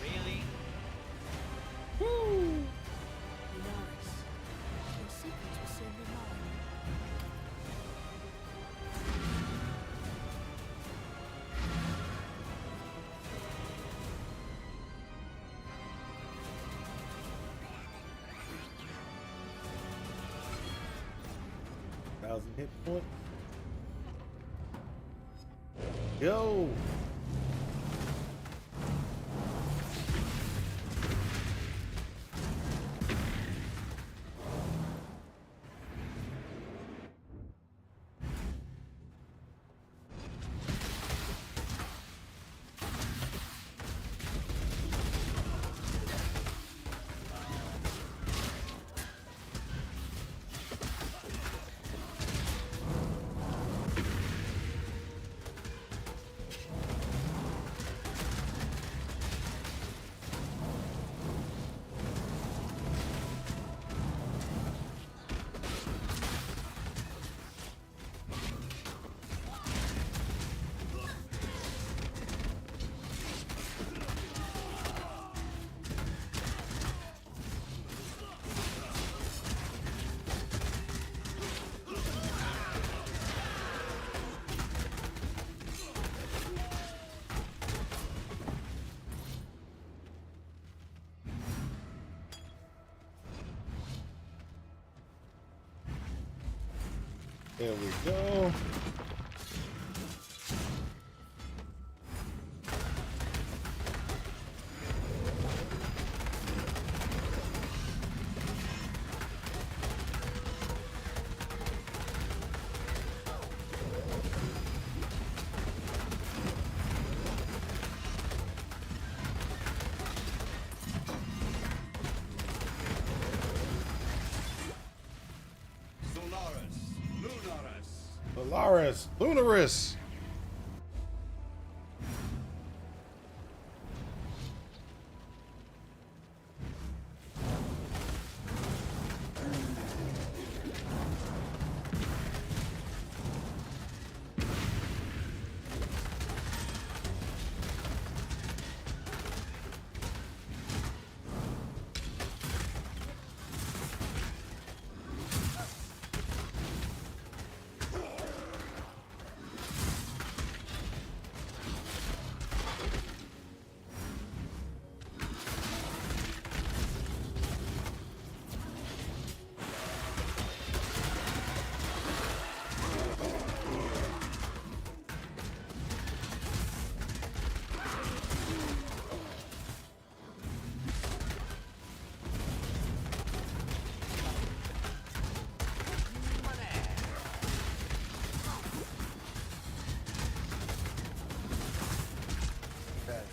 Really? Polaris, your secrets will soon be mine. Thousand hit points. Go. There we go. Laris, Lunaris.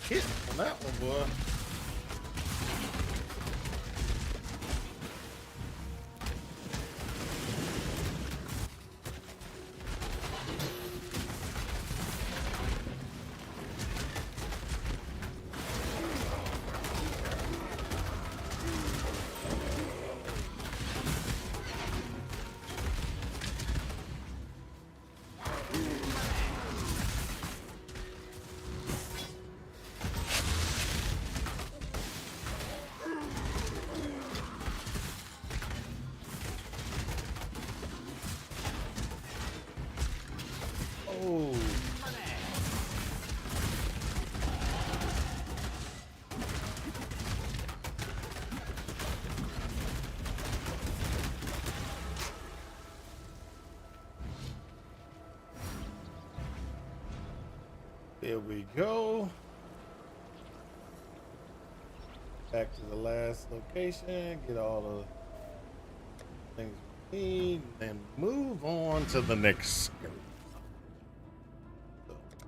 Hit on that one, boy. Oh. There we go. Back to the last location, get all the things we need, and move on to the next skill.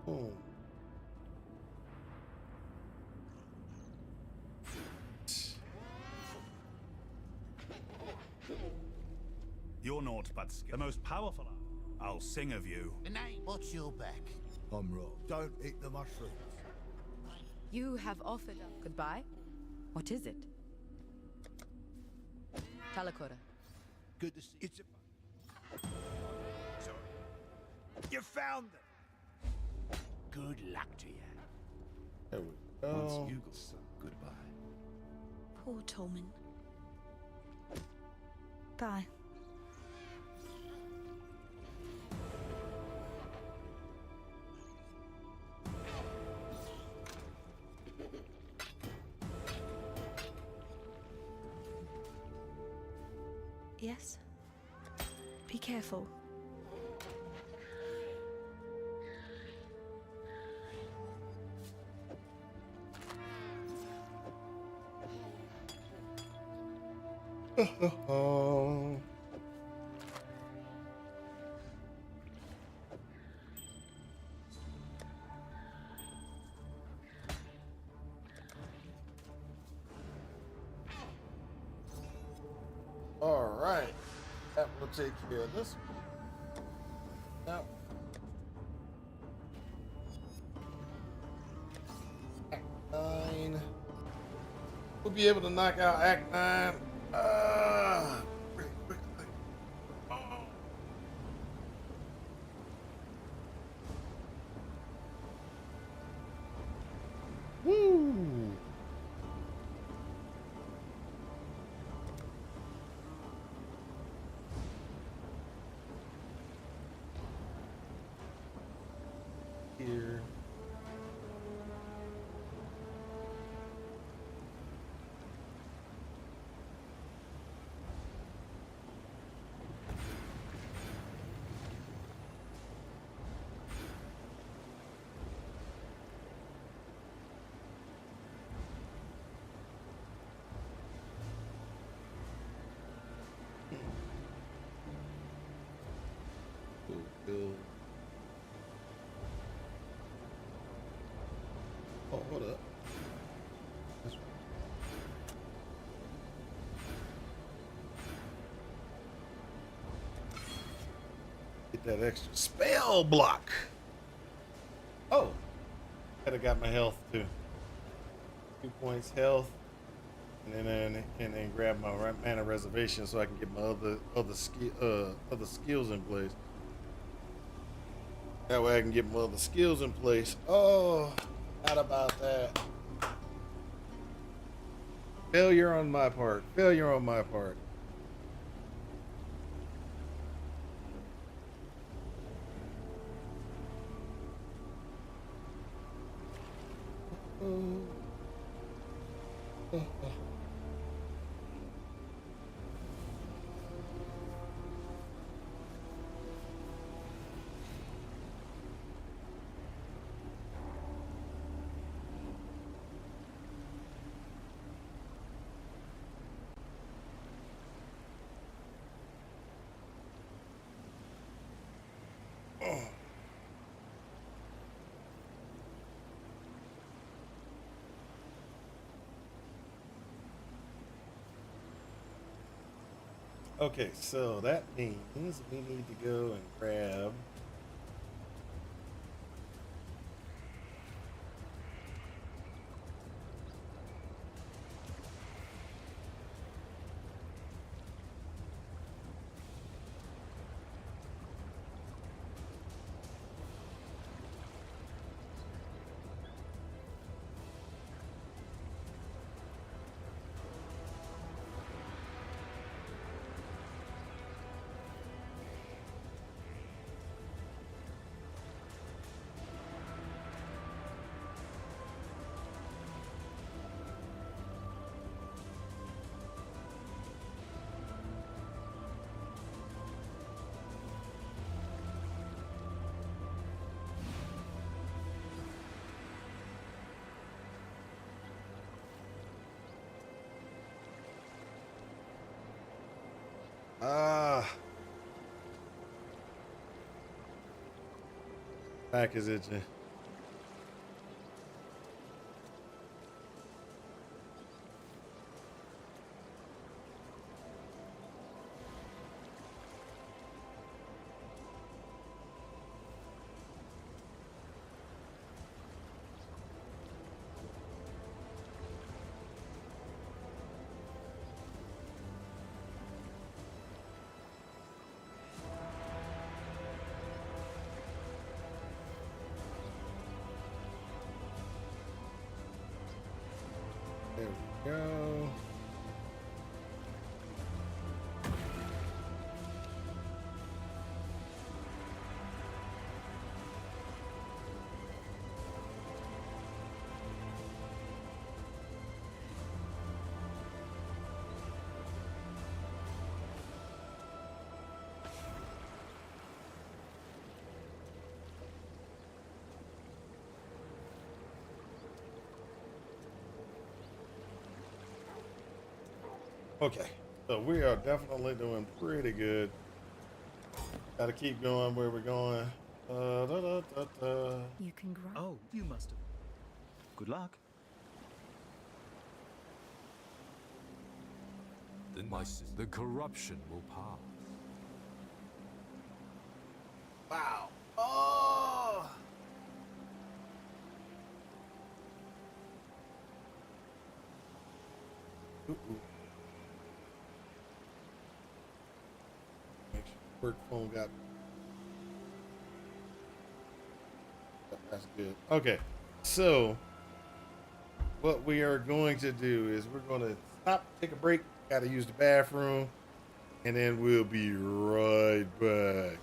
Boom. You're naught but the most powerful. I'll sing of you. Watch your back. I'm Rob. Don't eat the mushrooms. You have offered a goodbye. What is it? Talakora. Good to see you. It's a... Sorry. You found them. Good luck to you. There we go. Once you got some goodbye. Poor Tolman. Bye. Yes? Be careful. All right, that will take care of this one. Now, Act 9. We'll be able to knock out Act 9 pretty quickly. Oh. Woo! Here. Cool. Oh, hold up. That's right. Get that extra spell block. Oh, could have got my health too. 2 points health, and then grab my mana reservation so I can get my other skills in place. That way I can get my other skills in place. Oh, not about that. Failure on my part. Failure on my part. Okay, so that means we need to go and grab. Back is itching. There we go. Okay, so we are definitely doing pretty good. Got to keep going where we're going. You can grow. Oh, you must have. Good luck. The corruption will pass. Wow. Oh. Ooh. Make sure the work phone got. That's good. Okay, so what we are going to do is we're going to stop, take a break. Got to use the bathroom, and then we'll be right back.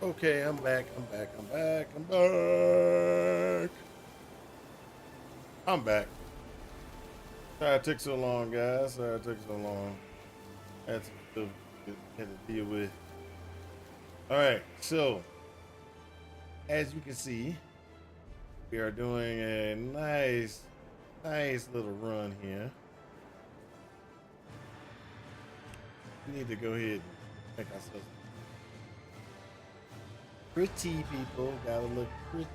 Okay, I'm back. I'm back. Sorry it took so long, guys. Sorry it took so long. Had some stuff had to deal with. All right, so as you can see, we are doing a nice little run here. We need to go ahead and make ourselves pretty, people. Gotta look pretty.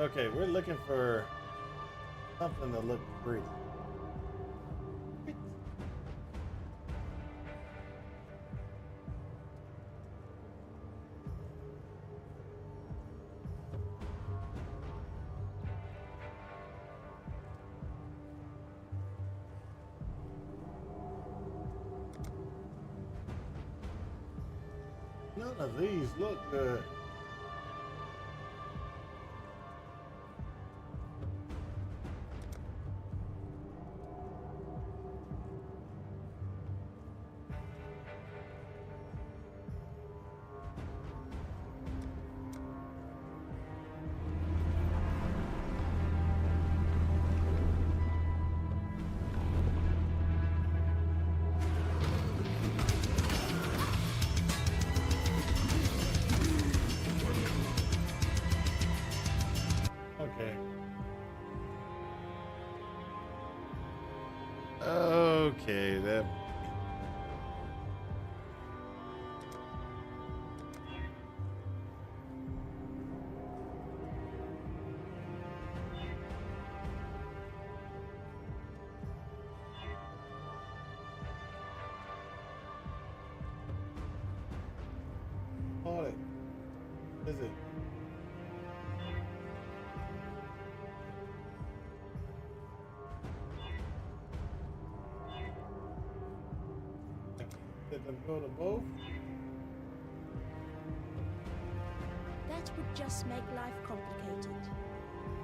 Okay, we're looking for something to look pretty. None of these look good. Okay. Okay, that. Hold it. Is it? Did them go to both? That would just make life complicated.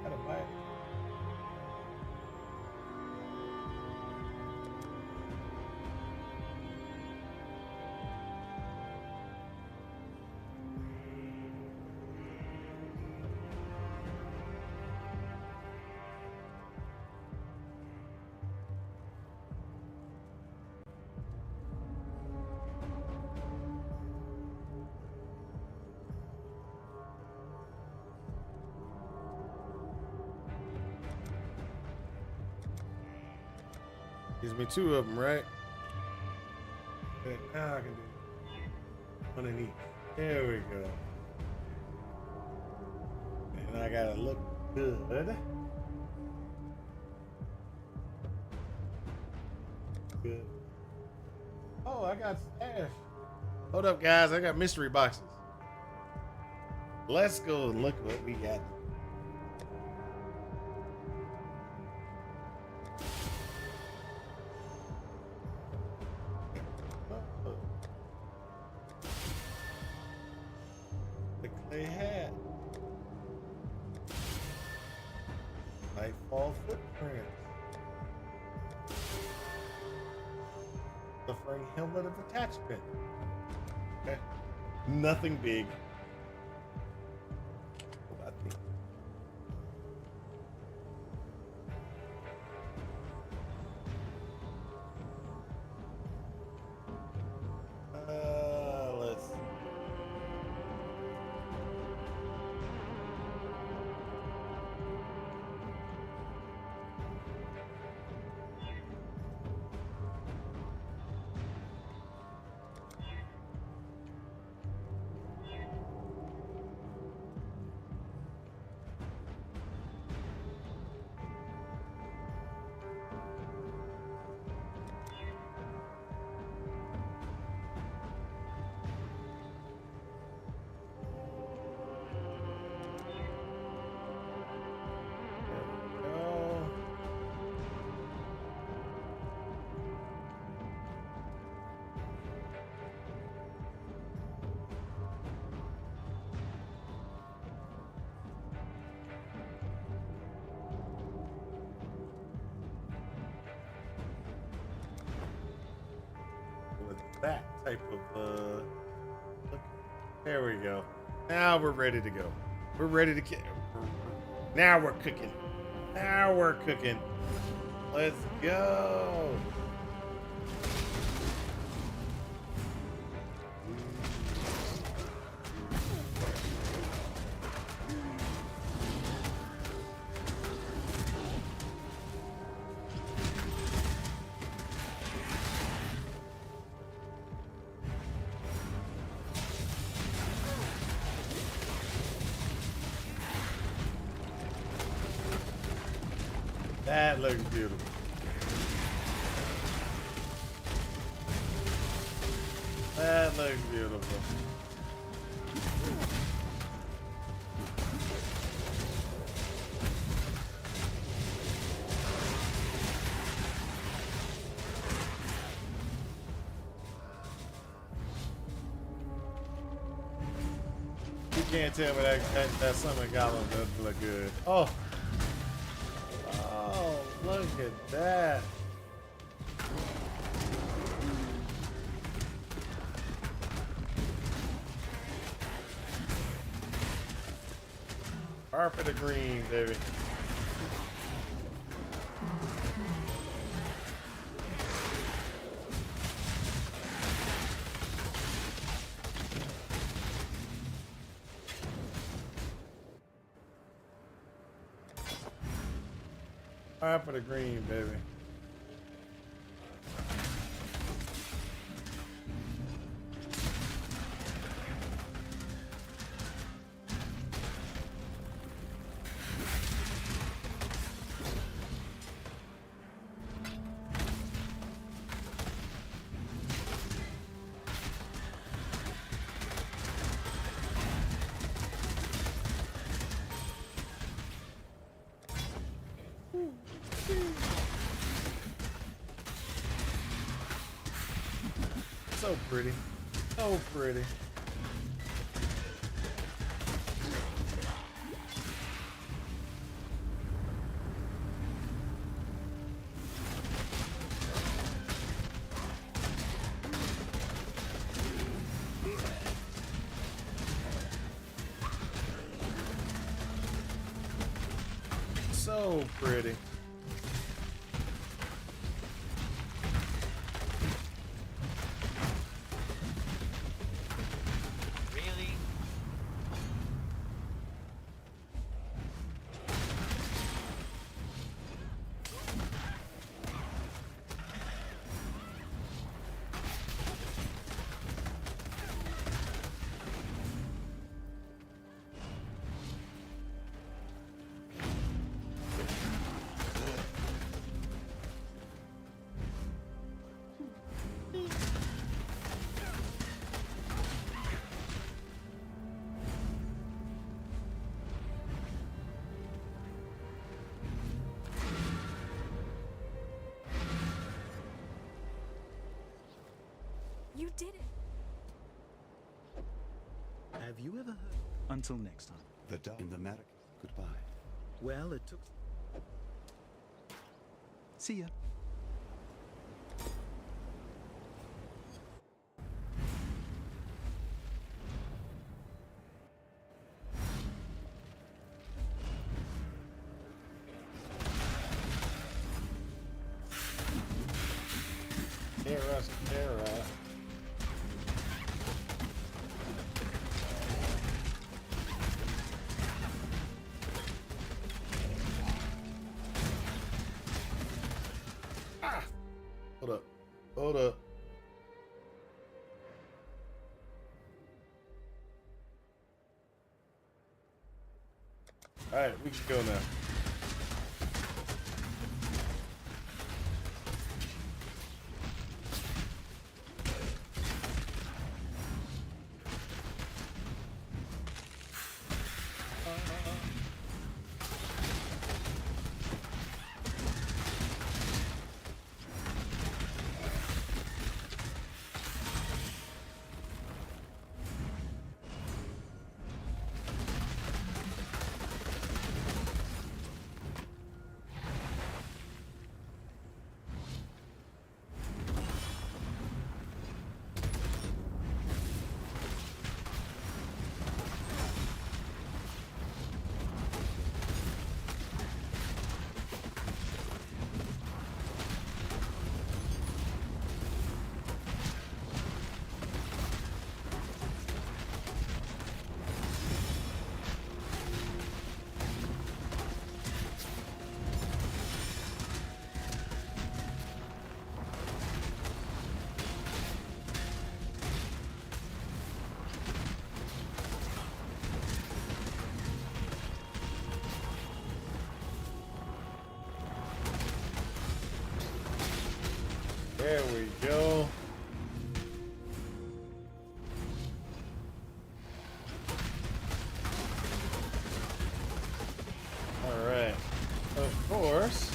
Gotta buy it. Gives me two of them, right? Okay, now I can do one in each. There we go. And I gotta look good. Good. Oh, I got stash. Hold up, guys. I got mystery boxes. Let's go and look what we got. The clay hat. Nightfall footprints. Suffering helmet of attachment. Okay. Nothing big. What about me? that type of look. There we go. Now we're ready to go. We're ready to now we're cooking. Now we're cooking. Let's go. That looks beautiful. That looks beautiful. You can't tell me that summon golem doesn't look good. Oh. Oh, look at that. Carpet of green, baby. Carpet of green, baby. So pretty. So pretty. So pretty. You did it. Have you ever heard? Until next time. The dark in the America. Goodbye. Well, it took... See ya. Sarah. Ah! Hold up. Hold up. All right, we can go now. There we go. All right. Of course.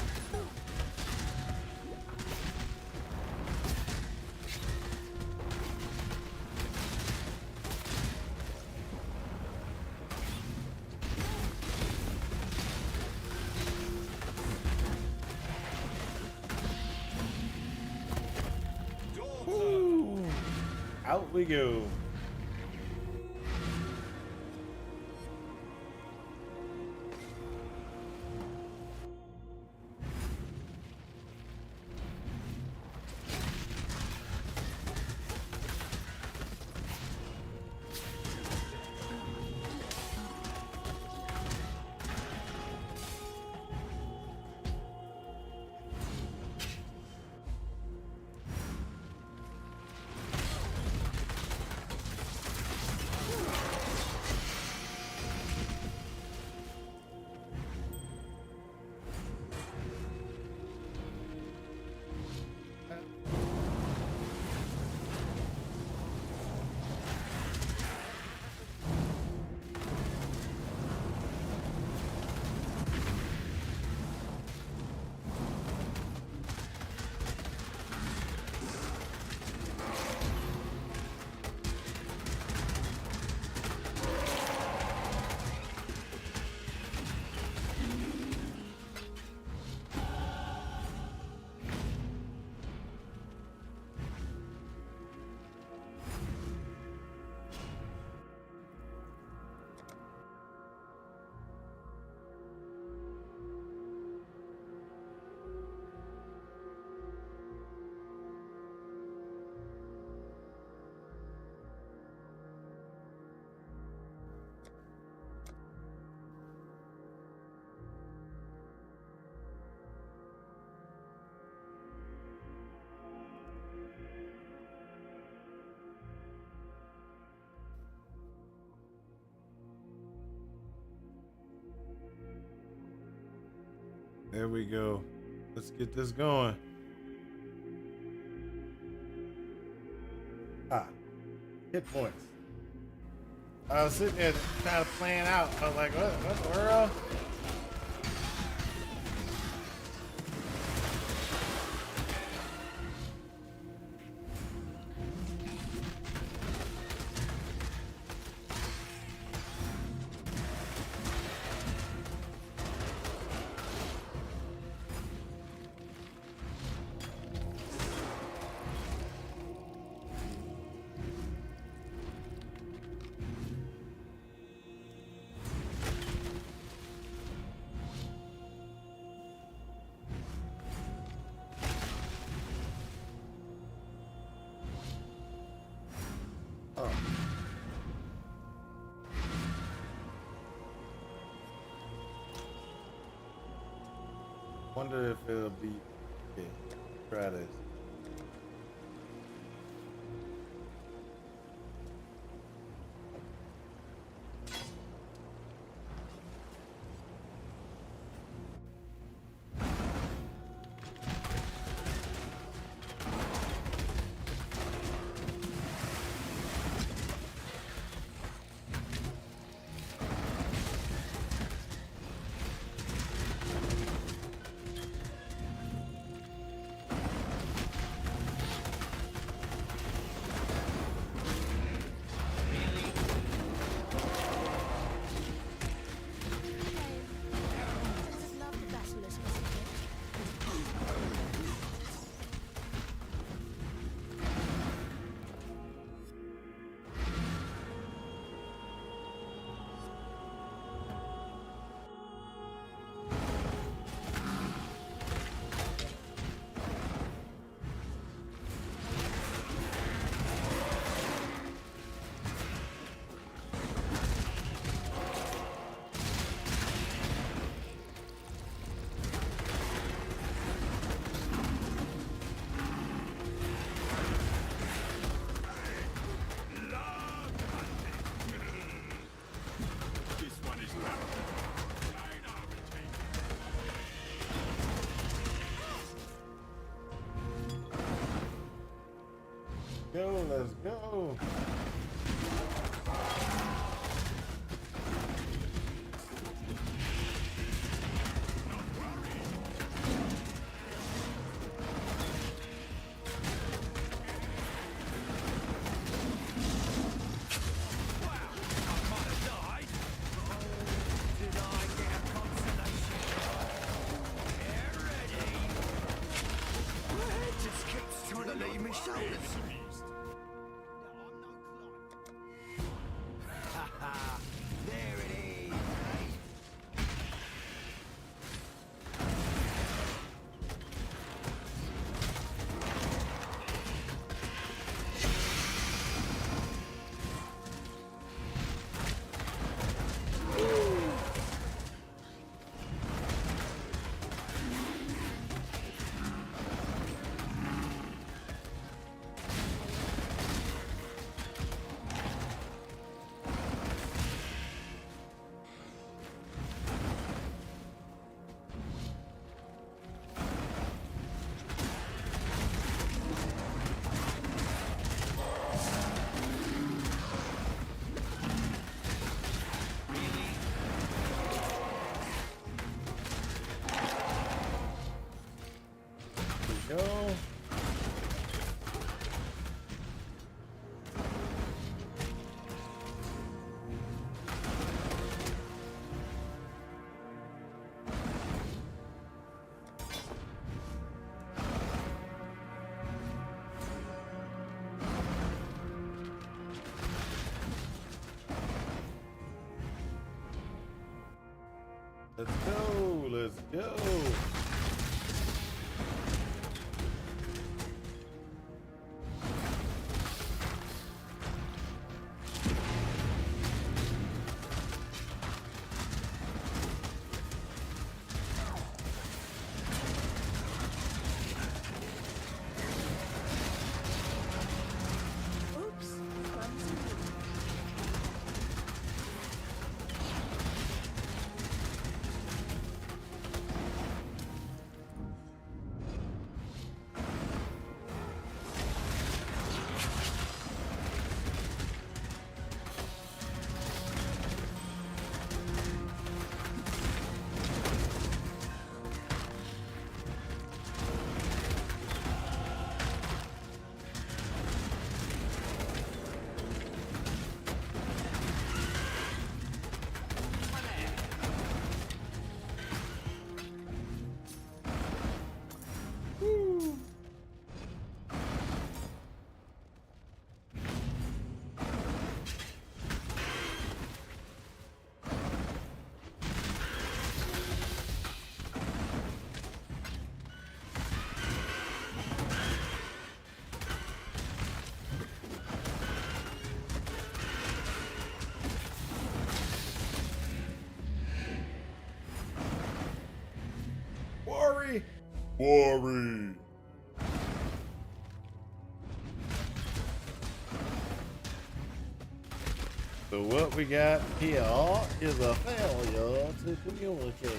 Woo. Out we go. There we go. Let's get this going. Hit points. I was sitting there kind of playing out. I was like, what the world? Wonder if it'll be. Okay, try this. let's go. Go. Let's go. Let's go. Worry. So what we got here is a failure to communicate.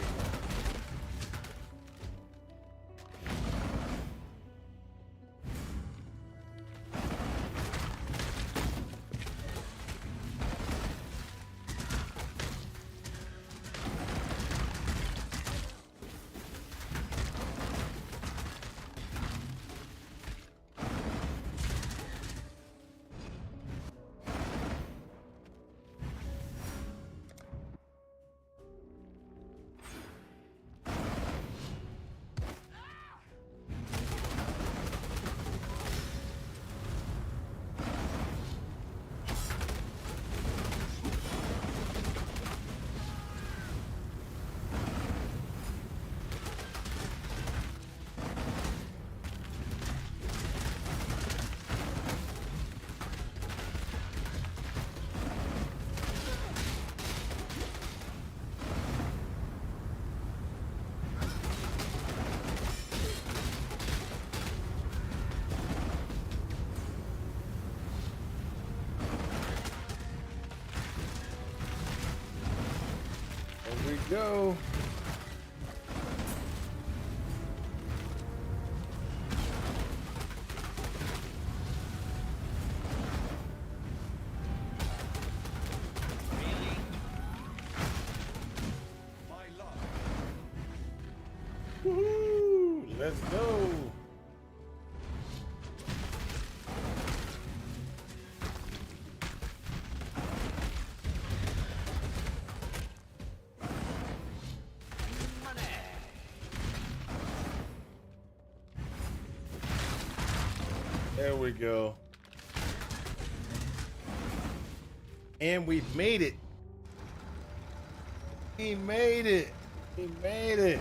Here we go. Let's go. There we go. And we made it. He made it. He made it.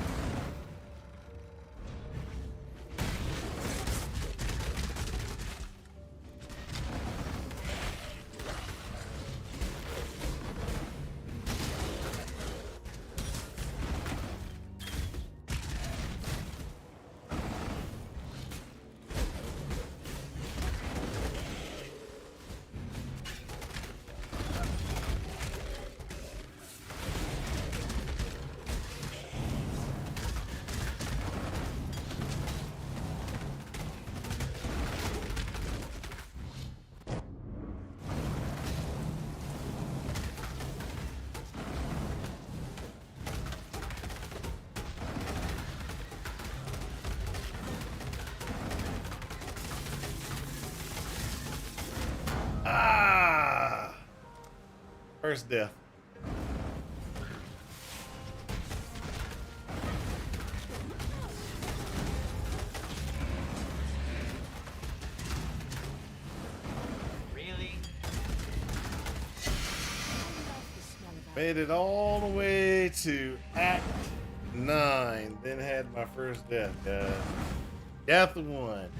Ah! First death. Really? Made it all the way to Act 9. Then had my first death, guys. Death 1.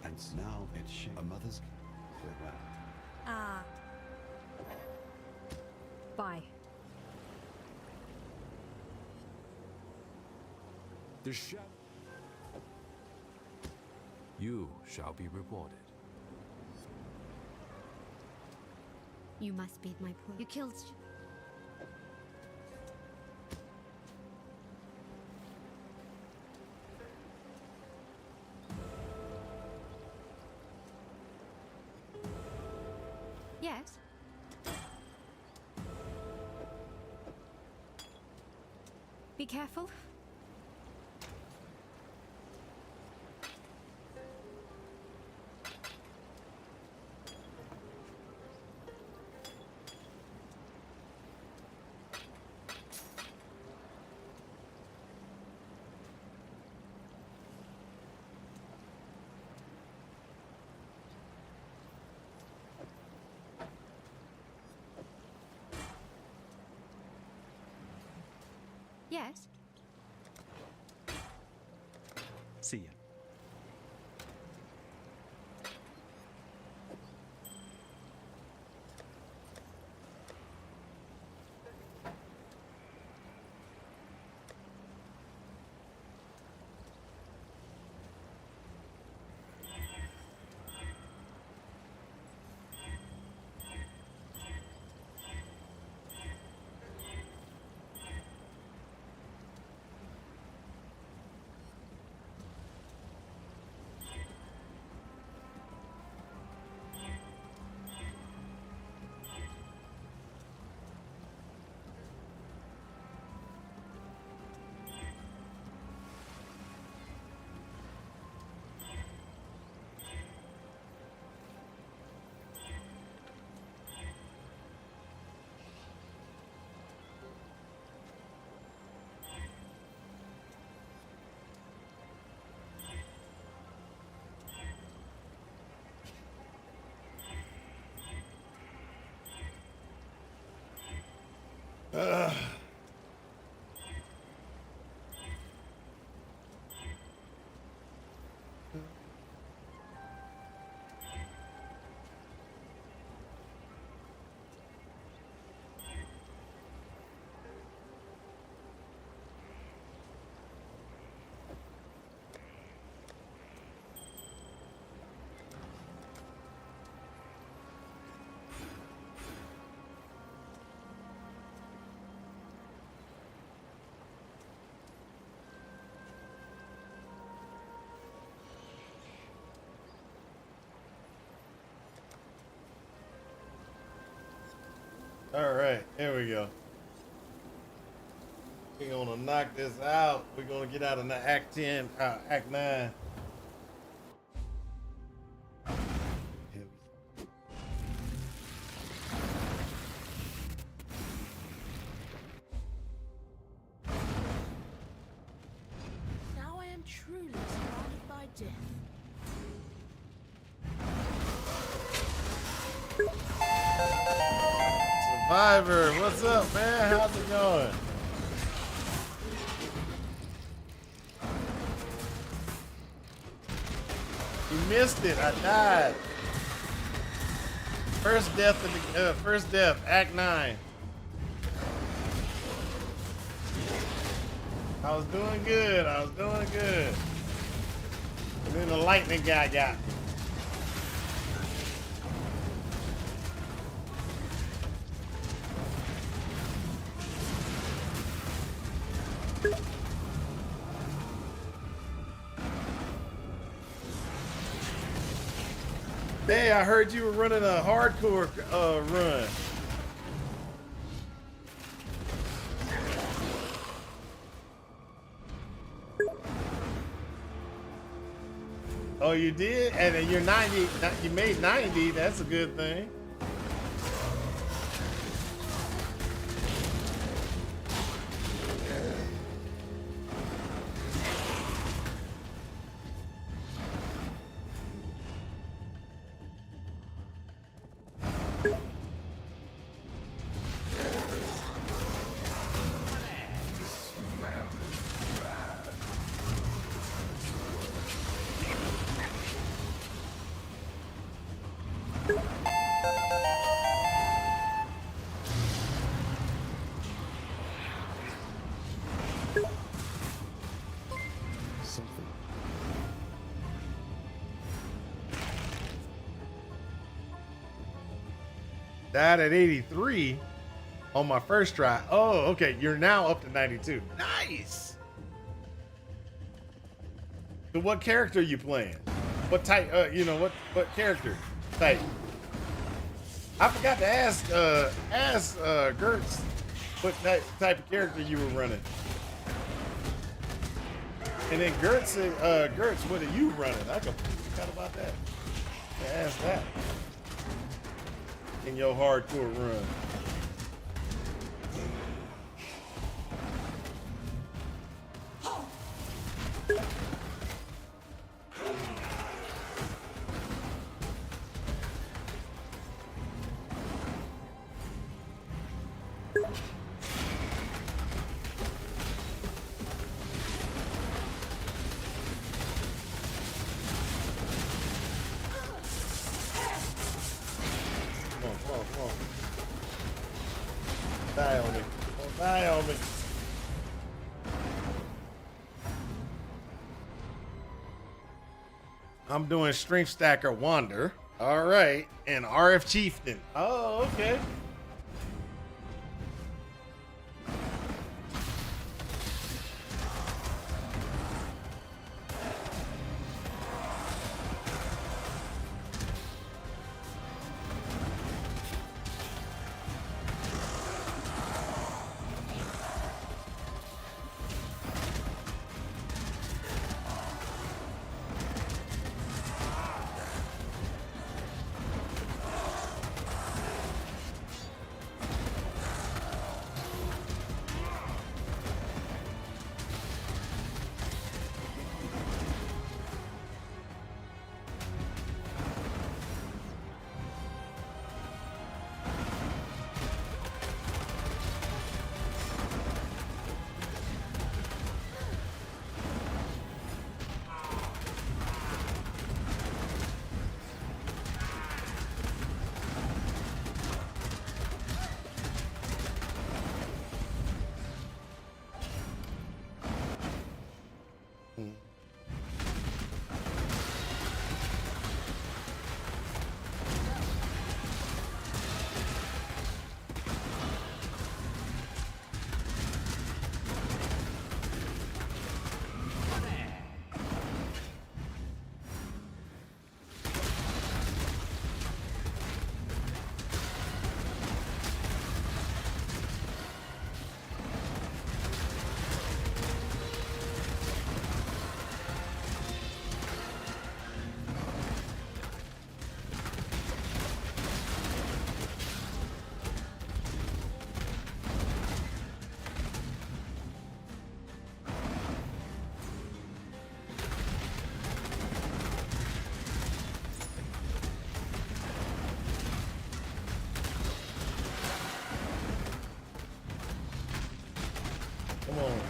And now it's a mother's farewell. Ah. Bye. The shadow. You shall be rewarded. You must be my poor. You killed. Yes. Be careful. Yes. See ya. All right, there we go. We're gonna knock this out. We're gonna get out of the Act 10, Act 9. Now I am truly surrounded by death. Survivor, what's up, man? How's it going? You missed it. I died. First death of the first death, Act 9. I was doing good. I was doing good. And then the lightning guy got me. Hey, I heard you were running a hardcore run. Oh, you did? And then you're 90, you made 90, that's a good thing. Died at 83 on my first try. Oh, okay. You're now up to 92. Nice. So what character are you playing? What type, what character type? I forgot to ask Gertz what type of character you were running. And then Gertz said, Gertz, what are you running? I completely forgot about that. I asked that. In your hardcore run. Die on me. Don't die on me. I'm doing Strength Stacker Wander. All right. And RF Chieftain. Oh, okay.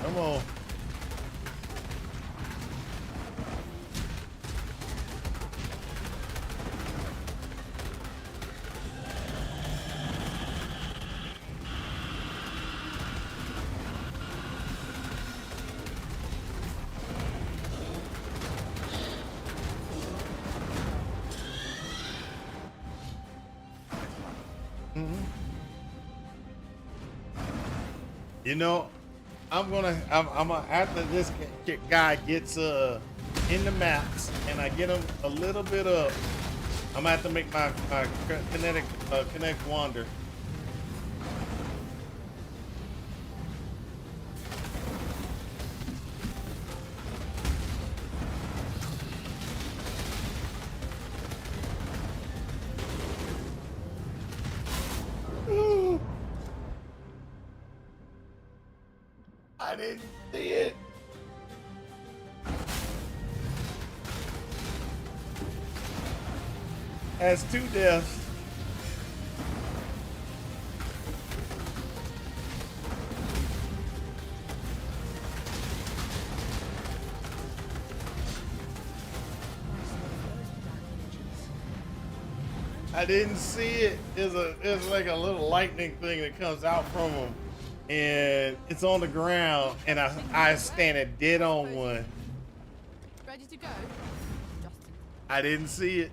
Come on. You know, I'm gonna after this guy gets in the maps and I get him a little bit up, I'm gonna have to make my kinetic wander. I didn't see it. Has 2 deaths. I didn't see it. It's like a little lightning thing that comes out from him. And it's on the ground, and I standing dead on one. Ready to go? Justin. I didn't see it.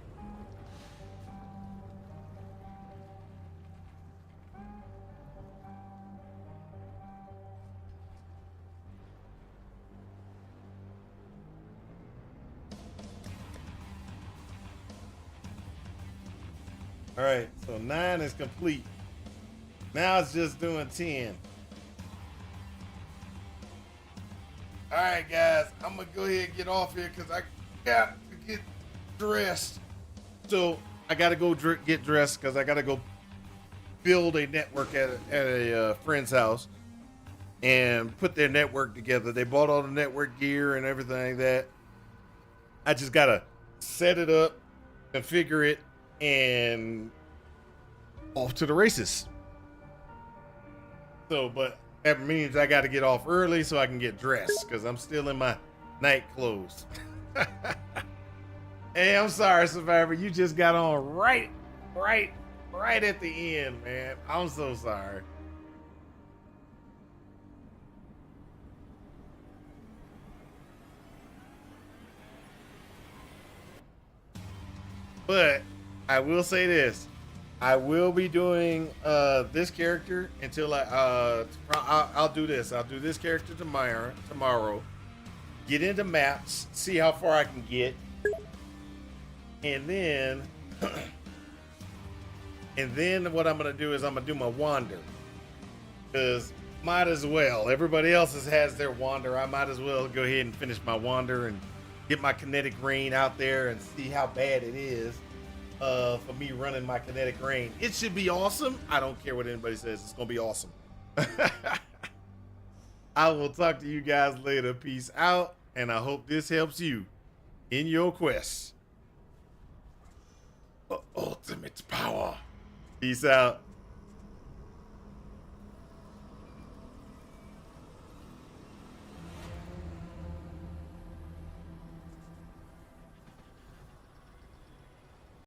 All right, so 9 is complete. Now it's just doing 10. All right, guys, I'm gonna go ahead and get off here because I got to get dressed. So I gotta go get dressed because I gotta go build a network at a friend's house and put their network together. They bought all the network gear and everything like that. I just gotta set it up, configure it, and off to the races. So, but that means I got to get off early so I can get dressed because I'm still in my night clothes. Hey, I'm sorry, Survivor. You just got on right at the end, man. I'm so sorry. But I will say this. I will be doing this character until I'll do this. I'll do this character tomorrow. Get into maps, see how far I can get. And then what I'm gonna do is I'm gonna do my wander. Cause might as well. Everybody else has their wander. I might as well go ahead and finish my wander and get my kinetic rain out there and see how bad it is. For me running my kinetic rain. It should be awesome. I don't care what anybody says. It's going to be awesome. I will talk to you guys later. Peace out. And I hope this helps you in your quest for ultimate power. Peace out.